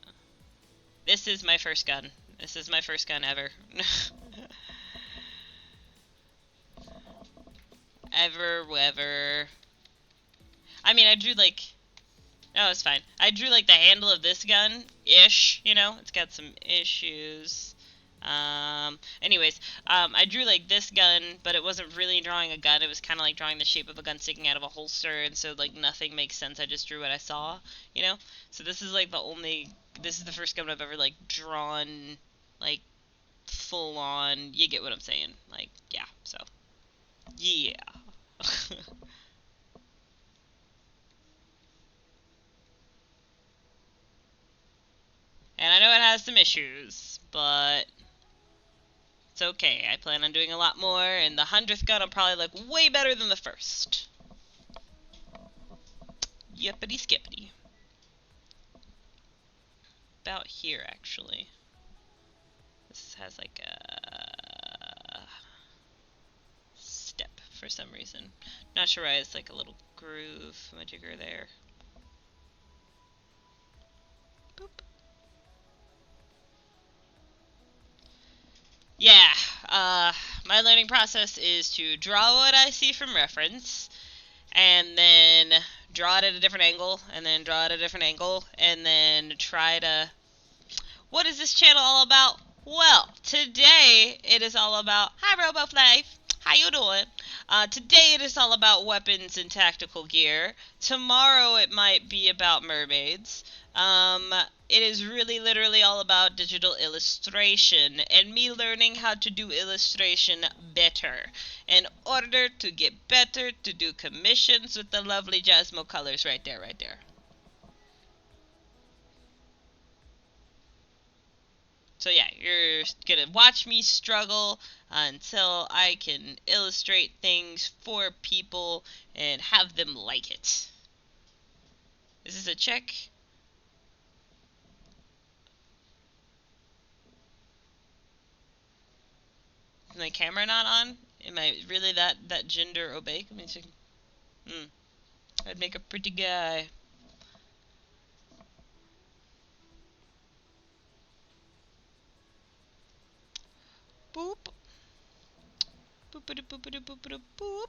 This is my first gun. This is my first gun ever. Ever. I mean, I drew like... Oh, it's fine. I drew like the handle of this gun-ish, you know? It's got some issues. I drew like this gun, but it wasn't really drawing a gun. It was kind of like drawing the shape of a gun sticking out of a holster, and so like nothing makes sense. I just drew what I saw, you know. So this is like this is the first gun I've ever like drawn, like full on. You get what I'm saying? Like, yeah. So, yeah. And I know it has some issues, but it's okay. I plan on doing a lot more, and the 100th gun will probably look way better than the first. Yippity skippity. About here, actually. This has like a step for some reason. Not sure why it's like a little groove majigger there. Boop. Yeah, my learning process is to draw what I see from reference, and then draw it at a different angle, and then draw it at a different angle, and then try to... What is this channel all about? Well, today it is all about... Hi, RoboFlave! How you doing? Today it is all about weapons and tactical gear. Tomorrow it might be about mermaids. It is really literally all about digital illustration and me learning how to do illustration better in order to get better to do commissions with the lovely Jasmo colors right there, right there. So yeah, you're gonna watch me struggle until I can illustrate things for people and have them like it. Is this a check? Is my camera not on? Am I really that gender opaque? Let me see. I'd make a pretty guy. Boop. Boop boop boop boop boop.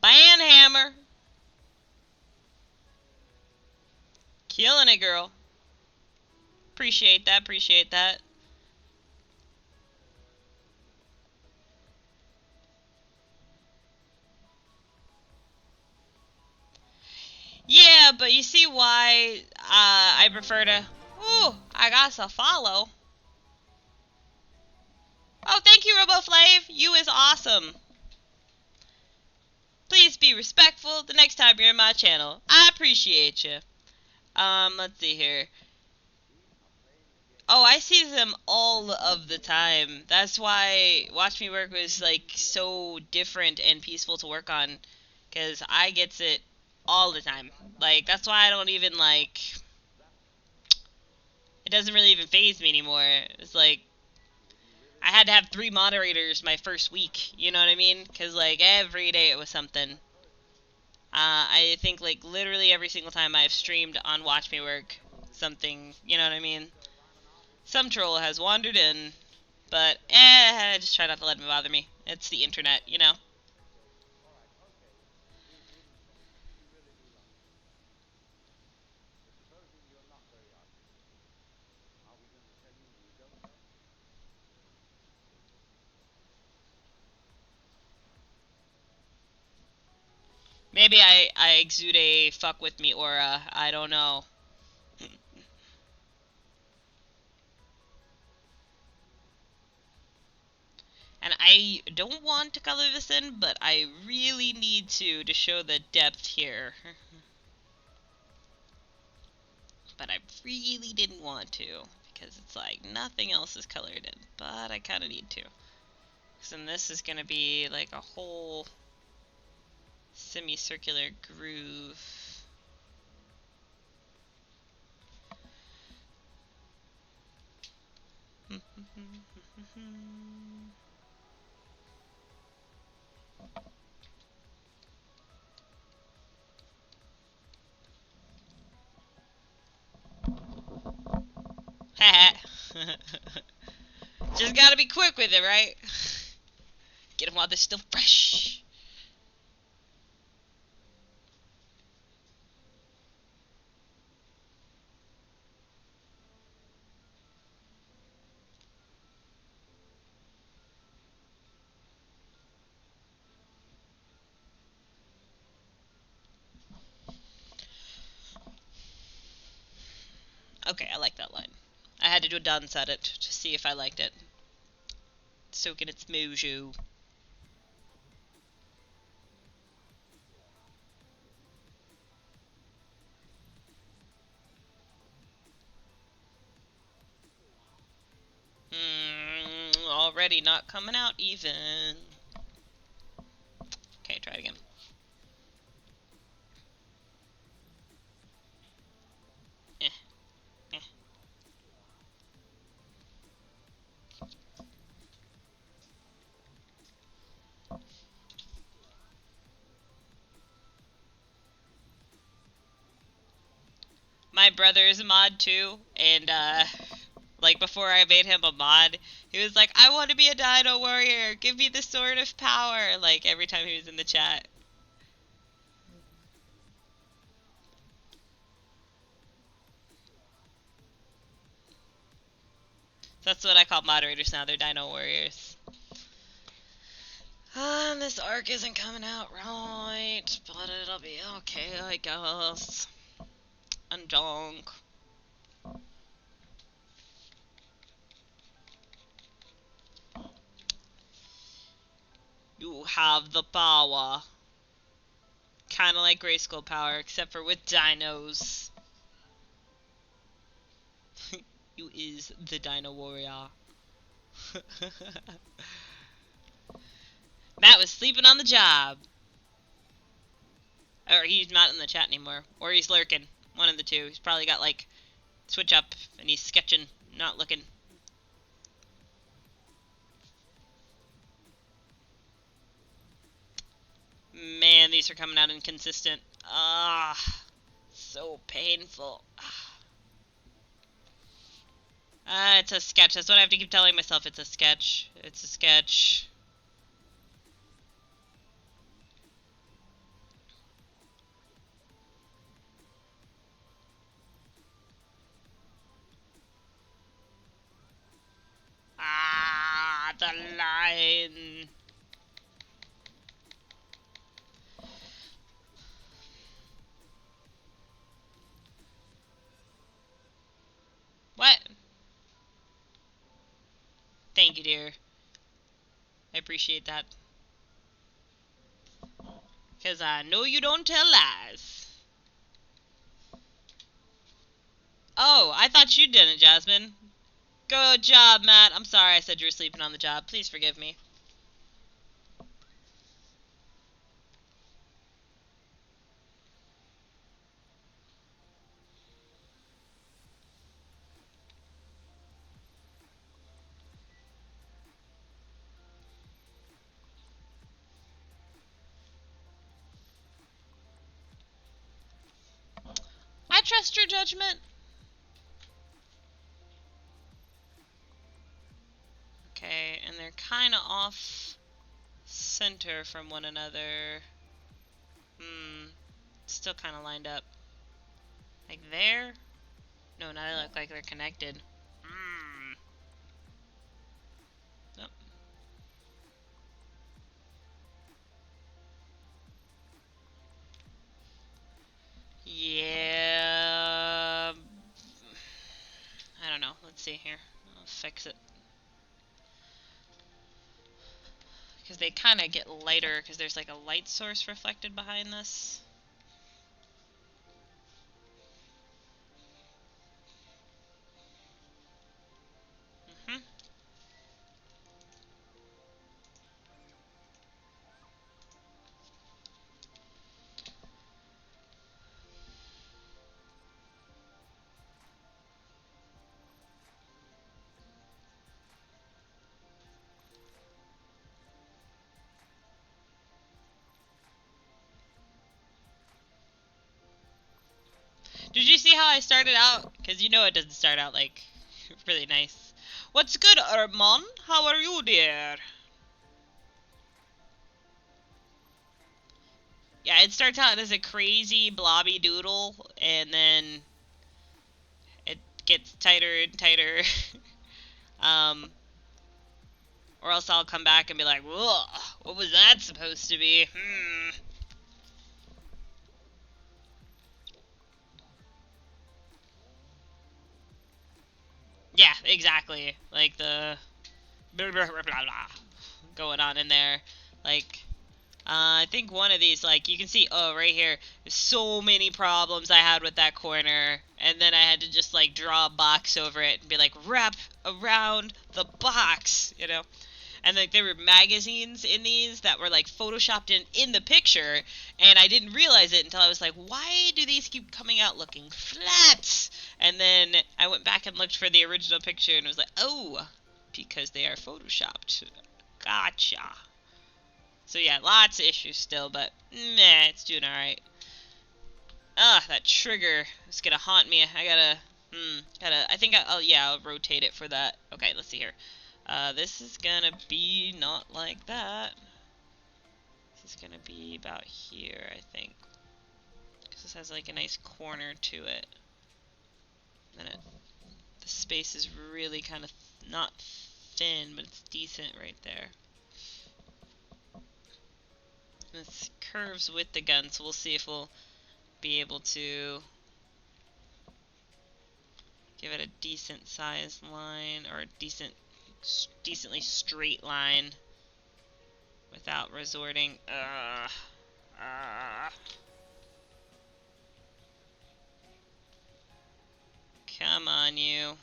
Banhammer. Killing it, girl. Appreciate that, appreciate that. Yeah, but you see why I prefer to... Ooh, I got to follow. Oh, thank you, RoboFlave. You is awesome. Please be respectful the next time you're in my channel. I appreciate you. Let's see here. Oh, I see them all of the time. That's why Watch Me Work was, like, so different and peaceful to work on. Because I gets it all the time. Like, that's why I don't even, like... It doesn't really even faze me anymore. It's like... I had to have 3 moderators my first week. You know what I mean? Because, like, every day it was something. I think, like, literally every single time I've streamed on Watch Me Work, something, you know what I mean? Some troll has wandered in, but, I just try not to let him bother me. It's the internet, you know? Maybe I exude a fuck with me aura, I don't know. And I don't want to color this in, but I really need to show the depth here. But I really didn't want to, because it's like nothing else is colored in, but I kind of need to. Because then this is going to be like a whole semicircular groove. Just gotta be quick with it, right? Get them while they're still fresh. Okay, I like that line. I had to do a dance at it to see if I liked it. Soaking its mojo. Already not coming out even. Okay, try it again. Eh, eh. My brother is a mod too, and like before I made him a mod, he was like, I want to be a Dino Warrior, give me the Sword of Power, like every time he was in the chat. That's what I call moderators now, they're Dino Warriors. This arc isn't coming out right, but it'll be okay, I guess. And donk. You have the power. Kinda like Grayskull power, except for with dinos. You is the Dino Warrior. Matt was sleeping on the job. Or he's not in the chat anymore. Or he's lurking. One of the two. He's probably got, like, switch up, and he's sketching, not looking. Man, these are coming out inconsistent. Ah, so painful. It's a sketch. That's what I have to keep telling myself. It's a sketch. It's a sketch. Ah, the line. What? Thank you, dear. I appreciate that. Because I know you don't tell lies. Oh, I thought you didn't, Jasmine. Good job, Matt. I'm sorry I said you were sleeping on the job. Please forgive me. I trust your judgment. Okay, and they're kind of off center from one another. Still kind of lined up. Like there? No, now they look like they're connected. Nope. Yeah. I don't know. Let's see here. I'll fix it. Because they kind of get lighter because there's like a light source reflected behind this. Did you see how I started out? Because you know it doesn't start out like really nice. What's good, Armand? How are you, dear? Yeah, it starts out as a crazy blobby doodle, and then it gets tighter and tighter. um, or else I'll come back and be like, whoa, what was that supposed to be? Yeah, exactly. Like the blah, blah, blah, blah, blah going on in there. Like, I think one of these, like, you can see, oh, right here, there's so many problems I had with that corner, and then I had to just, like, draw a box over it and be like, wrap around the box, you know? And, like, there were magazines in these that were, like, photoshopped in the picture, and I didn't realize it until I was like, why do these keep coming out looking flat? And then I went back and looked for the original picture, and was like, oh, because they are photoshopped. Gotcha. So yeah, lots of issues still, but meh, it's doing alright. Ah, that trigger is gonna haunt me. I gotta, I think yeah, I'll rotate it for that. Okay, let's see here. This is gonna be not like that. This is gonna be about here, I think. Because this has like a nice corner to it. And the space is really kind of not thin, but it's decent right there. This curves with the gun, so we'll see if we'll be able to give it a decent sized line, or a decently straight line without resorting. Come on, you.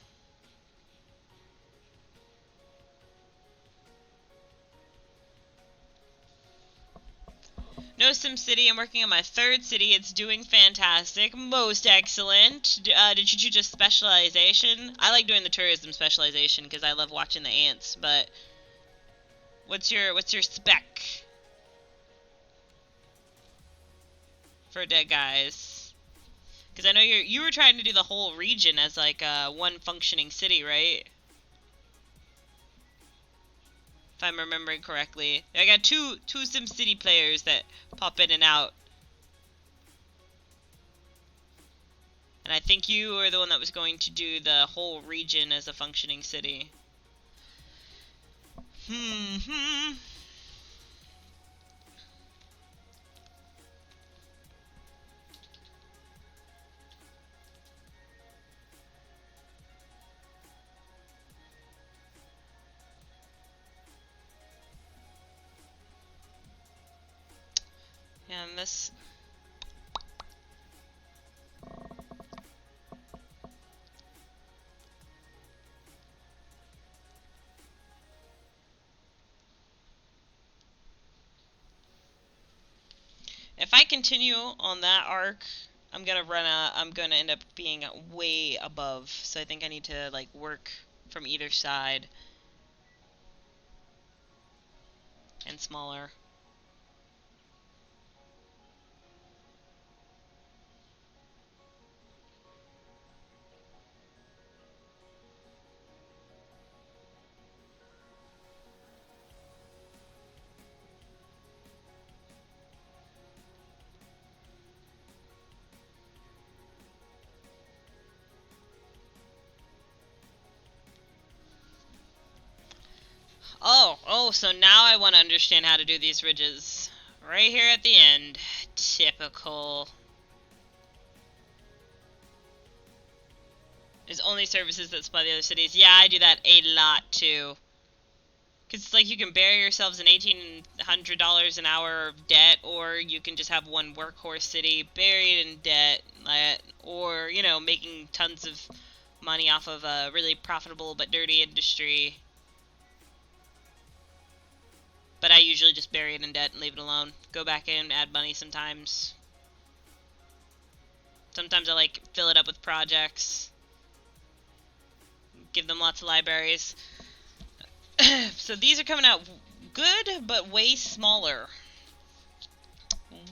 No SimCity, I'm working on my third city. It's doing fantastic. Most excellent. Did you choose a specialization? I like doing the tourism specialization because I love watching the ants, but what's your spec for Dead Guys? Because I know you were trying to do the whole region as like one functioning city, right? If I'm remembering correctly. I got two SimCity players that pop in and out. And I think you are the one that was going to do the whole region as a functioning city. Yeah, and this... If I continue on that arc, I'm gonna end up being way above. So I think I need to like work from either side and smaller. Oh, so now I want to understand how to do these ridges. Right here at the end. Typical. There's only services that supply the other cities. Yeah, I do that a lot too. Because it's like you can bury yourselves in $1,800 an hour of debt, or you can just have one workhorse city buried in debt, or, you know, making tons of money off of a really profitable but dirty industry. But I usually just bury it in debt and leave it alone. Go back in, add money sometimes. Sometimes I like fill it up with projects. Give them lots of libraries. So these are coming out good, but way smaller.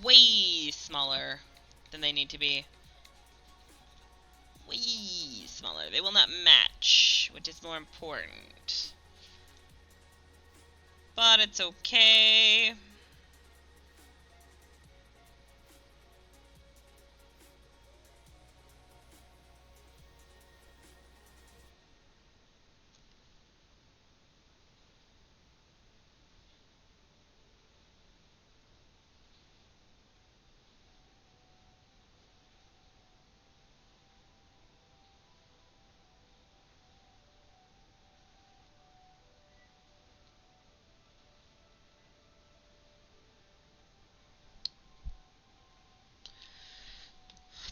Way smaller than they need to be. Way smaller. They will not match. much, which is more important. But it's okay.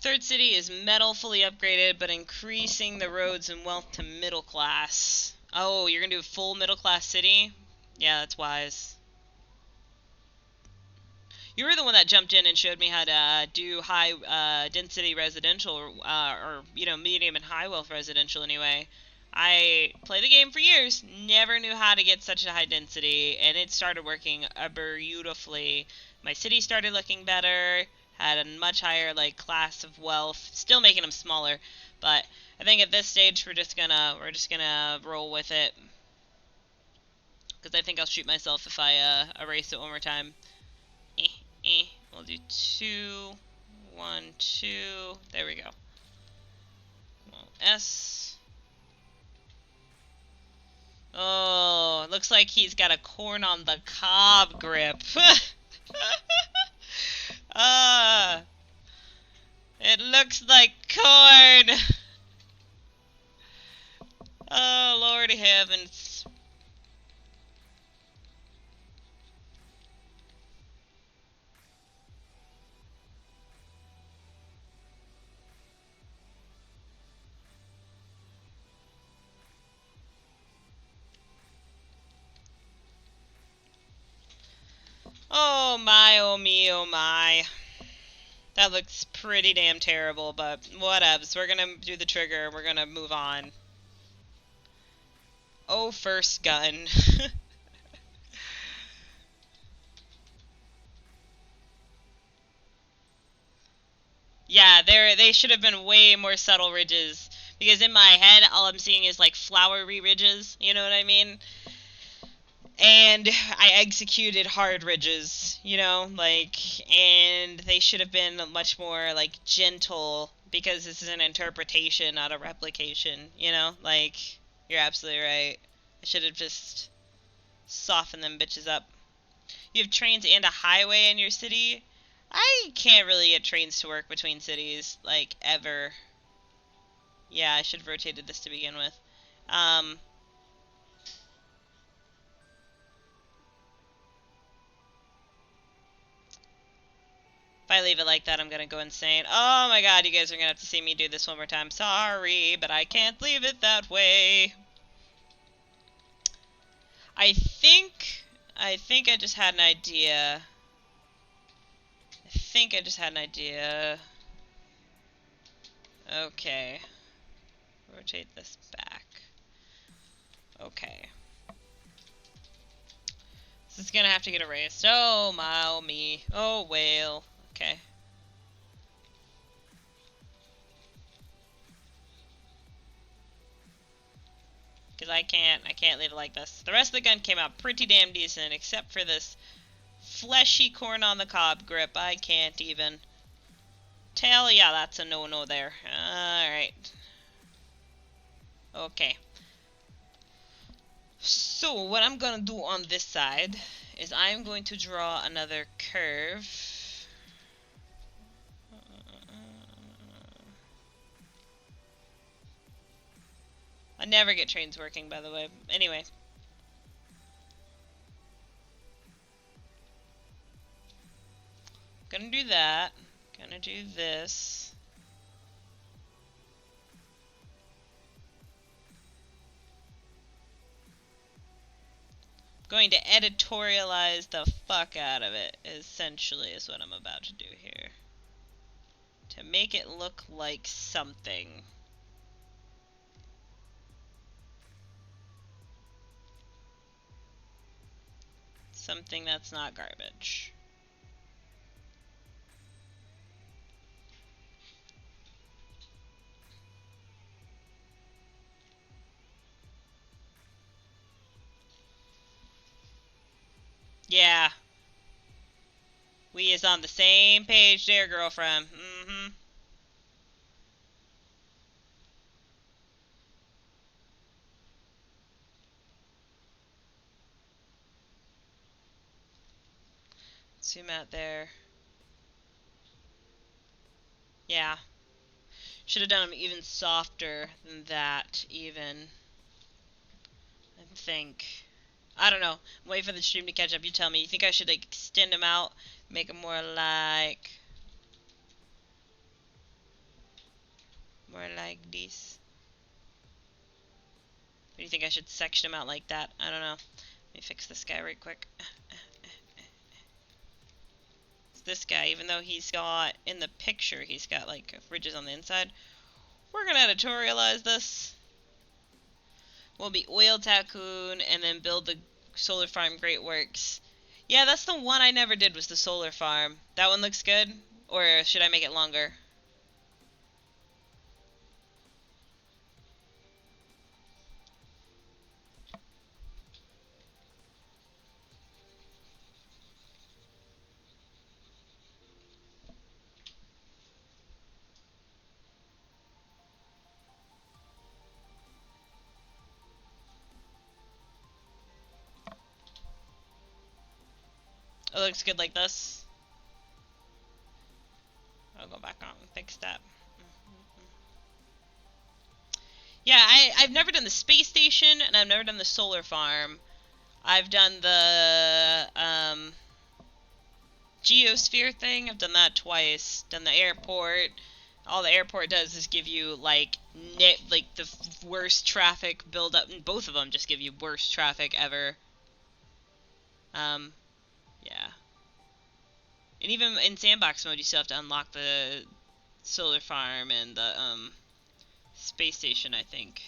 Third city is metal fully upgraded, but increasing the roads and wealth to middle class. Oh, you're gonna do a full middle class city? Yeah, that's wise. You were the one that jumped in and showed me how to do high density residential, or medium and high wealth residential anyway. I played the game for years, never knew how to get such a high density, and it started working beautifully. My city started looking better, had a much higher class of wealth, still making them smaller, but I think at this stage we're just gonna roll with it, because I think I'll shoot myself if I erase it one more time. We'll do 2, 1, 2. There we go. S. Oh, looks like he's got a corn on the cob grip. It looks like corn. Oh, Lord heavens. Oh my, oh me, oh my. That looks pretty damn terrible, but whatevs. We're gonna do the trigger. We're gonna move on. Oh, first gun. Yeah, they should have been way more subtle ridges. Because in my head, all I'm seeing is flowery ridges. You know what I mean? And I executed hard ridges, and they should have been much more gentle, because this is an interpretation, not a replication, you're absolutely right. I should have just softened them bitches up. You have trains and a highway in your city? I can't really get trains to work between cities, ever. Yeah, I should have rotated this to begin with. If I leave it like that, I'm gonna go insane. Oh my god, you guys are gonna have to see me do this one more time. Sorry, but I can't leave it that way. I think I just had an idea. Okay. Rotate this back. Okay. This is gonna have to get erased. Oh my, oh me. Oh whale. Okay. Because I can't leave it like this. The rest of the gun came out pretty damn decent, except for this fleshy corn on the cob grip. I can't even. Tail, yeah, that's a no-no there. Alright. Okay. So, what I'm gonna do on this side is I'm going to draw another curve. I never get trains working, by the way. Anyway. Gonna do that. Gonna do this. Going to editorialize the fuck out of it, essentially, is what I'm about to do here. To make it look like something. Something that's not garbage. Yeah. We is on the same page there, girlfriend. Mm-hmm. Zoom out there. Yeah. Should have done them even softer than that, even. I think. I don't know. I'm waiting for the stream to catch up. You tell me. You think I should, like, extend them out? Make them more like... More like this? Or do you think I should section them out like that? I don't know. Let me fix this guy right quick. It's this guy, even though he's got, in the picture, he's got, like, ridges on the inside. We're gonna editorialize this. We'll be Oil Tycoon and then build the solar farm Great Works. Yeah, that's the one I never did was the solar farm. That one looks good? Or should I make it longer? It looks good like this. I'll go back on and fix that. Yeah, I've never done the space station, and I've never done the solar farm. I've done the geosphere thing. I've done that twice. Done the airport. All the airport does is give you like the worst traffic buildup. And both of them just give you worst traffic ever. Yeah. And even in sandbox mode, you still have to unlock the solar farm and the space station, I think.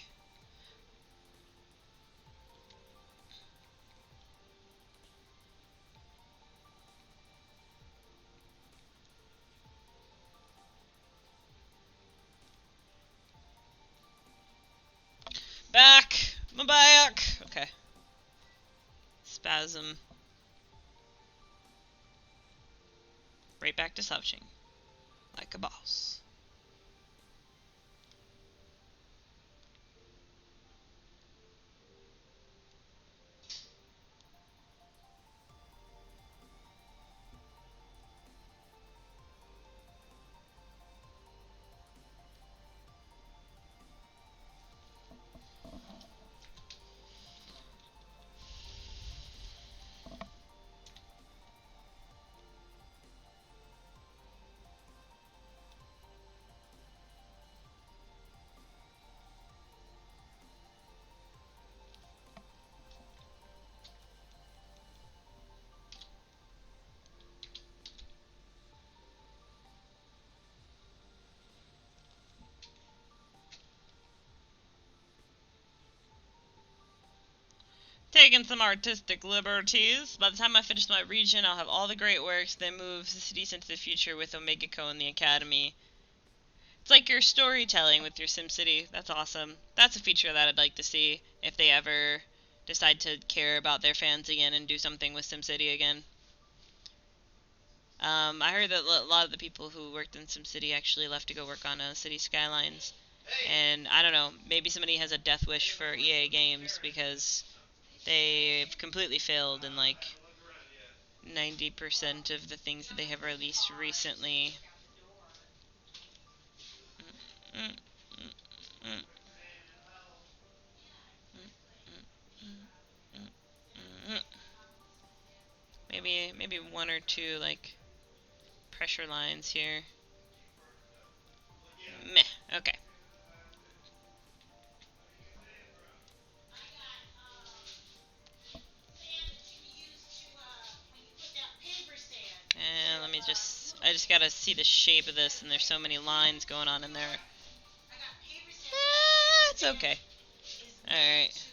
Back! I'm back! Okay. Spasm. Right back to slouching. Like a boss. Taking some artistic liberties. By the time I finish my region, I'll have all the great works, then move the cities into the future with Omega Co and the Academy. It's like your storytelling with your SimCity. That's awesome. That's a feature that I'd like to see if they ever decide to care about their fans again and do something with SimCity again. I heard that a lot of the people who worked in SimCity actually left to go work on City Skylines. And I don't know, maybe somebody has a death wish for EA Games because they've completely failed in like 90% of the things that they have released recently. Maybe one or two like pressure lines here. Meh. Okay. And I just gotta see the shape of this, and there's so many lines going on in there. It's okay. Alright.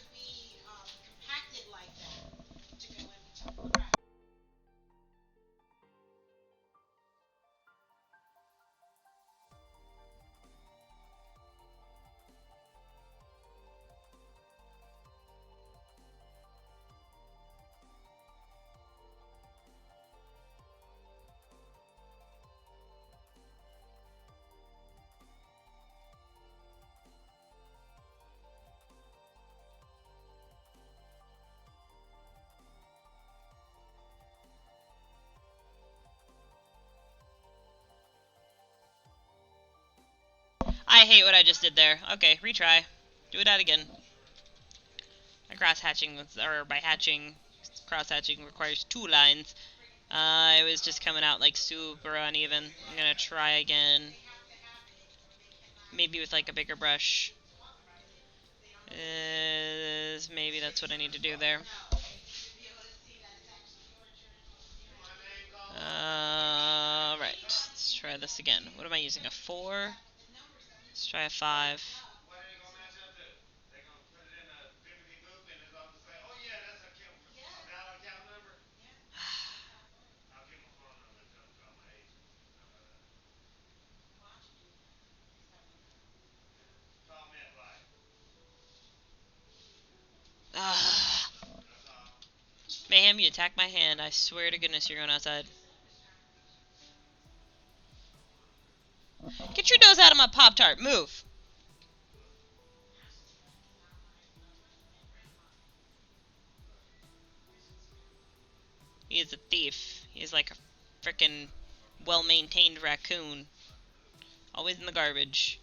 I hate what I just did there. Okay, retry. Do that again. My cross-hatching, or by hatching, cross-hatching requires 2 lines. It was just coming out like super uneven. I'm gonna try again. Maybe with like a bigger brush. Maybe that's what I need to do there. Right. Let's try this again. What am I using? A 4? Let's try a 5. Mayhem, you attack my hand. I swear to goodness you're going outside. Get your nose out of my Pop-Tart. Move. He is a thief. He's like a frickin' well-maintained raccoon. Always in the garbage.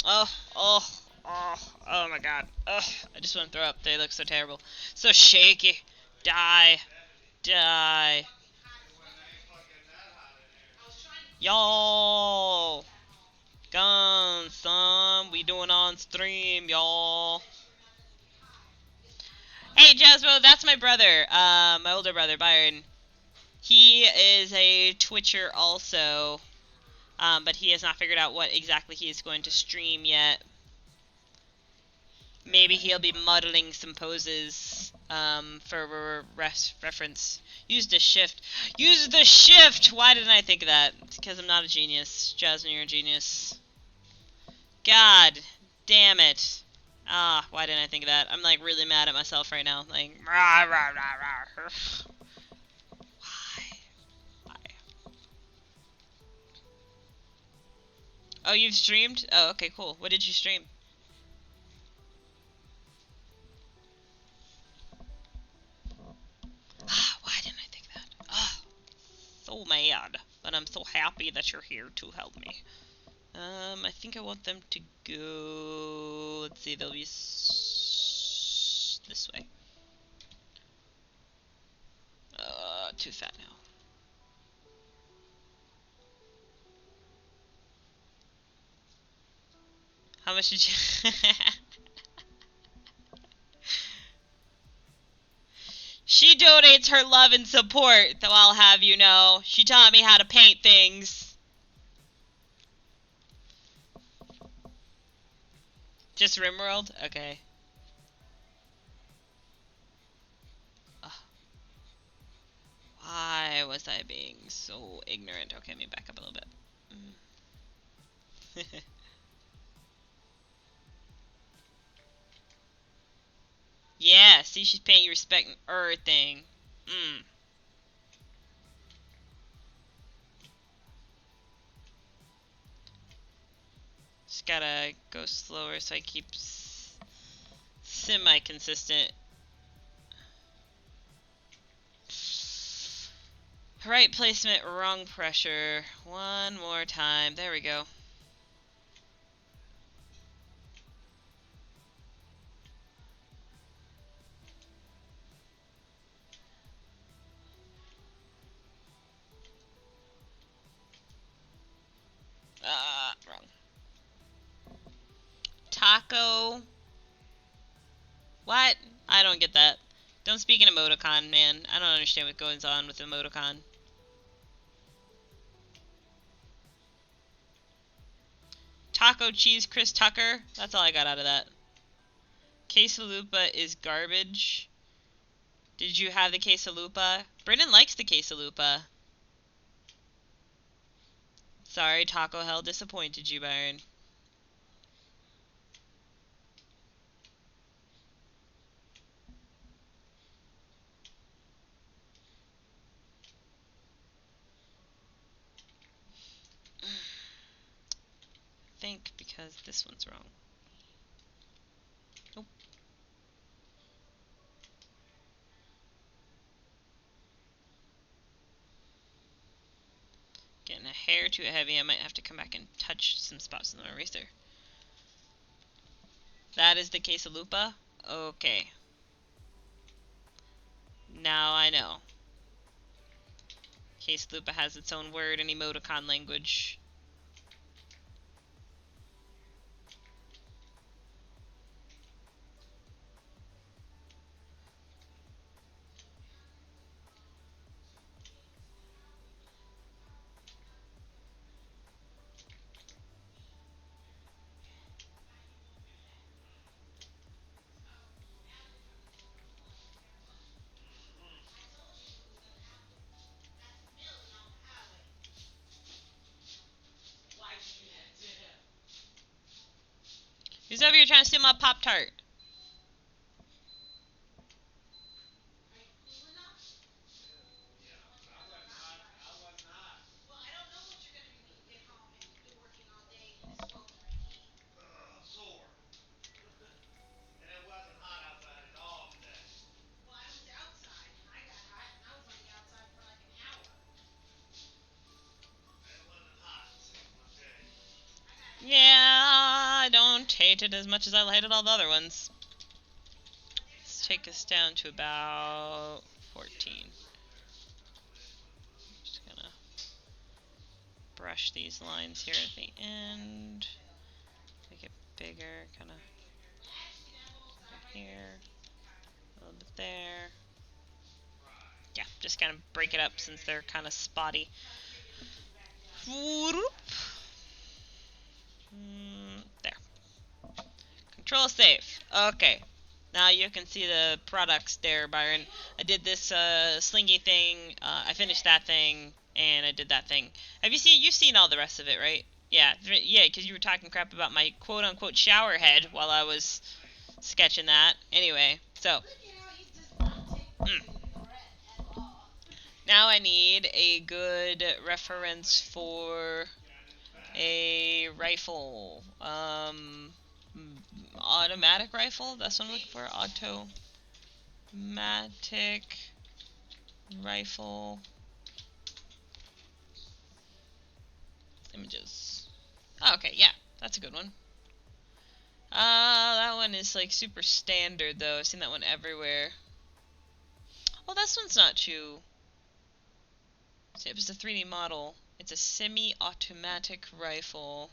Oh, oh, oh, oh my god. Ugh, I just want to throw up. They look so terrible. So shaky. Die. Die. Y'all. Gone, son. We doing on stream, y'all. Hey, Jasmo, that's my brother. My older brother, Byron. He is a Twitcher also. But he has not figured out what exactly he is going to stream yet. Maybe he'll be modeling some poses for reference. Use the shift. Use the shift! Why didn't I think of that? It's because I'm not a genius. Jasmine, you're a genius. God damn it. Ah, why didn't I think of that? I'm like really mad at myself right now. Like, rah, rah, rah, rah. Why? Oh, you've streamed? Oh, okay, cool. What did you stream? Ah, why didn't I think that? Ah, so mad. But I'm so happy that you're here to help me. I think I want them to go... Let's see, they'll be this way. Too fat now. How much did you... She donates her love and support, though I'll have you know. She taught me how to paint things. Just RimWorld? Okay. Ugh. Why was I being so ignorant? Okay, let me back up a little bit. Yeah, see, she's paying you respect and everything. Just gotta go slower so I keep semi-consistent. Right placement, wrong pressure. One more time. There we go. Wrong. Taco. What? I don't get that. Don't speak in emoticon, man. I don't understand what goes on with emoticon. Taco cheese Chris Tucker. That's all I got out of that. Quesalupa is garbage. Did you have the quesalupa? Brennan likes the quesalupa. Sorry, Taco Hell disappointed you, Byron. I think because this one's wrong. Nope. getting a hair too heavy. I might have to come back and touch some spots in the eraser. That is the Quesalupa? Okay. Now I know. Quesalupa has its own word and emoticon language. Who's over here trying to steal my Pop-Tart? Yeah, I don't hate it as much as I hated all the other ones. Let's take us down to about 14. Just gonna brush these lines here at the end. Make it bigger, kind of here, a little bit there. Yeah, just kind of break it up since they're kind of spotty. There. Control safe. Okay. Now you can see the products there, Byron. I did this slingy thing. I finished that thing, and I did that thing. Have you seen? You've seen all the rest of it, right? Yeah, yeah. Because you were talking crap about my quote-unquote shower head while I was sketching that. Anyway, so. Now I need a good reference for a rifle. Automatic rifle? That's what I'm looking for. Automatic rifle. Images. Oh, okay, yeah. That's a good one. That one is like super standard though. I've seen that one everywhere. Oh, this one's not too. See, it was a 3D model. It's a semi-automatic rifle.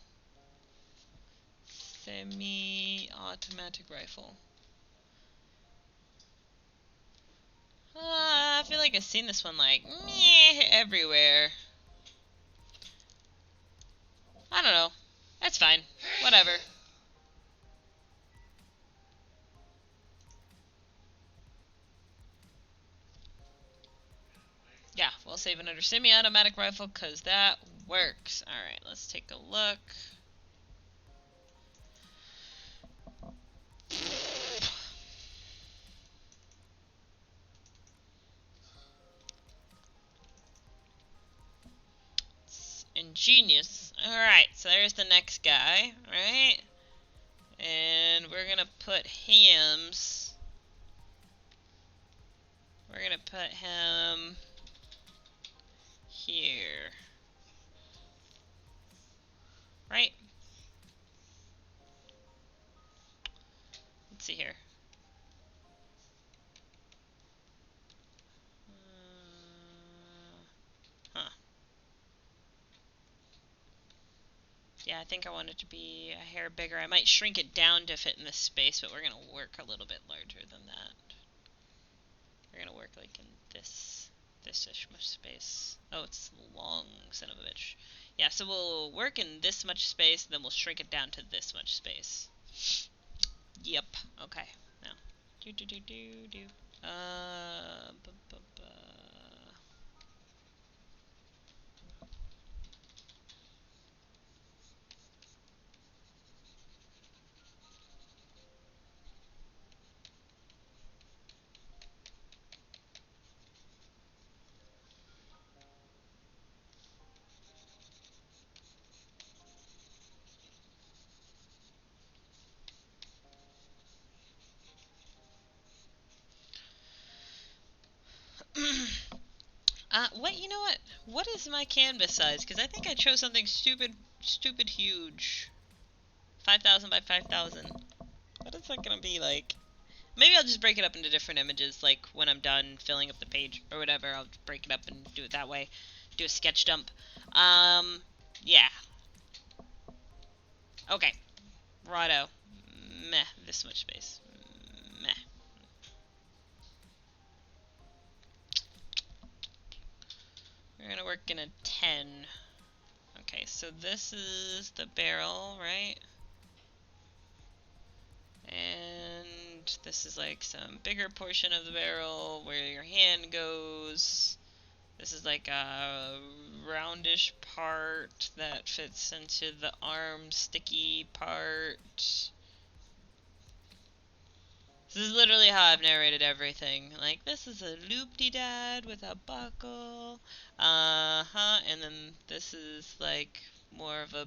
Semi-automatic rifle. I feel like I've seen this one like meh, everywhere. I don't know. That's fine. Whatever. Yeah, we'll save it under semi-automatic rifle because that works. Alright, let's take a look. It's ingenious. Alright, so there's the next guy, right? And we're gonna put him's. We're gonna put him here. Right? Let's see here. Huh. Yeah, I think I want it to be a hair bigger. I might shrink it down to fit in this space, but we're going to work a little bit larger than that. We're going to work like in this-ish much space. Oh, it's long, son of a bitch. Yeah, so we'll work in this much space, and then we'll shrink it down to this much space. Yep. Okay. Now. Do. Uh, bu -bu -bu. What, you know what? What is my canvas size? Because I think I chose something stupid huge. 5,000 by 5,000. What is that gonna be like? Maybe I'll just break it up into different images, like when I'm done filling up the page or whatever, I'll break it up and do it that way. Do a sketch dump. Yeah. Okay. Righto. Meh. This much space. Meh. We're gonna work in a 10. Okay, so this is the barrel, right? And this is like some bigger portion of the barrel where your hand goes. This is like a roundish part that fits into the arm sticky part. This is literally how I've narrated everything. Like, this is a loop-de-dad with a buckle. And then this is like more of a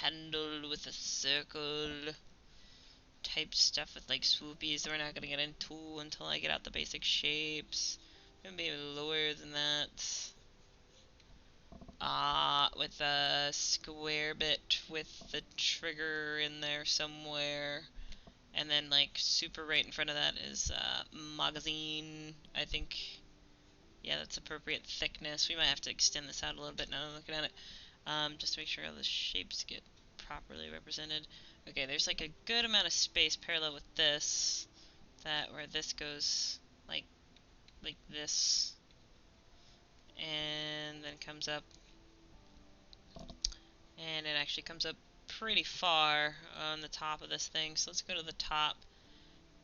handle with a circle type stuff with like swoopies that we're not gonna get into until I get out the basic shapes. Maybe lower than that. With a square bit with the trigger in there somewhere. And then like super right in front of that is magazine, I think. Yeah, that's appropriate thickness. We might have to extend this out a little bit now that I'm looking at it. Just to make sure all the shapes get properly represented. Okay, there's like a good amount of space parallel with this, that where this goes like this, and then comes up, and it actually comes up pretty far on the top of this thing. So let's go to the top,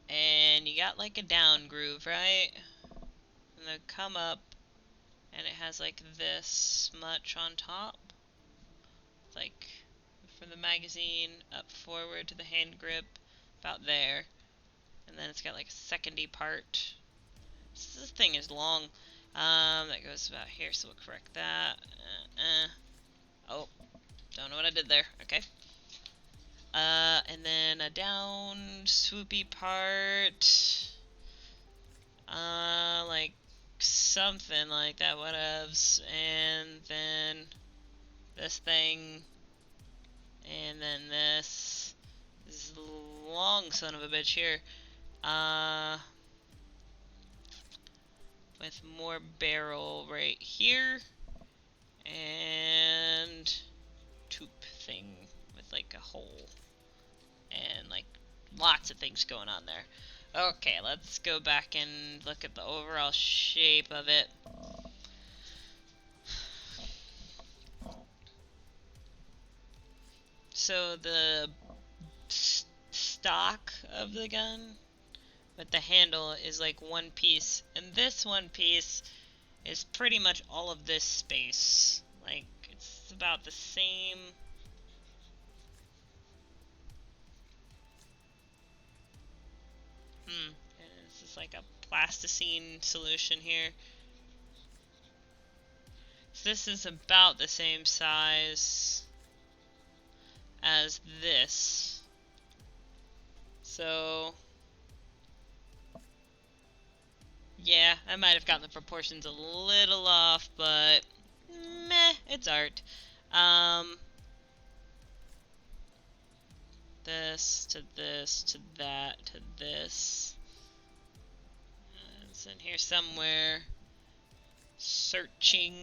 and you got like a down groove, right? And then come up, and it has like this much on top, like from the magazine up forward to the hand grip, about there. And then it's got like a secondy part. This thing is long. That goes about here, so we'll correct that. Oh, don't know what I did there. Okay. And then a down swoopy part. Like something like that, whatevs. And then this thing. And then this. This long son of a bitch here. With more barrel right here. And tube thing with like a hole. And like lots of things going on there. Okay, let's go back and look at the overall shape of it. So the stock of the gun with the handle is like one piece, and this one piece is pretty much all of this space. Like, it's about the same. And this is like a plasticine solution here. So this is about the same size as this. So yeah, I might have gotten the proportions a little off, but meh, it's art. This to this to that to this. It's in here somewhere. Searching.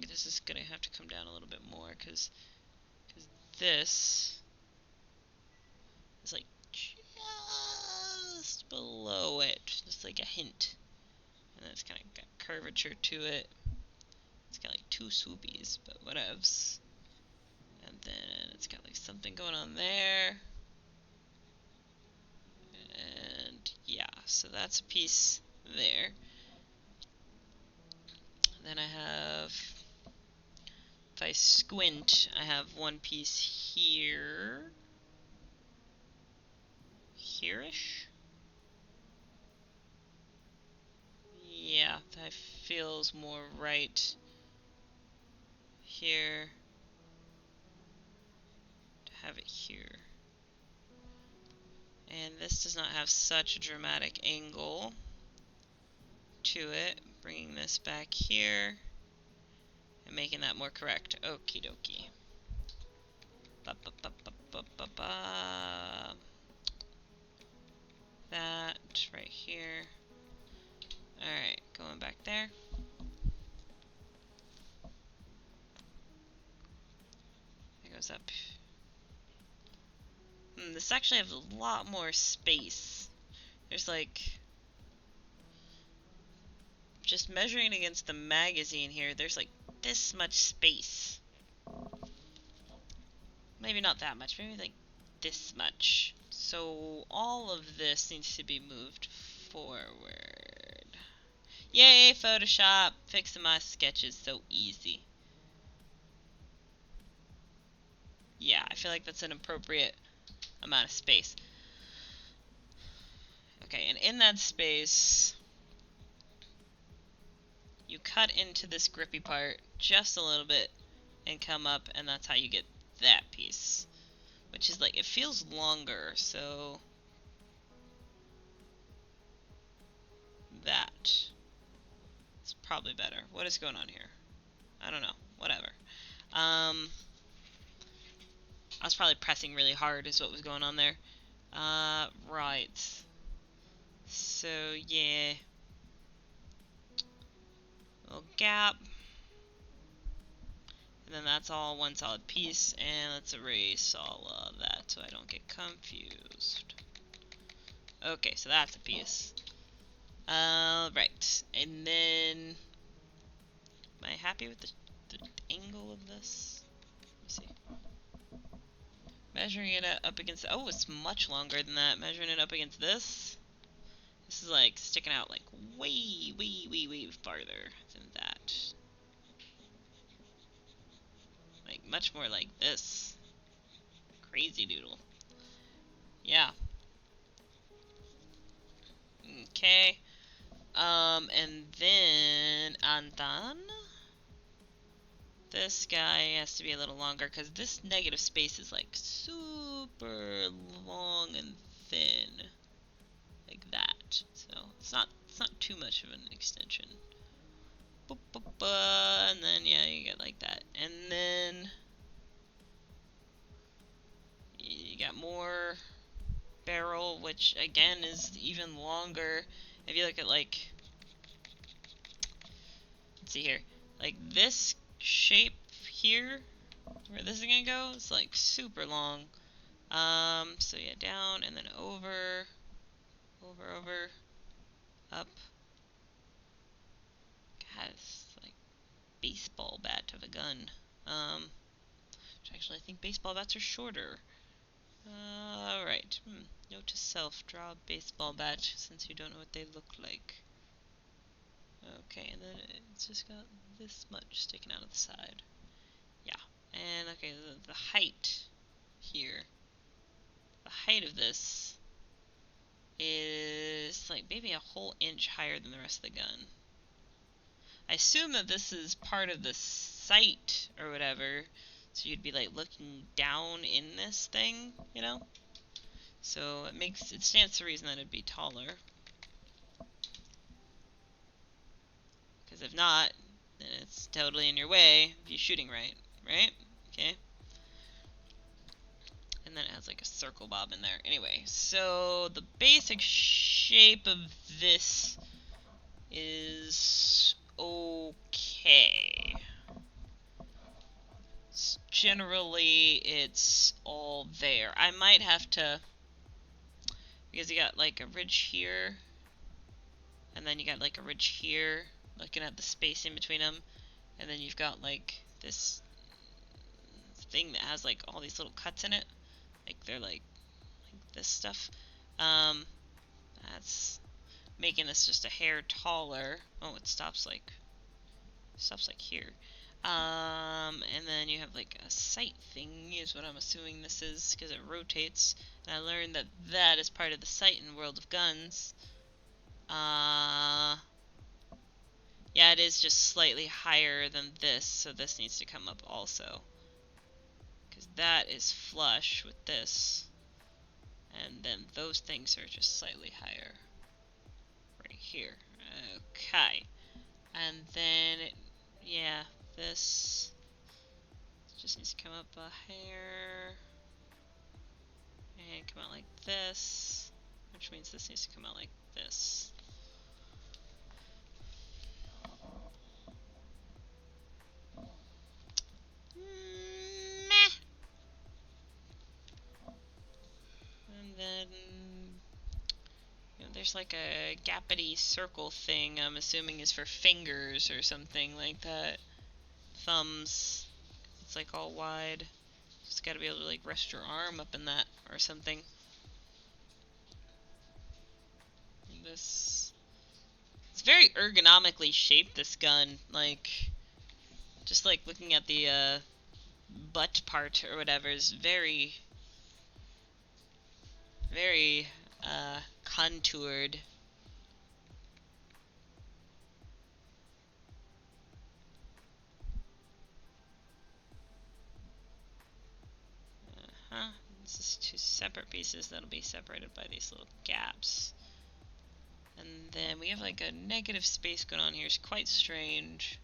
This is gonna have to come down a little bit more because this is like just below it, just like a hint, and then it's kind of got curvature to it. It's got like two swoopies, but whatevs. And then it's got like something going on there. And yeah, so that's a piece there. Then I have, if I squint, I have one piece here. Here-ish? Yeah, that feels more right. Here. To have it here. And this does not have such a dramatic angle to it, bringing this back here, and making that more correct. Okie dokie. Ba, ba, ba, ba, ba, ba, ba. That right here. Alright, going back there. It goes up. This actually has a lot more space. There's like, just measuring against the magazine here, there's like this much space. Maybe not that much, maybe like this much. So all of this needs to be moved forward. Yay, Photoshop! Fixing my sketches so easy. Yeah, I feel like that's an appropriate amount of space. Okay, and in that space, you cut into this grippy part just a little bit and come up, and that's how you get that piece. Which is like, it feels longer, so that. It's probably better. What is going on here? I don't know. Whatever. I was probably pressing really hard is what was going on there. Right. So, yeah. Little gap. And then that's all one solid piece. And let's erase all of that so I don't get confused. Okay, so that's a piece. Right. And then, am I happy with the angle of this? Let me see. Measuring it up against, oh, it's much longer than that. Measuring it up against this. This is like sticking out like way, way, way, way farther than that. Like much more like this. Crazy doodle. Yeah. Okay. And then Andan. This guy has to be a little longer because this negative space is like super long and thin. Like that. So it's not too much of an extension. And then yeah, you get like that. And then you got more barrel, which again is even longer. If you look at like, let's see here, like this shape here, where this is gonna go, is like super long. So yeah, down and then over, up. God, it's like baseball bat of a gun. Which actually I think baseball bats are shorter. Alright. Note to self, draw a baseball bat since you don't know what they look like. Okay, and then it's just got this much sticking out of the side. Yeah. And okay, the height here. The height of this is like maybe a whole inch higher than the rest of the gun. I assume that this is part of the sight or whatever, so you'd be like looking down in this thing, you know? So it stands to reason that it'd be taller. Because if not, then it's totally in your way if you're shooting right? Okay. And then it has like a circle bob in there. Anyway, so the basic shape of this is okay. Generally, it's all there. I might have to, because you got like a ridge here, and then you got like a ridge here, looking at the space in between them, and then you've got like this thing that has like all these little cuts in it, like they're like this stuff. That's making this just a hair taller. Oh, it stops like here. And then you have like a sight thing is what I'm assuming this is, because it rotates. And I learned that that is part of the sight in World of Guns. Yeah, it is just slightly higher than this, so this needs to come up also. Because that is flush with this. And then those things are just slightly higher. Right here. Okay. And then, yeah, this just needs to come up a hair. And come out like this. Which means this needs to come out like this. Meh. And then there's like a gappity circle thing I'm assuming is for fingers or something like that. Thumbs. It's like all wide. Just gotta be able to like rest your arm up in that or something. This... It's very ergonomically shaped, this gun. Like, just like looking at the butt part or whatever is very, very contoured. This is two separate pieces that'll be separated by these little gaps. And then we have like a negative space going on here. It's quite strange.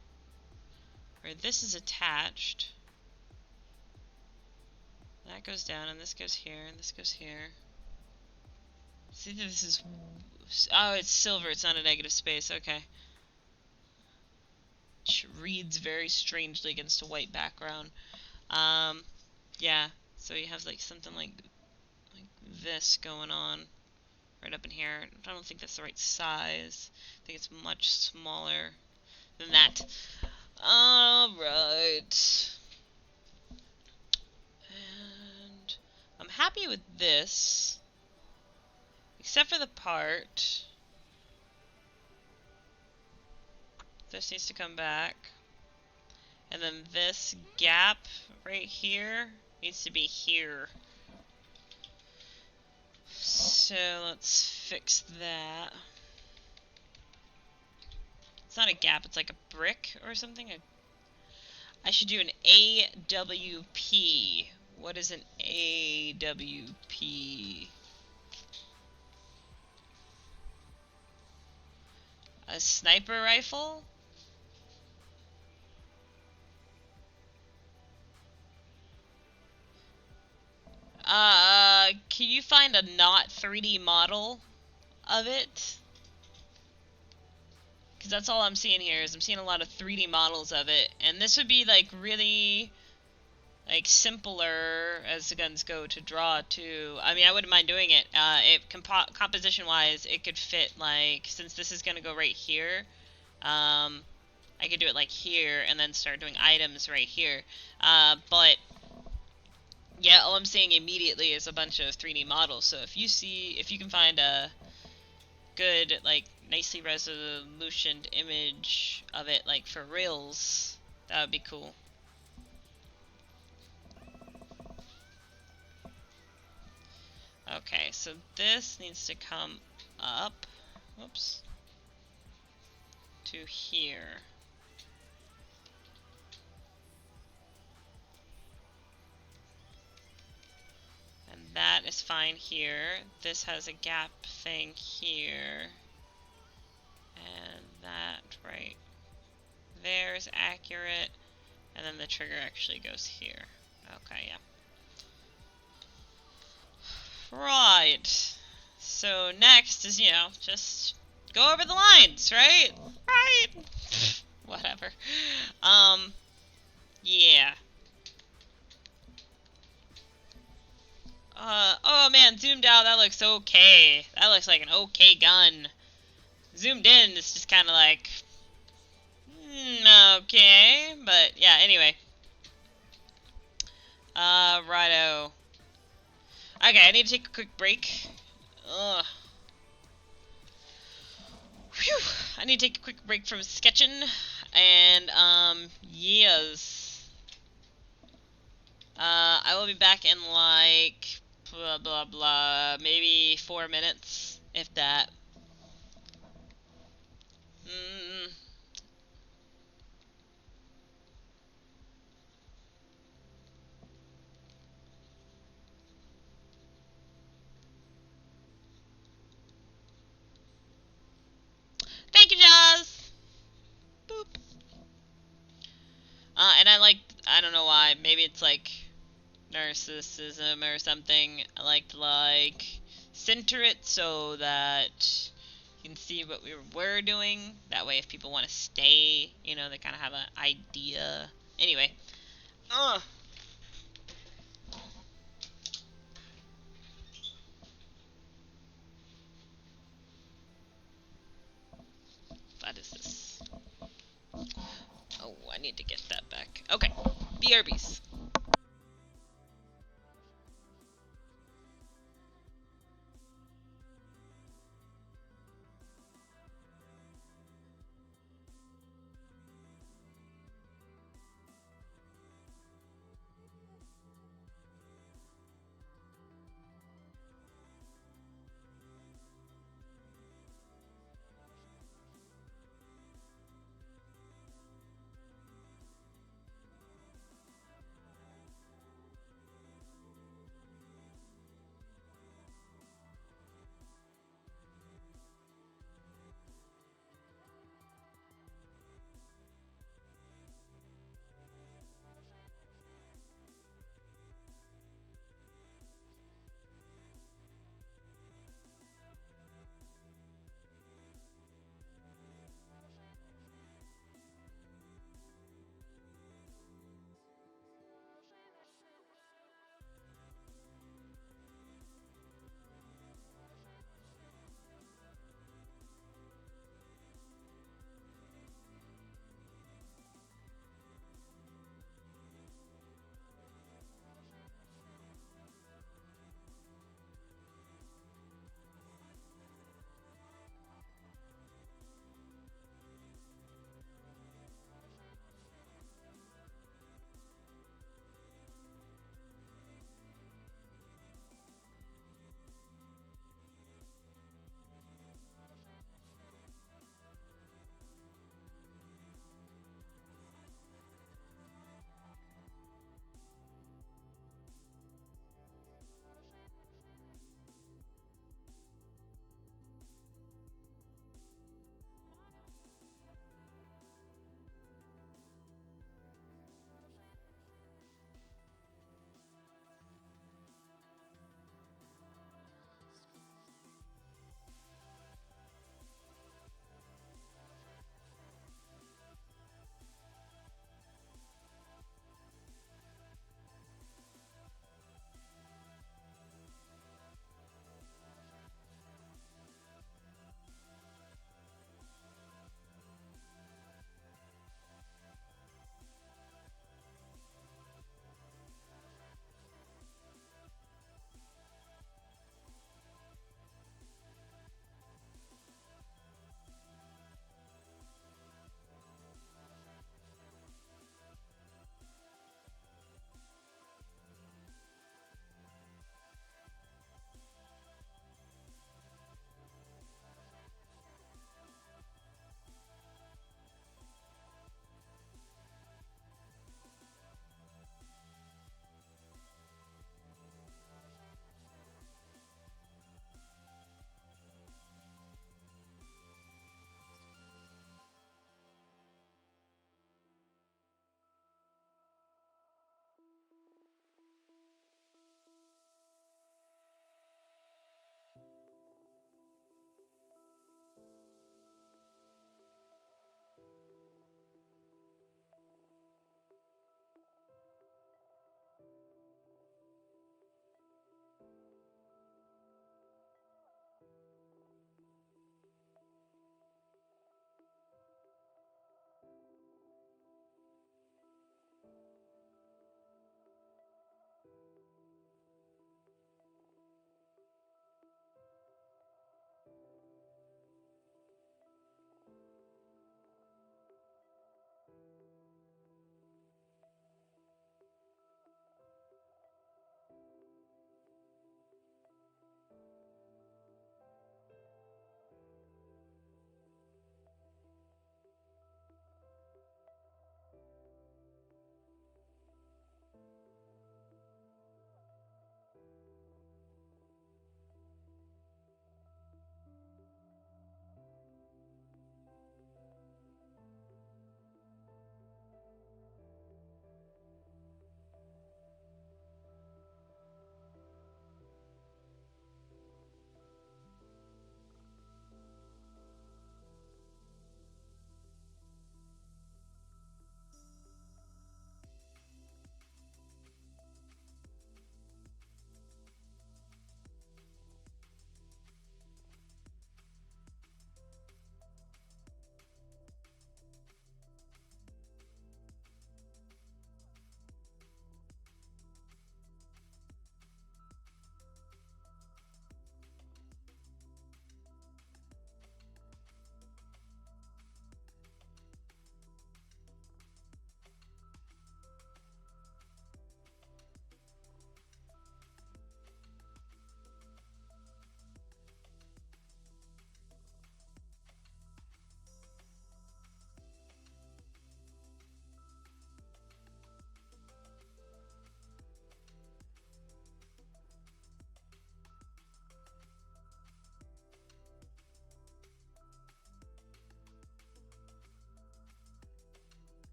Where this is attached. That goes down, and this goes here, and this goes here. See, this is... Oh, it's silver. It's not a negative space. Okay. Which reads very strangely against a white background. Yeah. So you have like something like this going on right up in here. I don't think that's the right size. I think it's much smaller than that. Alright. And I'm happy with this. Except for the part. This needs to come back. And then this gap right here needs to be here. So let's fix that. It's not a gap, it's like a brick or something. I should do an AWP. What is an AWP? A sniper rifle? Can you find a not 3D model of it? Because that's all I'm seeing here, is I'm seeing a lot of 3D models of it. And this would be, like, really, like, simpler as the guns go to draw, too. I mean, I wouldn't mind doing it. Composition-wise, it could fit, like, since this is going to go right here, I could do it, like, here, and then start doing items right here. But... yeah, all I'm seeing immediately is a bunch of 3D models. So if you can find a good, like, nicely resolutioned image of it, like, for reals, that would be cool. Okay, so this needs to come up, whoops, to here. That is fine here. This has a gap thing here. And that right there is accurate. And then the trigger actually goes here. Okay, yeah. Right. So next is, just go over the lines, right? Right. Whatever. Yeah. Oh man, zoomed out, that looks okay. That looks like an okay gun. Zoomed in, it's just kind of like, okay. But yeah, anyway. Righto. Okay, I need to take a quick break. Ugh. Whew. I need to take a quick break from sketching. And, yes. I will be back in like, blah, blah, blah, maybe 4 minutes, if that. Thank you, I don't know why. Maybe it's like narcissism or something. I like to center it so that you can see what we were doing. That way, if people want to stay, they kind of have an idea. Anyway, uh, what is this? Oh, I need to get that back. Okay, BRBs.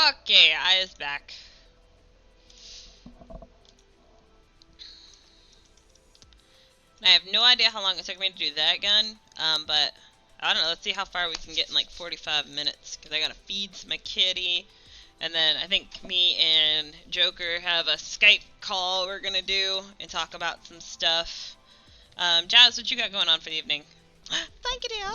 Okay, I is back. I have no idea how long it took me to do that gun, but I don't know. Let's see how far we can get in like 45 minutes, because I gotta feed my kitty, and then I think me and Joker have a Skype call we're gonna do and talk about some stuff. Jazz, what you got going on for the evening? Thank you, dear.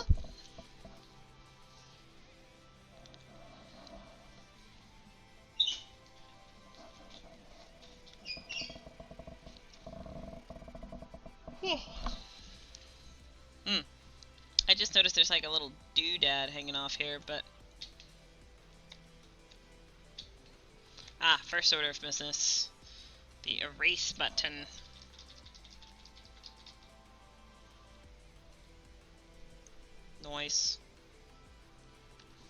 Hmm. I just noticed there's like a little doodad hanging off here, but... Ah, first order of business. The erase button. Nice.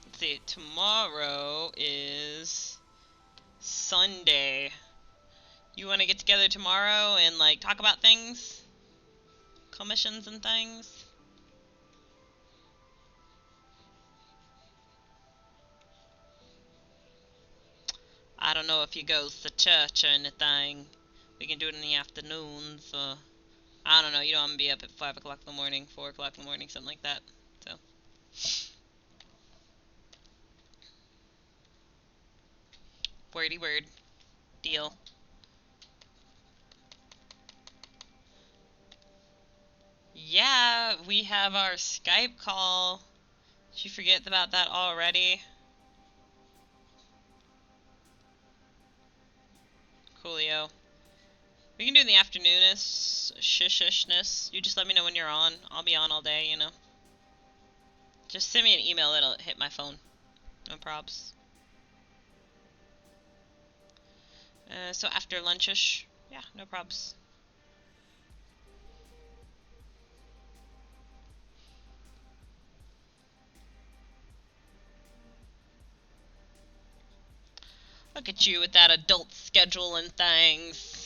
Let's see, tomorrow is Sunday. You want to get together tomorrow and like talk about things? Commissions and things? I don't know if you goes to church or anything. We can do it in the afternoons. I don't know. You know I'm gonna be up at 5 o'clock in the morning, 4 o'clock in the morning, something like that. So. Wordy word. Deal. Yeah, we have our Skype call. Did you forget about that already? Coolio. We can do in the afternoonish shishishness. You just let me know when you're on. I'll be on all day, you know. Just send me an email, it'll hit my phone. No probs. So after lunchish. Yeah, no probs. Look at you with that adult schedule and things.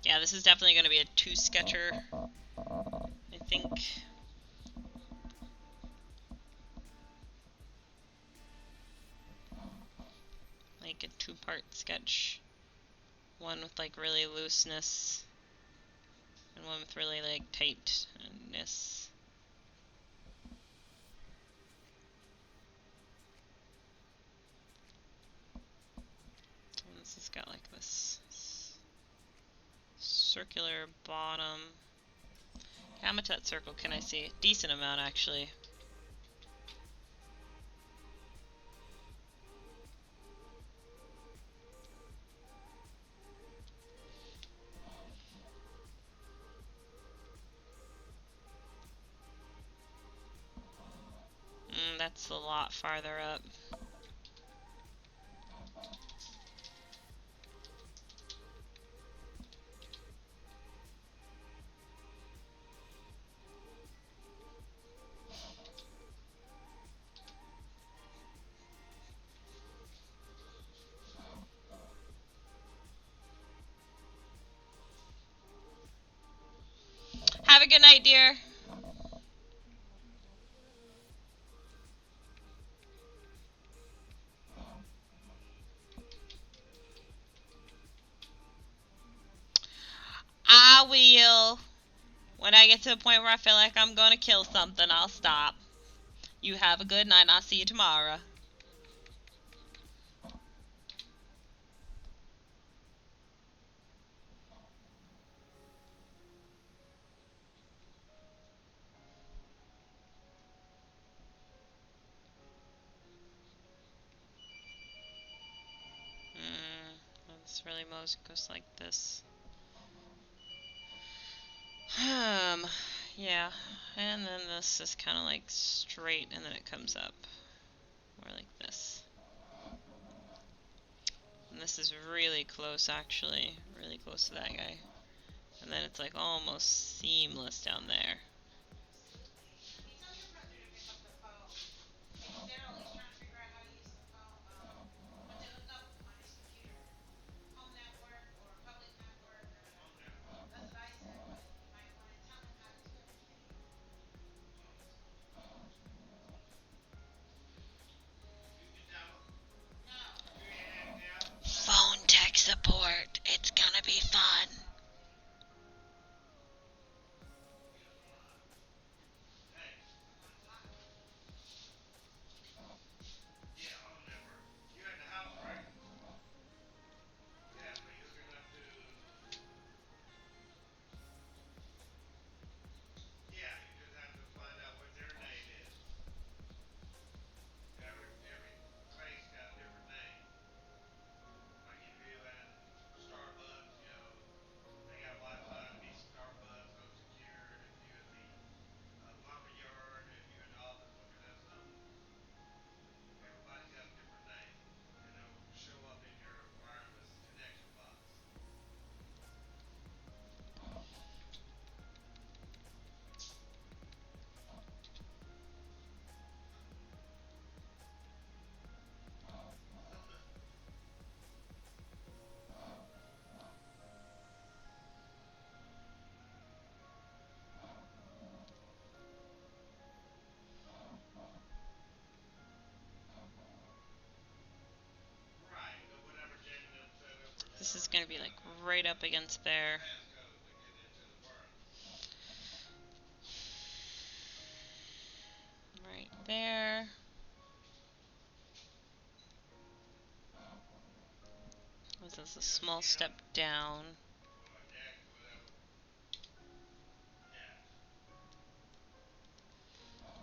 Yeah, this is definitely going to be a two-sketcher, I think. Like a two-part sketch. One with like really looseness, and one with really like tightness. And this has got like this circular bottom. How much that circle can I see? Decent amount, actually. That's a lot farther up. Have a good night, dear. I will. When I get to a point where I feel like I'm going to kill something, I'll stop. You have a good night, and I'll see you tomorrow. This really goes like this. Yeah. And then this is kind of like straight, and then it comes up. More like this. And this is really close, actually. Really close to that guy. and then it's like almost seamless down there. Phone tech support. It's gonna be fun. This is gonna be like right up against there. Right there. This is a small step down.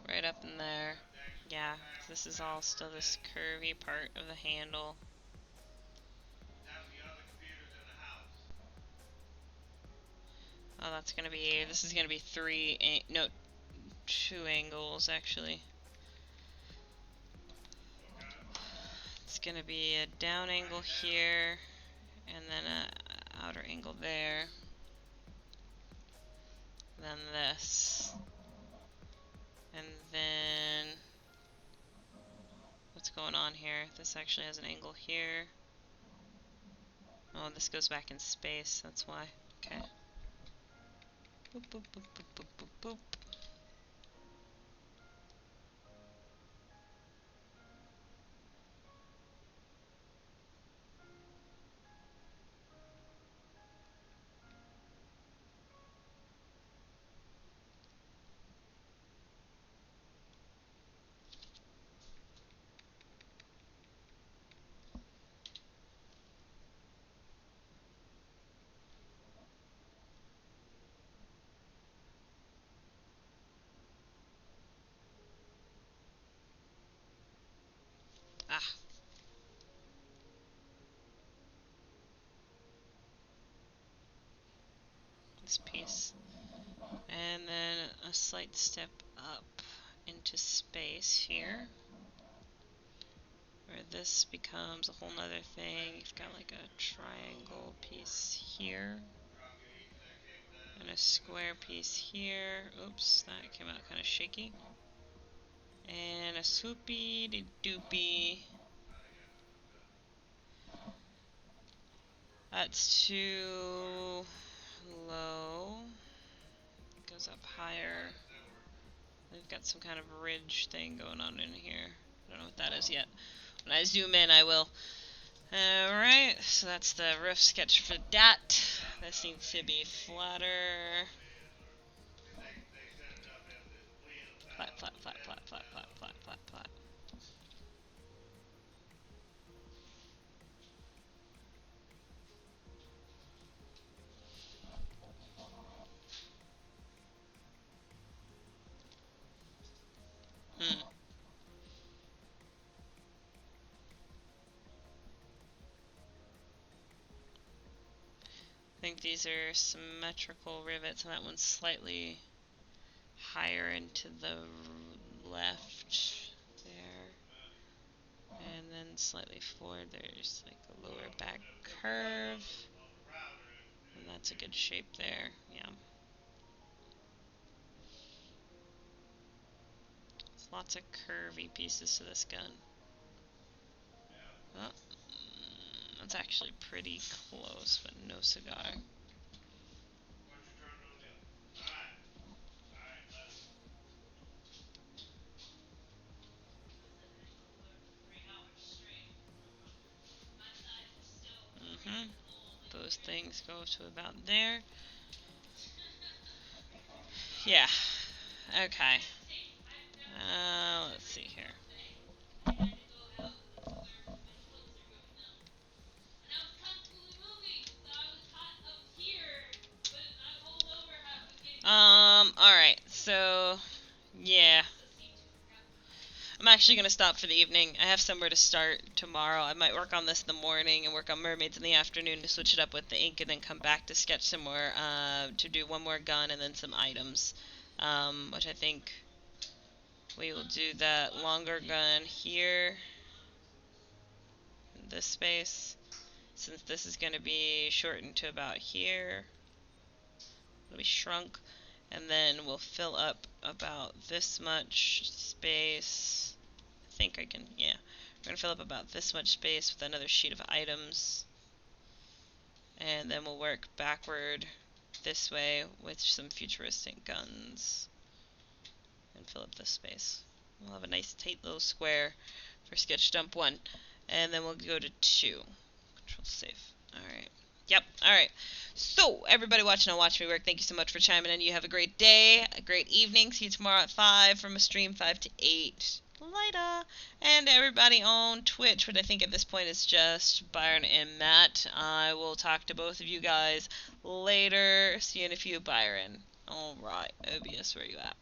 Right up in there. Yeah, this is all still this curvy part of the handle. Oh, that's gonna be, this is gonna be two angles actually. It's gonna be a down angle here, and then a outer angle there. Then this. And then, what's going on here? This actually has an angle here. Oh, this goes back in space, that's why. Okay. Boop, boop, boop, boop, boop, boop, boop. Ah. This piece. And then a slight step up into space here, where this becomes a whole nother thing. You've got like a triangle piece here, and a square piece here. Oops, that came out kind of shaky. And a swoopy de doopy. That's too low. It goes up higher. We've got some kind of ridge thing going on in here. I don't know what that is yet. When I zoom in, I will. Alright, so that's the roof sketch for that. This needs to be flatter. Flat, flat, flat, flat, flat, flat, flat, flat, flat. I think these are symmetrical rivets, and that one's slightly higher into the left there. And then slightly forward, there's like a lower back curve. That's a good shape there, yeah. There's lots of curvy pieces to this gun. Oh, that's actually pretty close, but no cigar. Those things go to about there. Yeah. Okay. Let's see here. Alright, so, yeah. I'm actually going to stop for the evening. I have somewhere to start tomorrow. I might work on this in the morning and work on mermaids in the afternoon to switch it up with the ink and then come back to sketch some more, to do one more gun and then some items, which I think we will do that longer gun here in this space, since this is going to be shortened to about here. It'll be shrunk, and then we'll fill up about this much space. I think I can, yeah. We're going to fill up about this much space with another sheet of items, and then we'll work backward this way with some futuristic guns and fill up this space. We'll have a nice tight little square for sketch dump 1, and then we'll go to 2. Control safe. Alright. Yep, alright. So, everybody watching on Watch Me Work, thank you so much for chiming in. You have a great day, a great evening. See you tomorrow at 5 from a stream 5 to 8. Later. And everybody on Twitch, which I think at this point is just Byron and Matt. I will talk to both of you guys later. See you in a few, Byron. Alright, OBS, where you at?